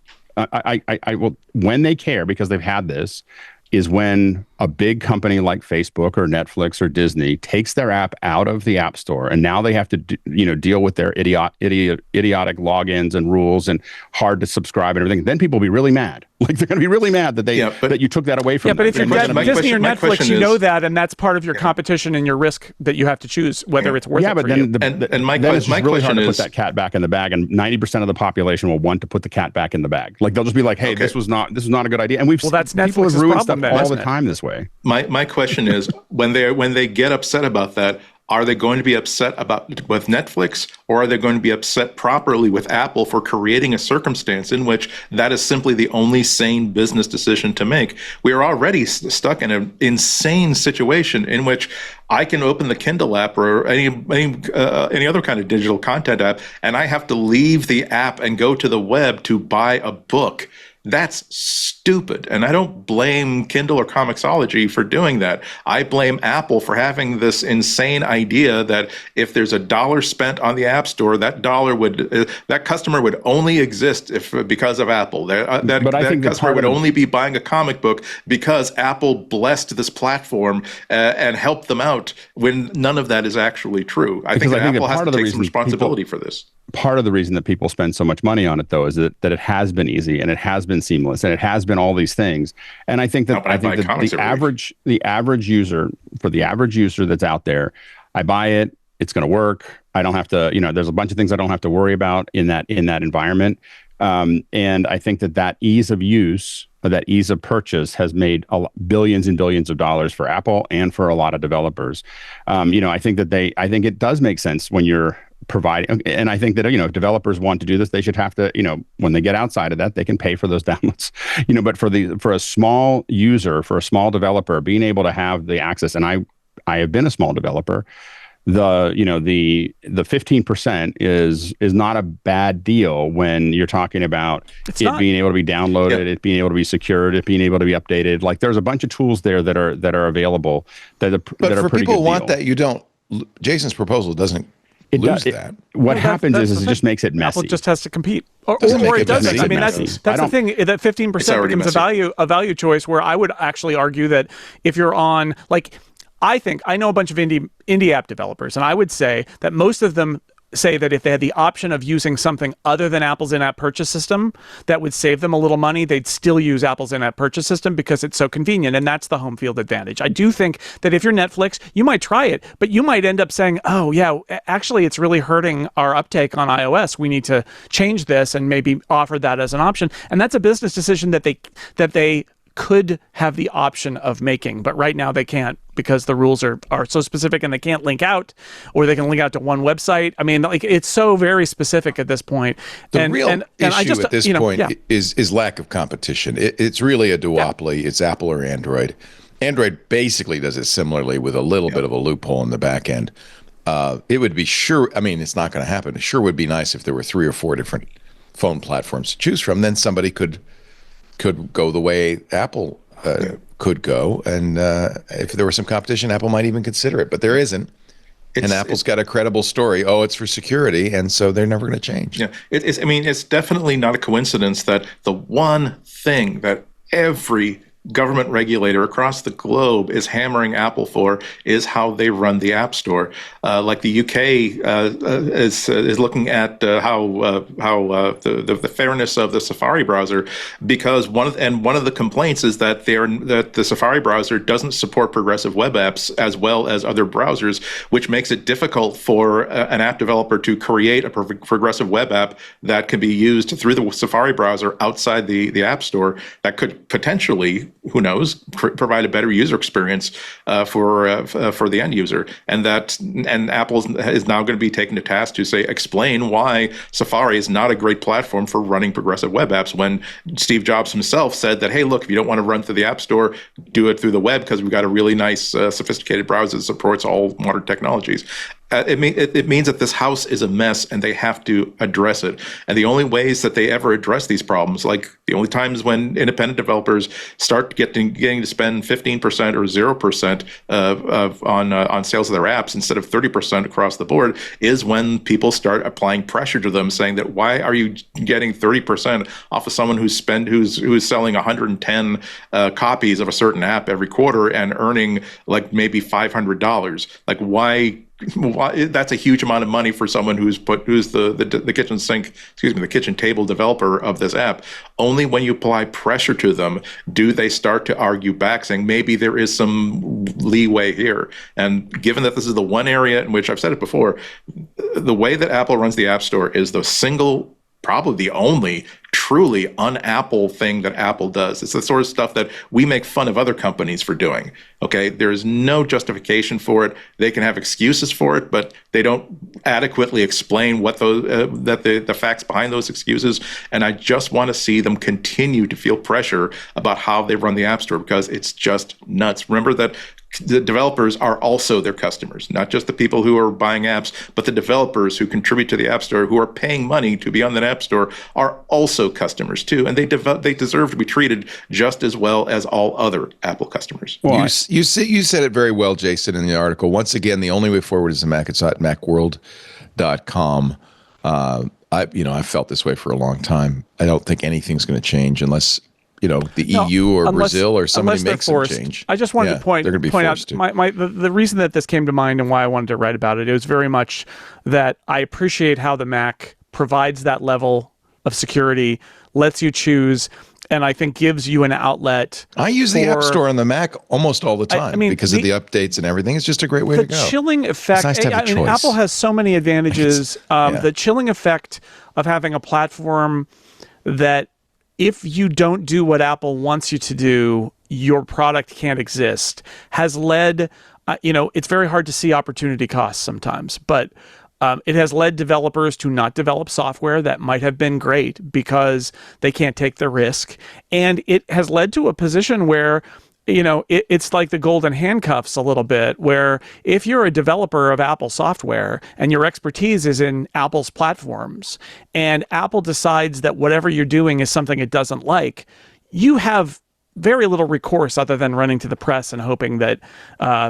[SPEAKER 6] when they care because they've had this is when a big company like Facebook or Netflix or Disney takes their app out of the App Store, and now they have to deal with their idiotic logins and rules and hard to subscribe and everything. Then people will be really mad. They're going to be really mad that that you took that away from them.
[SPEAKER 4] But if you're Disney or Netflix, you know that, and that's part of your competition and your risk that you have to choose whether it's worth it for you.
[SPEAKER 6] It's really hard to put that cat back in the bag, and 90% of the population will want to put the cat back in the bag. They'll just be like, hey, this was not a good idea. And
[SPEAKER 4] that's
[SPEAKER 6] people
[SPEAKER 4] Netflix's
[SPEAKER 6] have ruined
[SPEAKER 4] problem
[SPEAKER 6] stuff all the time this way.
[SPEAKER 5] My question is when they get upset about that, Are they going to be upset with Netflix, or are they going to be upset properly with Apple for creating a circumstance in which that is simply the only sane business decision to make? We are already stuck in an insane situation in which I can open the Kindle app or any other kind of digital content app, and I have to leave the app and go to the web to buy a book. That's stupid. And I don't blame Kindle or Comixology for doing that. I blame Apple for having this insane idea that if there's $1 spent on the App Store, that customer would only exist because of Apple. That customer would only be buying a comic book because Apple blessed this platform and helped them out, when none of that is actually true. I think Apple has to take some responsibility for this.
[SPEAKER 6] Part of the reason that people spend so much money on it, though, is that it has been easy and it has been seamless and it has been all these things. And I think that the average user that's out there, I buy it, it's going to work. I don't have to, there's a bunch of things I don't have to worry about in that environment. And I think that ease of use, that ease of purchase, has made billions and billions of dollars for Apple and for a lot of developers. I think it does make sense when you're providing, and I think that if developers want to do this, they should have to, when they get outside of that, they can pay for those downloads. But for a small user, for a small developer, being able to have the access, and I have been a small developer, the 15% is not a bad deal when you're talking about being able to be downloaded, it being able to be secured, it being able to be updated. Like, there's a bunch of tools there that are available that are
[SPEAKER 1] for people who want that, you don't. Jason's proposal doesn't.
[SPEAKER 6] What happens is it just makes it messy.
[SPEAKER 4] Apple just has to compete, or it doesn't. I mean, that's the thing. That 15% becomes a value choice. Where I would actually argue that if you're on, I know a bunch of indie app developers, and I would say that most of them say that if they had the option of using something other than Apple's in-app purchase system that would save them a little money, they'd still use Apple's in-app purchase system because it's so convenient, and that's the home field advantage. I do think that if you're Netflix, you might try it, but you might end up saying, oh yeah, actually it's really hurting our uptake on iOS. We need to change this and maybe offer that as an option. And that's a business decision that they could have the option of making, but right now they can't, because the rules are so specific, and they can't link out, or they can link out to one website. I mean, it's so very specific at this point.
[SPEAKER 1] The real issue at this point is lack of competition. It's really a duopoly. It's Apple or Android. Android basically does it similarly with a little bit of a loophole in the back end. It would be it's not going to happen. It sure would be nice if there were 3 or 4 different phone platforms to choose from. Then somebody could go the way Apple could go, and if there was some competition, Apple might even consider it, but there isn't. And Apple's got a credible story. Oh, it's for security, and so they're never going to change.
[SPEAKER 5] Yeah, it's definitely not a coincidence that the one thing that every government regulator across the globe is hammering Apple for is how they run the App Store. Like the UK is looking at how the fairness of the Safari browser, because one of the complaints is that the Safari browser doesn't support progressive web apps as well as other browsers, which makes it difficult for an app developer to create a progressive web app that can be used through the Safari browser outside the App Store that could potentially, who knows, provide a better user experience for the end user, and Apple is now going to be taken to task to explain why Safari is not a great platform for running progressive web apps, when Steve Jobs himself said that, hey, look, if you don't want to run through the App Store, do it through the web, because we've got a really nice sophisticated browser that supports all modern technologies. It means that this house is a mess, and they have to address it. And the only ways that they ever address these problems, like the only times when independent developers start getting to spend 15% or 0% on sales of their apps instead of 30% across the board, is when people start applying pressure to them, saying that, why are you getting 30% off of someone who's selling 110 copies of a certain app every quarter and earning like maybe $500? Like, why? That's a huge amount of money for someone who's the kitchen table developer of this app. Only when you apply pressure to them do they start to argue back, saying maybe there is some leeway here. And given that this is the one area in which, I've said it before, the way that Apple runs the App Store is the single, probably the only truly un-Apple thing that Apple does. It's the sort of stuff that we make fun of other companies for doing. Okay, there is no justification for it. They can have excuses for it, but they don't adequately explain what those the facts behind those excuses. And I just want to see them continue to feel pressure about how they run the App Store, because it's just nuts. Remember that the developers are also their customers, not just the people who are buying apps, but the developers who contribute to the App Store, who are paying money to be on that App Store, are also customers too, and they deserve to be treated just as well as all other Apple customers.
[SPEAKER 1] Well, you said it very well, Jason, in the article. Once again, the only way forward is the Mac. It's at macworld.com. I felt this way for a long time. I don't think anything's going to change unless the EU or Brazil or somebody makes some change.
[SPEAKER 4] I just wanted to point out the reason that this came to mind and why I wanted to write about it. It was very much that I appreciate how the Mac provides that level of security, lets you choose, and I think gives you an outlet.
[SPEAKER 1] I use the App Store on the Mac almost all the time because of the updates and everything. It's just a great way to go.
[SPEAKER 4] The chilling effect.
[SPEAKER 1] It's nice to have a choice.
[SPEAKER 4] Apple has so many advantages. The chilling effect of having a platform that, if you don't do what Apple wants you to do, your product can't exist, has led, it's very hard to see opportunity costs sometimes, but it has led developers to not develop software that might have been great because they can't take the risk. And it has led to a position where it's like the golden handcuffs a little bit, where if you're a developer of Apple software and your expertise is in Apple's platforms, and Apple decides that whatever you're doing is something it doesn't like, you have very little recourse other than running to the press and hoping that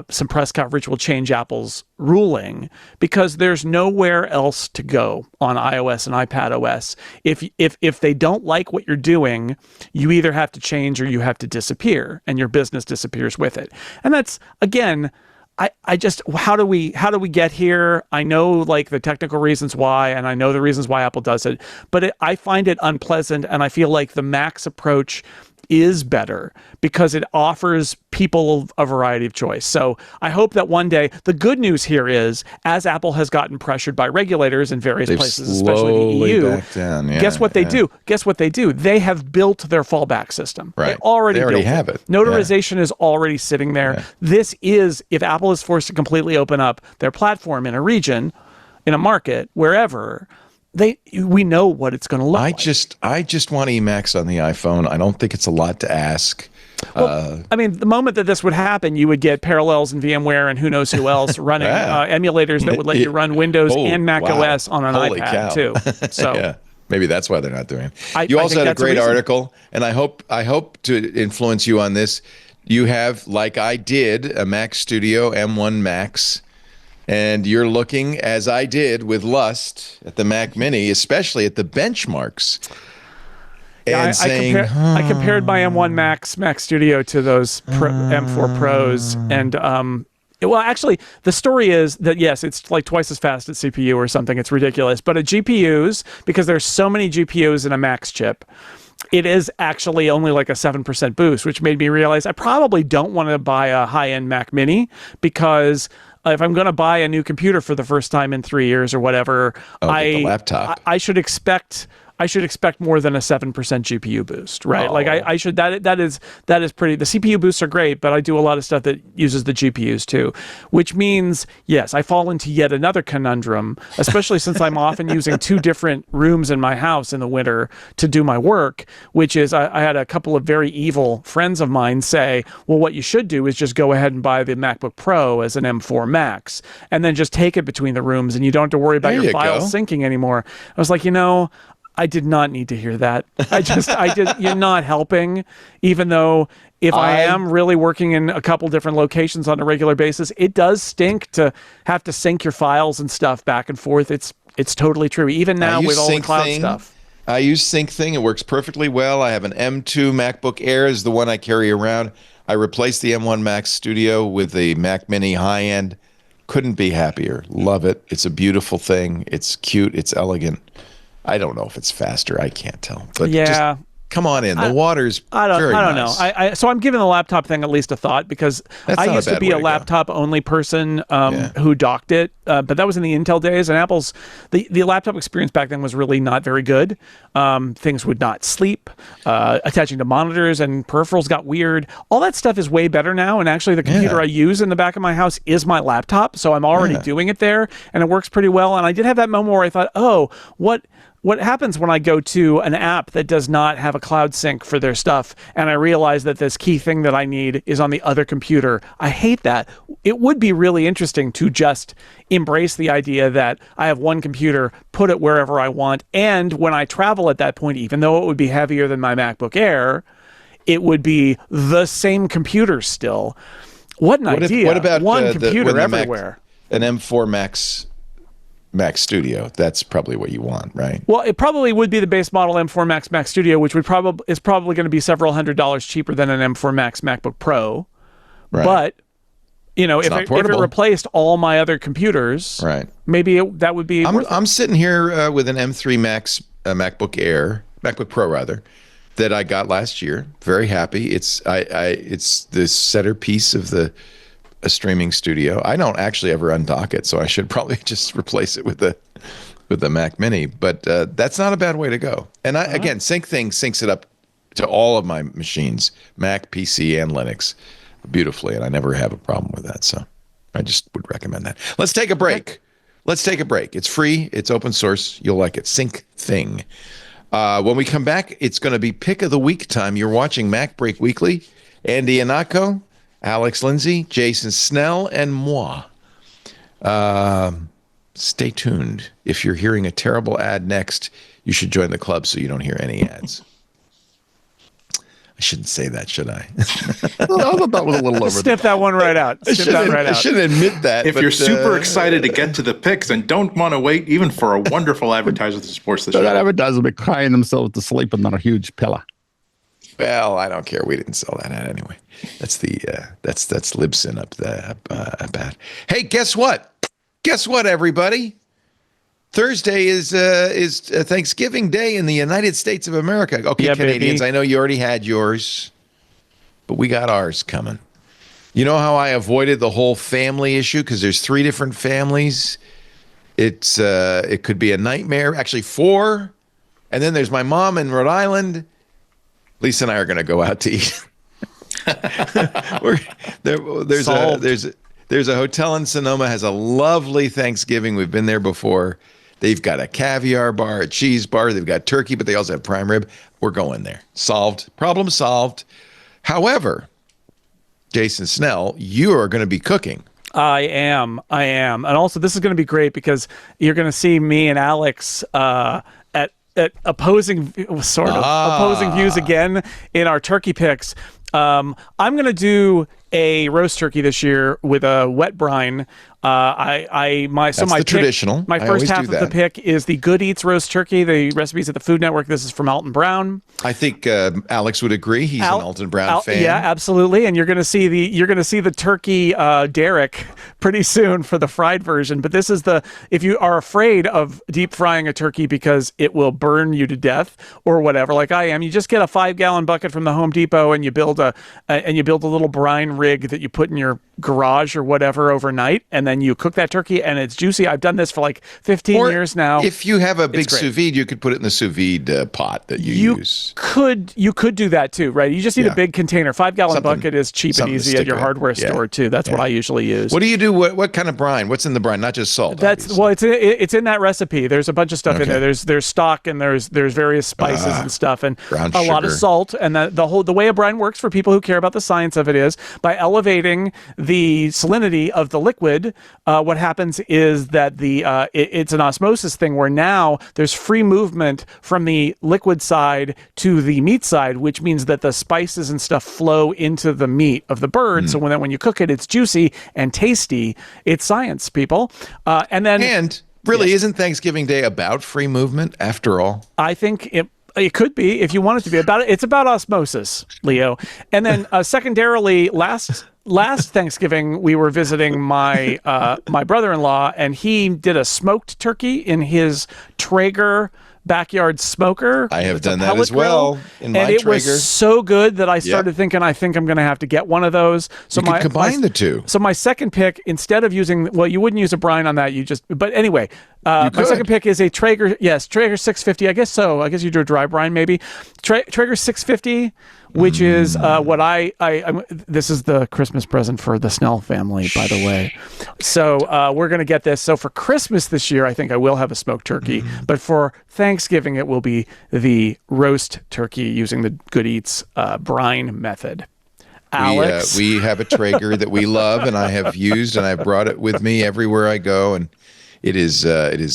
[SPEAKER 4] some press coverage will change Apple's ruling, because there's nowhere else to go on iOS and iPadOS. If they don't like what you're doing, you either have to change or you have to disappear, and your business disappears with it. And that's, again, I just, how do we get here? I know the technical reasons why, and I know the reasons why Apple does it, but I find it unpleasant, and I feel like the Mac's approach is better because it offers people a variety of choice. So I hope that one day, the good news here is, as Apple has gotten pressured by regulators in various places, especially the EU, guess what they do? Guess what they do? They have built their fallback system.
[SPEAKER 1] Right.
[SPEAKER 4] They already
[SPEAKER 1] have it.
[SPEAKER 4] Notarization is already sitting there. Yeah. This is, if Apple is forced to completely open up their platform in a region, in a market, wherever, we know what it's going to look like.
[SPEAKER 1] I just want Emacs on the iPhone. I don't think it's a lot to ask.
[SPEAKER 4] Well, the moment that this would happen, you would get Parallels and VMware and who knows who else running emulators that would let you run Windows and Mac OS on an iPad too. So
[SPEAKER 1] yeah. Maybe that's why they're not doing it. You also had a great article, and I hope to influence you on this. You have, like I did, a Mac Studio M1 Max. And you're looking, as I did with lust, at the Mac Mini, especially at the benchmarks. And
[SPEAKER 4] I compared my M1 Mac Studio to those M4 Pros. And, actually, the story is that, yes, it's like twice as fast at CPU or something. It's ridiculous. But at GPUs, because there's so many GPUs in a Max chip, it is actually only like a 7% boost, which made me realize I probably don't want to buy a high-end Mac Mini, because if I'm going to buy a new computer for the first time in 3 years or whatever,
[SPEAKER 1] the laptop.
[SPEAKER 4] I should expect more than a 7% GPU boost, right? I should, that is pretty, the CPU boosts are great, but I do a lot of stuff that uses the GPUs too, which means, yes, I fall into yet another conundrum, especially since I'm often using two different rooms in my house in the winter to do my work, which is, I had a couple of very evil friends of mine say, well, what you should do is just go ahead and buy the MacBook Pro as an M4 Max, and then just take it between the rooms, and you don't have to worry about your files syncing anymore. I was like, I did not need to hear that. You're not helping, even though if I am really working in a couple different locations on a regular basis, it does stink to have to sync your files and stuff back and forth. It's totally true. Even now with all the cloud stuff.
[SPEAKER 1] I use SyncThing. It works perfectly well. I have an M2 MacBook Air is the one I carry around. I replaced the M1 Mac Studio with the Mac Mini high-end. Couldn't be happier. Love it. It's a beautiful thing. It's cute. It's elegant. I don't know if it's faster. I can't tell. But Come on in. The water's very nice.
[SPEAKER 4] know. So I'm giving the laptop thing at least a thought, because I used to be a laptop only person who docked it, but that was in the Intel days, and Apple's the laptop experience back then was really not very good. Things would not sleep. Attaching to monitors and peripherals got weird. All that stuff is way better now, and actually the computer I use in the back of my house is my laptop, so I'm already doing it there, and it works pretty well. And I did have that moment where I thought, oh, what happens when I go to an app that does not have a cloud sync for their stuff, and I realize that this key thing that I need is on the other computer? I hate that. It would be really interesting to just embrace the idea that I have one computer, put it wherever I want, and when I travel at that point, even though it would be heavier than my MacBook Air, it would be the same computer still. What an idea.
[SPEAKER 1] What about
[SPEAKER 4] one computer everywhere?
[SPEAKER 1] An M4 Max Studio. That's probably what you want, right?
[SPEAKER 4] Well, it probably would be the base model M4 Max Mac Studio, which is probably going to be several $100s cheaper than an M4 Max MacBook Pro. Right. But if it replaced all my other computers, right? Maybe that would be.
[SPEAKER 1] I'm sitting here with an M3 Max MacBook Pro rather, that I got last year. Very happy. It's the centerpiece of a streaming studio. I don't actually ever undock it, so I should probably just replace it with the Mac Mini. But that's not a bad way to go. And again, SyncThing syncs it up to all of my machines, Mac, PC, and Linux, beautifully, and I never have a problem with that. So I just would recommend that. Let's take a break. It's free. It's open source. You'll like it. SyncThing. When we come back, it's going to be Pick of the Week time. You're watching MacBreak Weekly. Andy Anako, Alex Lindsay, Jason Snell, and moi. Stay tuned. If you're hearing a terrible ad next, you should join the club so you don't hear any ads. I shouldn't say that, should I?
[SPEAKER 6] I thought that was a little over.
[SPEAKER 4] Sniff that one right out.
[SPEAKER 1] I shouldn't admit that.
[SPEAKER 5] If you're super excited to get to the picks and don't want to wait even for a wonderful advertiser that supports the show.
[SPEAKER 6] That advertiser will be crying themselves to sleep and not a huge pillar.
[SPEAKER 1] Well, I don't care. We didn't sell that ad anyway. That's that's Libsyn up bad. Hey, guess what? Everybody? Thursday is Thanksgiving Day in the United States of America. Okay, yeah, Canadians, baby. I know you already had yours, but we got ours coming. You know how I avoided the whole family issue because there's 3 different families. It could be a nightmare. Actually, 4, and then there's my mom in Rhode Island. Lisa and I are going to go out to eat. There's a hotel in Sonoma, has a lovely Thanksgiving. We've been there before. They've got a caviar bar, a cheese bar. They've got turkey, but they also have prime rib. We're going there. Solved. Problem solved. However, Jason Snell, you are going to be cooking.
[SPEAKER 4] I am. And also, this is going to be great because you're going to see me and Alex at opposing views again in our turkey picks. I'm going to do a roast turkey this year with a wet brine.
[SPEAKER 1] Traditional.
[SPEAKER 4] My first half of the pick is the Good Eats roast turkey. The recipe's at the Food Network. This is from Alton Brown.
[SPEAKER 1] I think Alex would agree. He's an Alton Brown fan.
[SPEAKER 4] Yeah, absolutely. And you're going to see the turkey Derek pretty soon for the fried version. But this is if you are afraid of deep frying a turkey because it will burn you to death or whatever, like I am, you just get a 5-gallon bucket from the Home Depot and you build a little brine rig that you put in your garage or whatever overnight, and then you cook that turkey and it's juicy. I've done this for like 15 years now.
[SPEAKER 1] If you have a big sous vide, you could put it in the sous vide pot that you use.
[SPEAKER 4] You could do that too, right? You just need a big container. 5-gallon bucket is cheap and easy at your hardware store too. That's what I usually use.
[SPEAKER 1] What do you do? What kind of brine? What's in the brine? Not just salt.
[SPEAKER 4] It's in that recipe. There's a bunch of stuff in there. There's stock and there's various spices and stuff and a lot of salt. And the way a brine works for people who care about the science of it is by elevating the salinity of the liquid. What happens is that it's an osmosis thing where now there's free movement from the liquid side to the meat side, which means that the spices and stuff flow into the meat of the bird. So when you cook it, it's juicy and tasty. It's science, people.
[SPEAKER 1] And really, isn't Thanksgiving Day about free movement after all?
[SPEAKER 4] I think it could be if you want it to be about it. It's about osmosis, Leo. And then secondarily, last Thanksgiving, we were visiting my brother-in-law, and he did a smoked turkey in his Traeger backyard smoker.
[SPEAKER 1] I have
[SPEAKER 4] It's a
[SPEAKER 1] done that
[SPEAKER 4] pellet
[SPEAKER 1] as well
[SPEAKER 4] grill,
[SPEAKER 1] in my
[SPEAKER 4] and it
[SPEAKER 1] Traeger.
[SPEAKER 4] was so good that I started thinking, I think I'm going to have to get one of those. So
[SPEAKER 1] you could combine the two.
[SPEAKER 4] So my second pick, instead of using, well, you wouldn't use a brine on that. But anyway, my second pick is a Traeger. Yes, Traeger 650. I guess so. I guess you do a dry brine maybe. Traeger 650, which is what this is the Christmas present for the Snell family, by the way. So we're going to get this. So for Christmas this year, I think I will have a smoked turkey. But for Thanksgiving, it will be the roast turkey using the Good Eats brine method. Alex?
[SPEAKER 1] We have a Traeger that we love, and I have used, and I've brought it with me everywhere I go, and it is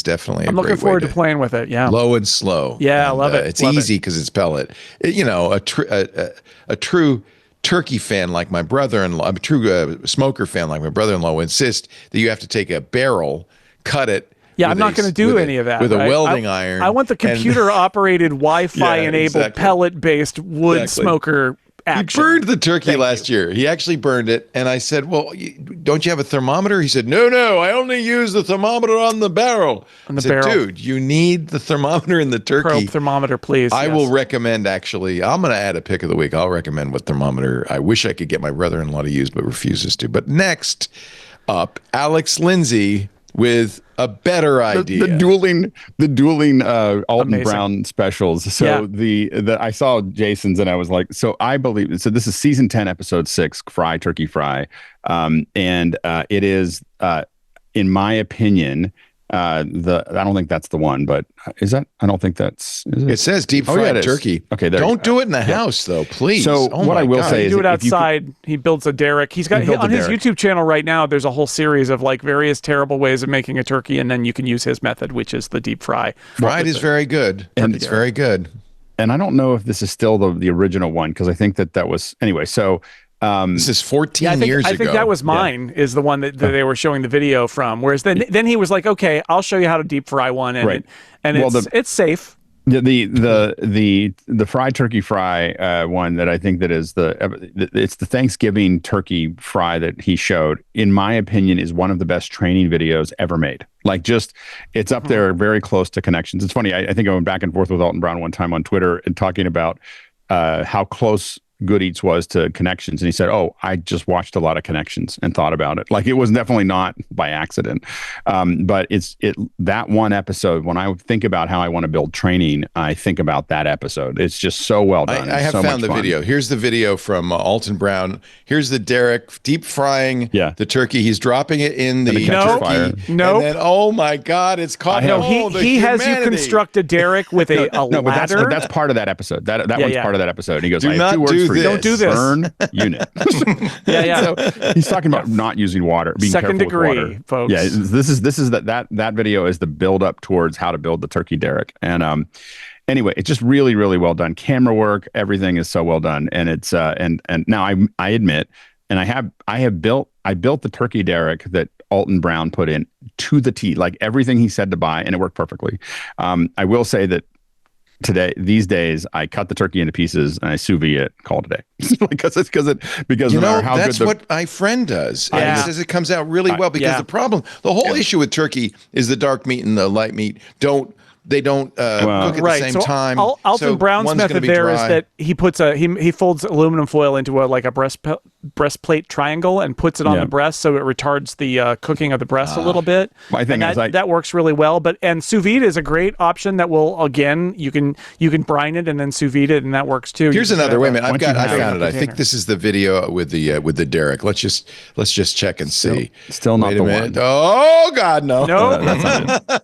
[SPEAKER 1] definitely.
[SPEAKER 4] I'm looking forward to playing with it. Yeah,
[SPEAKER 1] low and slow.
[SPEAKER 4] Yeah, I love it.
[SPEAKER 1] It's easy because it's pellet. A true turkey fan like my brother-in-law, a true smoker fan like my brother-in-law, will insist that you have to take a barrel, cut it.
[SPEAKER 4] Yeah, I'm not going to do any of that.
[SPEAKER 1] With a welding iron.
[SPEAKER 4] I want the computer-operated, Wi-Fi-enabled, pellet-based wood smoker action.
[SPEAKER 1] He burned the turkey last year. He actually burned it, and I said, well, don't you have a thermometer? He said, no, I only use the thermometer on the barrel. I said, dude, you need the thermometer in the turkey.
[SPEAKER 4] Probe thermometer, please.
[SPEAKER 1] I will recommend, actually, I'm going to add a pick of the week. I'll recommend what thermometer I wish I could get my brother-in-law to use, but refuses to. But next up, Alex Lindsay with a better idea.
[SPEAKER 6] The dueling Alton Brown specials. So I saw Jason's and I was like, so I believe, so this is season 10, episode 6, Turkey Fry. And it is, in my opinion, I don't think that's the one, but is that? I don't think that's. Is it?
[SPEAKER 1] It says deep fried turkey.
[SPEAKER 6] Okay,
[SPEAKER 1] don't do it in the house though, please.
[SPEAKER 6] So what I will say is,
[SPEAKER 4] do it outside. He builds a derrick. He's got on his YouTube channel right now. There's a whole series of like various terrible ways of making a turkey, and then you can use his method, which is the deep fry.
[SPEAKER 1] Fried is very good, and it's very good.
[SPEAKER 6] And I don't know if this is still the original one because I think that was anyway. So.
[SPEAKER 1] This is 14 years ago.
[SPEAKER 4] I think that was mine, is the one that they were showing the video from. Whereas then he was like, okay, I'll show you how to deep fry one. And, it's safe.
[SPEAKER 6] The fried turkey fry one that I think that is it's the Thanksgiving turkey fry that he showed, in my opinion, is one of the best training videos ever made. Like it's up there very close to Connections. It's funny. I think I went back and forth with Alton Brown one time on Twitter and talking about how close Good Eats was to Connections, and he said, oh, I just watched a lot of Connections and thought about it. Like, it was definitely not by accident, but that one episode, when I think about how I want to build training, I think about that episode. It's just so well done.
[SPEAKER 1] I have found the video. Here's the video from Alton Brown. Here's the derrick deep frying the turkey. He's dropping it in the turkey.
[SPEAKER 4] No.
[SPEAKER 1] And then, oh my God, it's caught.
[SPEAKER 4] He has you construct a derrick with a ladder.
[SPEAKER 6] But that's part of that episode. That one's part of that episode. And he goes,
[SPEAKER 1] I have 2 words for you.
[SPEAKER 4] Don't do this.
[SPEAKER 6] Burn unit. So he's talking about not using water, being
[SPEAKER 4] second
[SPEAKER 6] careful
[SPEAKER 4] degree,
[SPEAKER 6] with water.
[SPEAKER 4] folks.
[SPEAKER 6] Yeah, this is that video is the build up towards how to build the turkey derrick. And anyway, it's just really, really well done. Camera work, everything is so well done. And it's and now I admit, and I built the turkey derrick that Alton Brown put in to the T, like everything he said to buy, and it worked perfectly. I will say that these days, I cut the turkey into pieces and I sous vide it, call it a day. because no matter how
[SPEAKER 1] that's
[SPEAKER 6] good
[SPEAKER 1] what my friend does. And he says it comes out really well because the whole issue with turkey is the dark meat and the light meat don't cook at the same time.
[SPEAKER 4] Alton Brown's method there is that he puts he folds aluminum foil into a breastplate triangle and puts it on the breast, so it retards the cooking of the breast a little bit.
[SPEAKER 6] My thing is
[SPEAKER 4] that works really well. And sous vide is a great option that will, again, you can brine it and then sous vide it, and that works too.
[SPEAKER 1] Here's another. Wait a minute, I found it. I think this is the video with the derrick. Let's just check and see.
[SPEAKER 6] Still not the one.
[SPEAKER 1] Oh God, no.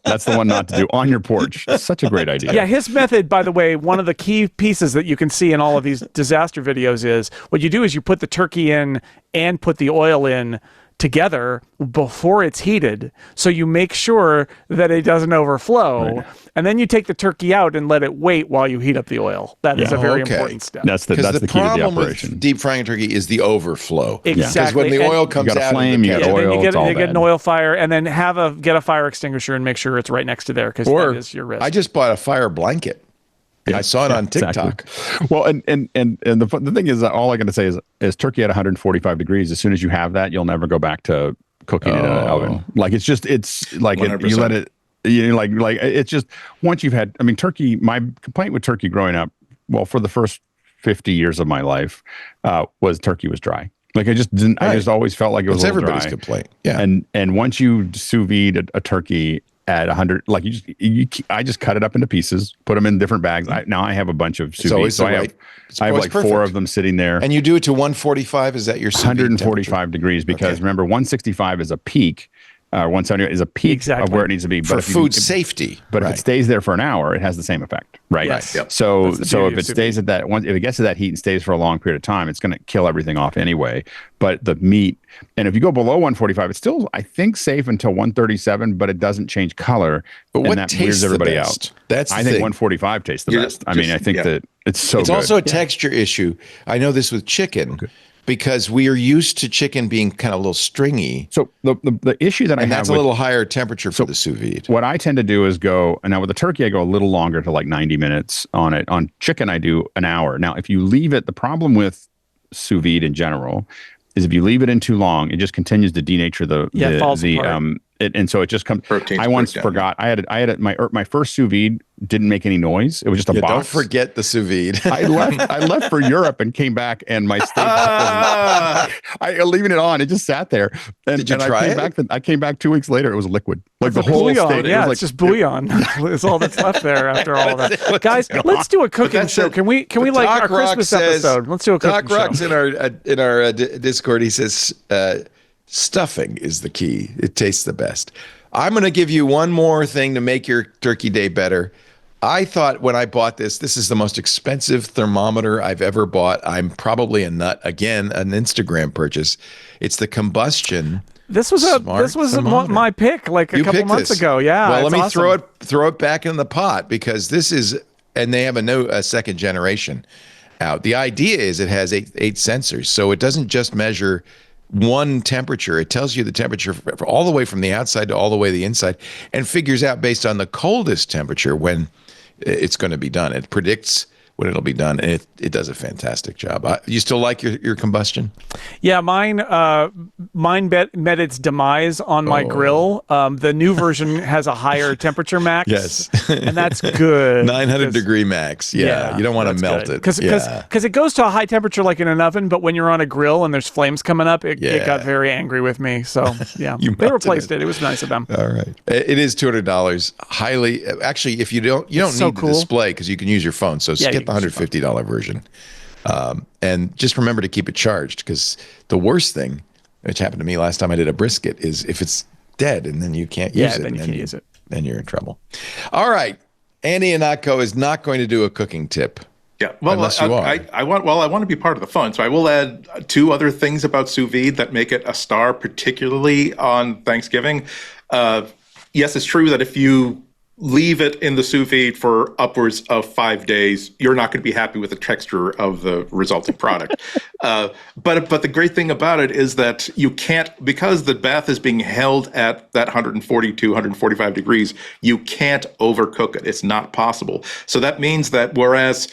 [SPEAKER 6] That's the one not to do on your porch. Such a great idea.
[SPEAKER 4] Yeah, his method, by the way, one of the key pieces that you can see in all of these disaster videos is what you do is you put the turkey in and put the oil in together before it's heated, so you make sure that it doesn't overflow, and then you take the turkey out and let it wait while you heat up the oil. That is a very important step.
[SPEAKER 6] That's the key to the operation.
[SPEAKER 1] With deep frying turkey is the overflow.
[SPEAKER 4] Exactly.
[SPEAKER 1] Because when the oil comes out,
[SPEAKER 6] flame, you got oil,
[SPEAKER 4] you get an oil fire, and then get a fire extinguisher and make sure it's right next to there, because that is your risk.
[SPEAKER 1] I just bought a fire blanket. I saw it on TikTok.
[SPEAKER 6] Exactly. Well, and the thing is, all I'm going to say is turkey at 145 degrees. As soon as you have that, you'll never go back to cooking it in an oven. Like it's like you let it. like it's just once you've had. I mean, turkey. My complaint with turkey growing up, well, for the first 50 years of my life, was turkey was dry. Like I just didn't. Right. I just always felt like it was
[SPEAKER 1] everybody's
[SPEAKER 6] dry.
[SPEAKER 1] complaint. Yeah.
[SPEAKER 6] And once you sous vide a turkey at 100, like I just cut it up into pieces, put them in different bags. Now I have a bunch of sous vide. So I have like perfect. 4 of them sitting there.
[SPEAKER 1] And you do it to 145. Is that your sous vide
[SPEAKER 6] 145 degrees? Because remember, 165 is a peak. 170 is a peak of where it needs to be.
[SPEAKER 1] But for food safety.
[SPEAKER 6] But if it stays there for an hour, it has the same effect, right?
[SPEAKER 4] Yes.
[SPEAKER 6] Yep. So if it stays at that, if it gets to that heat and stays for a long period of time, it's going to kill everything off anyway. But the meat, and if you go below 145, it's still, I think, safe until 137, but it doesn't change color.
[SPEAKER 1] But what that weirds everybody out?
[SPEAKER 6] That's I think 145 tastes the best. I mean, I think that it's so
[SPEAKER 1] It's
[SPEAKER 6] good.
[SPEAKER 1] also a texture issue. I know this with chicken. Okay. Because we are used to chicken being kind of a little stringy.
[SPEAKER 6] So the issue that I have,
[SPEAKER 1] that's a little higher temperature for the sous vide.
[SPEAKER 6] What I tend to do is go, and now with the turkey, I go a little longer to like 90 minutes on it. On chicken, I do an hour. Now, if you leave it, the problem with sous vide in general is if you leave it in too long, it just continues to denature
[SPEAKER 4] it falls apart.
[SPEAKER 6] And so it just comes. I once forgot. I had my first sous vide didn't make any noise. It was just a box.
[SPEAKER 1] Don't forget the sous vide.
[SPEAKER 6] I left for Europe and came back, and my steak. Leaving it on. It just sat there. And,
[SPEAKER 1] Did you try it?
[SPEAKER 6] I came back 2 weeks later. It was liquid. Like the
[SPEAKER 4] whole
[SPEAKER 6] bouillon.
[SPEAKER 4] Steak. Yeah, it's just bouillon. It's all that's left there after all of that. Guys, let's do a cooking show. Can we like our Christmas episode? Let's do a cooking show.
[SPEAKER 1] Doc Rock's in our Discord. He says. Stuffing is the key. It tastes the best. I'm going to give you one more thing to make your turkey day better. I thought when I bought this is the most expensive thermometer I've ever bought. I'm probably a nut. Again, an Instagram purchase. It's the Combustion.
[SPEAKER 4] This was my pick like a couple months ago. Yeah.
[SPEAKER 1] Well, let me awesome. throw it back in the pot because this is, and they have a second generation out. The idea is it has eight sensors, so it doesn't just measure one temperature. It tells you the temperature for all the way from the outside to all the way to the inside and figures out based on the coldest temperature when it's going to be done. It predicts when it'll be done, and it does a fantastic job. You still like your Combustion?
[SPEAKER 4] Yeah, mine met its demise on my grill. The new version has a higher temperature max.
[SPEAKER 1] Yes.
[SPEAKER 4] And that's good.
[SPEAKER 1] 900 degree max. Yeah, you don't want to melt it.
[SPEAKER 4] Because it goes to a high temperature like in an oven, but when you're on a grill and there's flames coming up, it got very angry with me. So, yeah, they replaced it. It was nice of them.
[SPEAKER 1] All right. It is $200. Highly, actually, if you don't need the display because you can use your phone. So get the $150 version. And just remember to keep it charged because the worst thing, which happened to me last time I did a brisket, is if it's dead and then you can't use it.
[SPEAKER 4] Then you can't use it.
[SPEAKER 1] Then you're in trouble. All right. Andy Ihnatko is not going to do a cooking tip.
[SPEAKER 5] Yeah, well,
[SPEAKER 1] unless you are.
[SPEAKER 5] I want to be part of the fun, so I will add 2 other things about sous vide that make it a star, particularly on Thanksgiving. Yes, it's true that if you leave it in the sous vide for upwards of 5 days, you're not going to be happy with the texture of the resulting product. But the great thing about it is that you can't, because the bath is being held at that 142, 145 degrees, you can't overcook it. It's not possible. So that means that whereas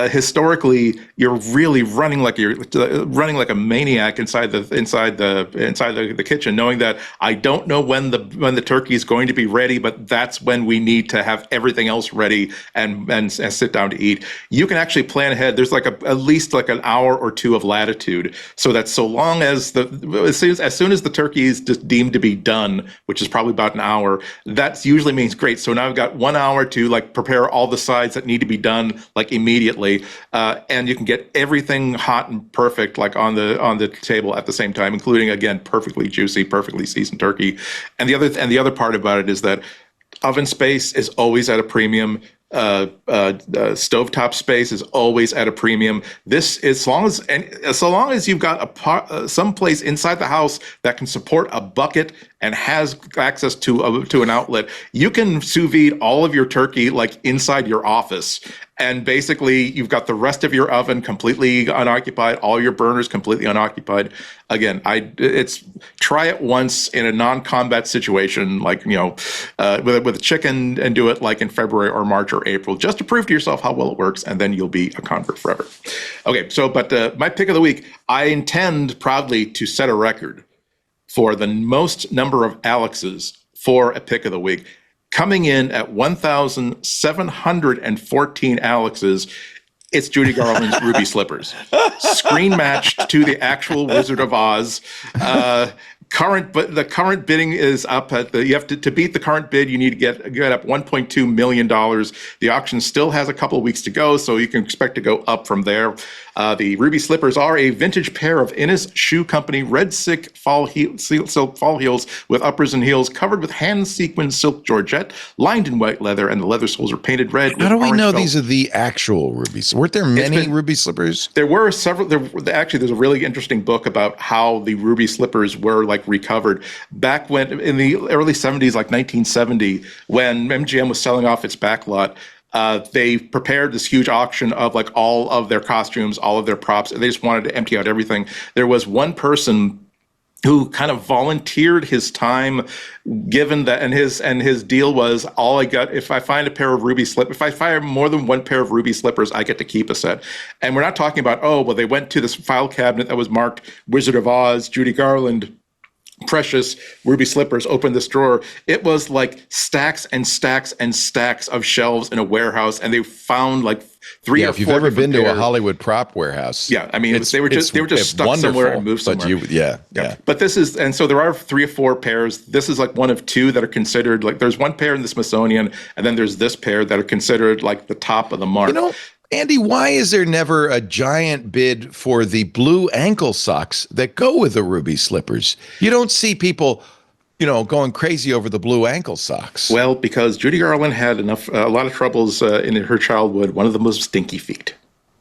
[SPEAKER 5] historically, you're really running like a maniac inside the kitchen, knowing that I don't know when the turkey is going to be ready, but that's when we need to have everything else ready and sit down to eat. You can actually plan ahead. There's at least an hour or 2 of latitude, so that so long as as soon as the turkey is just deemed to be done, which is probably about an hour, that usually means great. So now I've got 1 hour to prepare all the sides that need to be done immediately. And you can get everything hot and perfect on the table at the same time, including, again, perfectly juicy, perfectly seasoned turkey. And the other part about it is that oven space is always at a premium. Stovetop space is always at a premium. This is so long as you've got some place inside the house that can support a bucket and has access to an outlet, you can sous vide all of your turkey inside your office. And basically, you've got the rest of your oven completely unoccupied, all your burners completely unoccupied. Again, try it once in a non-combat situation, with a chicken, and do it in February or March or April, just to prove to yourself how well it works, and then you'll be a convert forever. Okay, but my pick of the week, I intend proudly to set a record for the most number of Alexes for a pick of the week. Coming in at 1,714 Alex's, it's Judy Garland's Ruby Slippers. Screen matched to the actual Wizard of Oz. But the current bidding is up at you have to beat the current bid. You need to get up $1.2 million. The auction still has a couple of weeks to go, so you can expect to go up from there. The Ruby Slippers are a vintage pair of Innis Shoe Company red silk fall heels with uppers and heels covered with hand sequined silk georgette, lined in white leather, and the leather soles are painted red.
[SPEAKER 1] How do we know these are the actual rubies? Weren't there many Ruby Slippers?
[SPEAKER 5] There were several. Actually, there's a really interesting book about how the Ruby Slippers were recovered back when in the early 70s, like 1970, when MGM was selling off its backlot. They prepared this huge auction of all of their costumes, all of their props, and they just wanted to empty out everything. There was one person who kind of volunteered his time, given that, and his deal was, all I got, if I find a pair of ruby slippers, if I find more than one pair of ruby slippers, I get to keep a set. And we're not talking about, they went to this file cabinet that was marked Wizard of Oz, Judy Garland, precious ruby slippers, open this drawer. It was like stacks and stacks and stacks of shelves in a warehouse, and they found three or four.
[SPEAKER 1] If you've ever been to a Hollywood prop warehouse,
[SPEAKER 5] I mean, they were just stuck somewhere and moved somewhere. But this is, and so there are 3 or 4 pairs. This is one of 2 that are considered there's one pair in the Smithsonian, and then there's this pair that are considered the top of the mark.
[SPEAKER 1] Andy, why is there never a giant bid for the blue ankle socks that go with the ruby slippers? You don't see people, going crazy over the blue ankle socks.
[SPEAKER 5] Well, because Judy Garland had a lot of troubles in her childhood. One of them was stinky feet.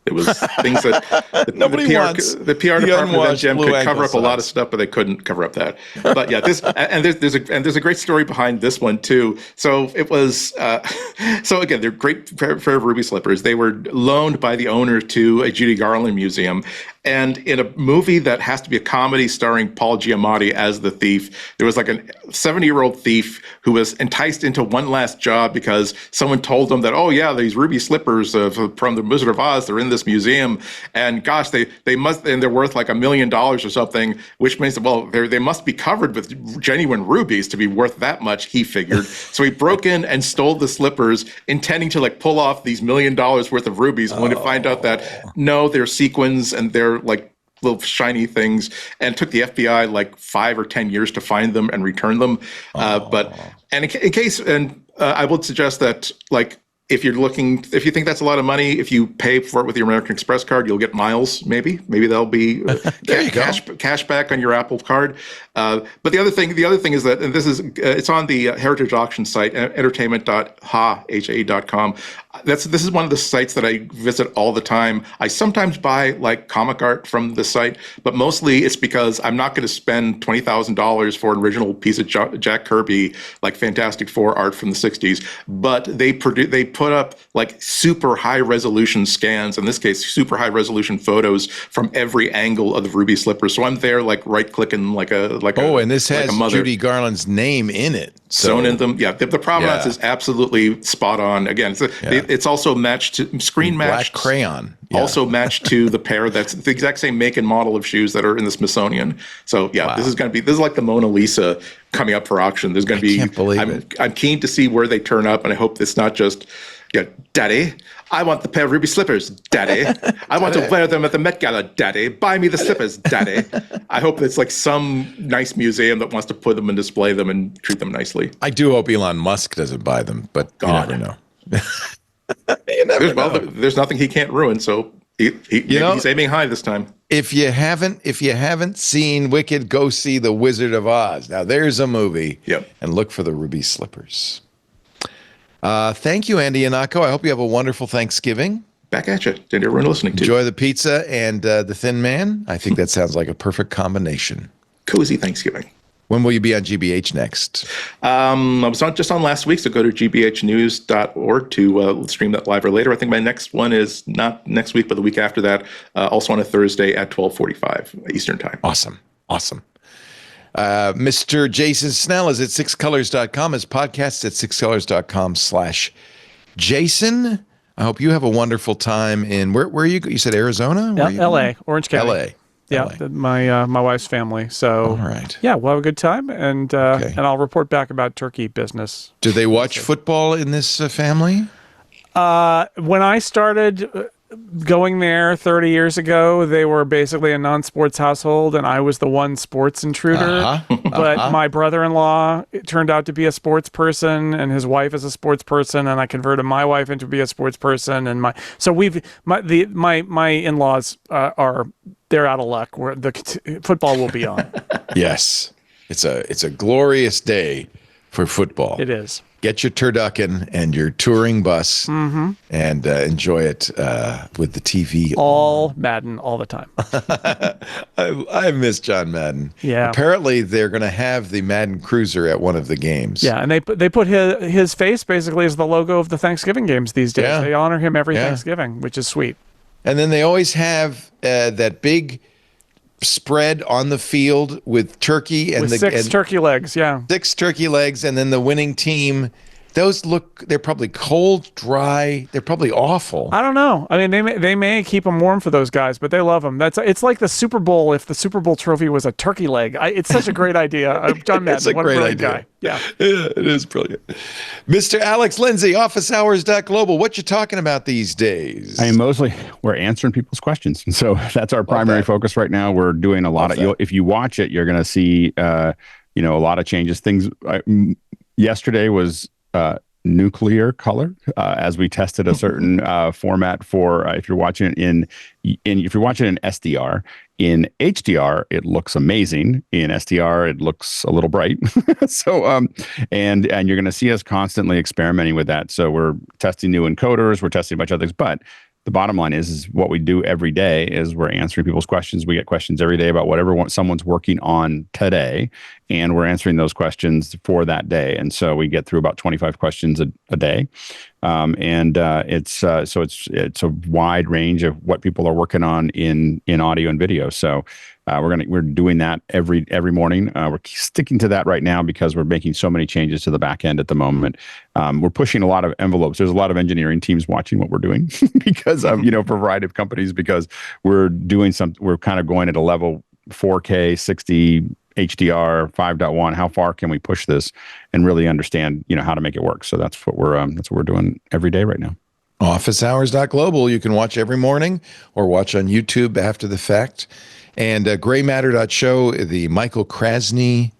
[SPEAKER 5] It was things that
[SPEAKER 1] nobody wants.
[SPEAKER 5] The PR department of MGM could cover up a lot of stuff, but they couldn't cover up that. But yeah, there's a great story behind this one too. So it was so again, they're great pair of ruby slippers. They were loaned by the owner to a Judy Garland museum. And in a movie that has to be a comedy starring Paul Giamatti as the thief, there was a 70-year-old thief who was enticed into one last job because someone told him that, these ruby slippers from the Wizard of Oz, they're in this museum. And gosh, they must, and they're worth $1 million or something, which means, they must be covered with genuine rubies to be worth that much, he figured. So he broke in and stole the slippers, intending to pull off these $1 million worth of rubies, only to find out that no, they're sequins and they're little shiny things, and it took the FBI 5 or 10 years to find them and return them. But in case, I would suggest that if you think that's a lot of money, if you pay for it with your American Express card, you'll get miles. Maybe that'll be cash back on your Apple card. But the other thing is that, and this is, it's on the Heritage Auction site, entertainment.ha.com. This is one of the sites that I visit all the time. I sometimes buy comic art from the site, but mostly it's because I'm not going to spend $20,000 for an original piece of Jack Kirby, Fantastic Four art from the 60s. But they put up super high resolution scans, in this case, super high resolution photos from every angle of the ruby slippers. So I'm there right clicking
[SPEAKER 1] and this has Judy Garland's name in it.
[SPEAKER 5] Sewn in them. Yeah, the provenance is absolutely spot on. Again, it's also matched to screen matched.
[SPEAKER 1] Black crayon.
[SPEAKER 5] Yeah. Also matched to the pair that's the exact same make and model of shoes that are in the Smithsonian. So this is the Mona Lisa coming up for auction. There's going to be.
[SPEAKER 1] I can't believe it.
[SPEAKER 5] I'm keen to see where they turn up, and I hope it's not just, Daddy, I want the pair of ruby slippers, Daddy. I want to wear them at the Met Gala, Daddy. Buy me the slippers, Daddy. I hope it's some nice museum that wants to put them and display them and treat them nicely.
[SPEAKER 1] I do hope Elon Musk doesn't buy them, but you never know.
[SPEAKER 5] There's nothing he can't ruin, so he's aiming high this time.
[SPEAKER 1] If you haven't seen Wicked, go see The Wizard of Oz. Now there's a movie.
[SPEAKER 5] Yep.
[SPEAKER 1] And look for the ruby slippers. Thank you, Andy Anako. I hope you have a wonderful Thanksgiving.
[SPEAKER 5] Back at you. To everyone listening to.
[SPEAKER 1] Enjoy the pizza and the Thin Man. I think that sounds like a perfect combination.
[SPEAKER 5] Cozy Thanksgiving.
[SPEAKER 1] When will you be on GBH next?
[SPEAKER 5] I was just on last week, so go to gbhnews.org to stream that live or later. I think my next one is not next week, but the week after that, also on a Thursday at 12:45 Eastern Time.
[SPEAKER 1] Awesome. Mr. Jason Snell is at sixcolors.com. His podcast at sixcolors.com/Jason. I hope you have a wonderful time in where are you? You said Arizona?
[SPEAKER 4] LA, Orange County.
[SPEAKER 1] LA.
[SPEAKER 4] Yeah, my wife's family. So,
[SPEAKER 1] all right.
[SPEAKER 4] Yeah, we'll have a good time, and I'll report back about turkey business.
[SPEAKER 1] Do they watch football in this family?
[SPEAKER 4] When I started going there 30 years ago, they were basically a non-sports household, and I was the one sports intruder. But my brother-in-law turned out to be a sports person, and his wife is a sports person, and I converted my wife into be a sports person. And my in-laws they're out of luck. Where the football will be on.
[SPEAKER 1] Yes, it's a glorious day for football.
[SPEAKER 4] It is.
[SPEAKER 1] Get your turducken and your touring bus and enjoy it with the TV.
[SPEAKER 4] All Madden all the time.
[SPEAKER 1] I miss John Madden.
[SPEAKER 4] Yeah.
[SPEAKER 1] Apparently, they're going to have the Madden Cruiser at one of the games.
[SPEAKER 4] Yeah, and they put his face basically as the logo of the Thanksgiving games these days. Yeah. They honor him every Thanksgiving, which is sweet.
[SPEAKER 1] And then they always have that big spread on the field with turkey and
[SPEAKER 4] six turkey legs. Yeah,
[SPEAKER 1] 6 turkey legs, and then the winning team. They're probably cold, dry. They're probably awful.
[SPEAKER 4] I don't know. I mean, they may keep them warm for those guys, but they love them. It's like the Super Bowl if the Super Bowl trophy was a turkey leg. It's such a great idea. John Madden,
[SPEAKER 1] it's a great idea.
[SPEAKER 4] Guy. Yeah,
[SPEAKER 1] it is brilliant. Mr. Alex Lindsay, officehours.global. What you talking about these days?
[SPEAKER 6] I mean, mostly we're answering people's questions, and so that's our primary focus right now. We're doing a lot of. If you watch it, you're going to see, a lot of changes. Things. Yesterday was. Nuclear color as we tested a certain format for if you're watching it in SDR. In HDR it looks amazing. In SDR it looks a little bright. So and you're going to see us constantly experimenting with that. So we're testing new encoders, we're testing a bunch of other things, but the bottom line is what we do every day is we're answering people's questions. We get questions every day about whatever someone's working on today, and we're answering those questions for that day. And so we get through about 25 questions a day. It's a wide range of what people are working on in audio and video. So we're doing that every morning. We're sticking to that right now because we're making so many changes to the back end at the moment. We're pushing a lot of envelopes. There's a lot of engineering teams watching what we're doing because of, for a variety of companies, because we're kind of going at a level 4K, 60 HDR, 5.1. How far can we push this and really understand, how to make it work? So that's what we're doing every day right now.
[SPEAKER 1] Officehours.global. You can watch every morning or watch on YouTube after the fact. And graymatter.show, the Michael Krasny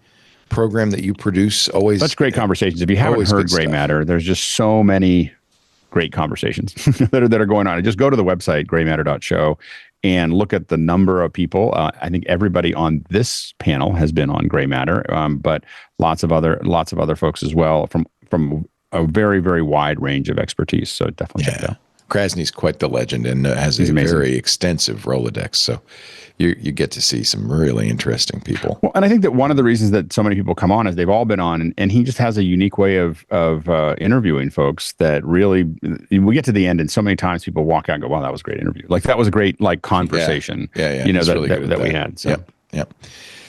[SPEAKER 1] program that you produce, always.
[SPEAKER 6] That's great conversations. If you haven't heard Gray Matter, there's just so many great conversations that are going on. Just go to the website, graymatter.show, and look at the number of people. I think everybody on this panel has been on Gray Matter, but lots of other folks as well from a very, very wide range of expertise. So definitely check it out.
[SPEAKER 1] Krasny's quite the legend and has a very extensive Rolodex. So you get to see some really interesting people.
[SPEAKER 6] Well, and I think that one of the reasons that so many people come on is they've all been on, and he just has a unique way of interviewing folks that really, we get to the end and so many times people walk out and go, wow, that was a great interview. Like that was a great conversation, that we had. So.
[SPEAKER 1] Yep.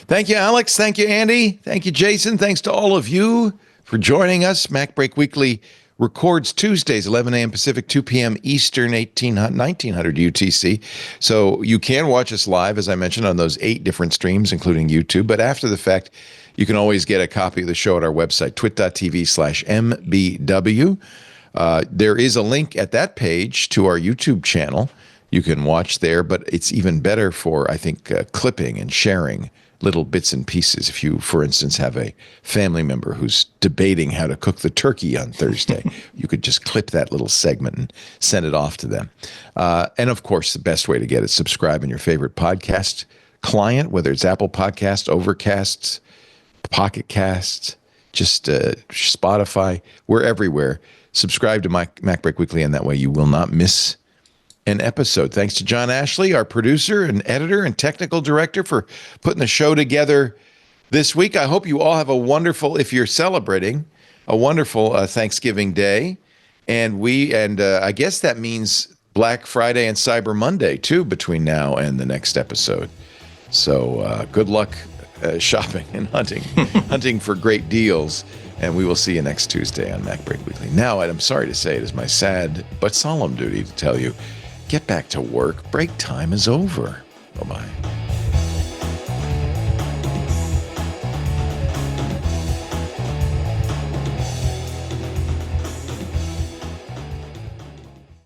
[SPEAKER 1] Thank you, Alex. Thank you, Andy. Thank you, Jason. Thanks to all of you for joining us. MacBreak Weekly records Tuesdays, 11 a.m. Pacific, 2 p.m. Eastern, 1900 UTC. So you can watch us live, as I mentioned, on those 8 different streams, including YouTube. But after the fact, you can always get a copy of the show at our website, twit.tv/mbw. There is a link at that page to our YouTube channel. You can watch there, but it's even better for, I think, clipping and sharing little bits and pieces. If you, for instance, have a family member who's debating how to cook the turkey on Thursday, you could just clip that little segment and send it off to them. And of course, the best way to get it, subscribe in your favorite podcast client, whether it's Apple Podcasts, Overcast, Pocket Casts, just Spotify. We're everywhere. Subscribe to MacBreak Weekly, and that way you will not miss an episode. Thanks to John Ashley, our producer and editor and technical director, for putting the show together this week. I hope you all have a wonderful, if you're celebrating, a wonderful Thanksgiving Day. And I guess that means Black Friday and Cyber Monday, too, between now and the next episode. So good luck shopping and hunting for great deals. And we will see you next Tuesday on MacBreak Weekly. Now, I'm sorry to say, it is my sad but solemn duty to tell you, get back to work. Break time is over. Bye-bye.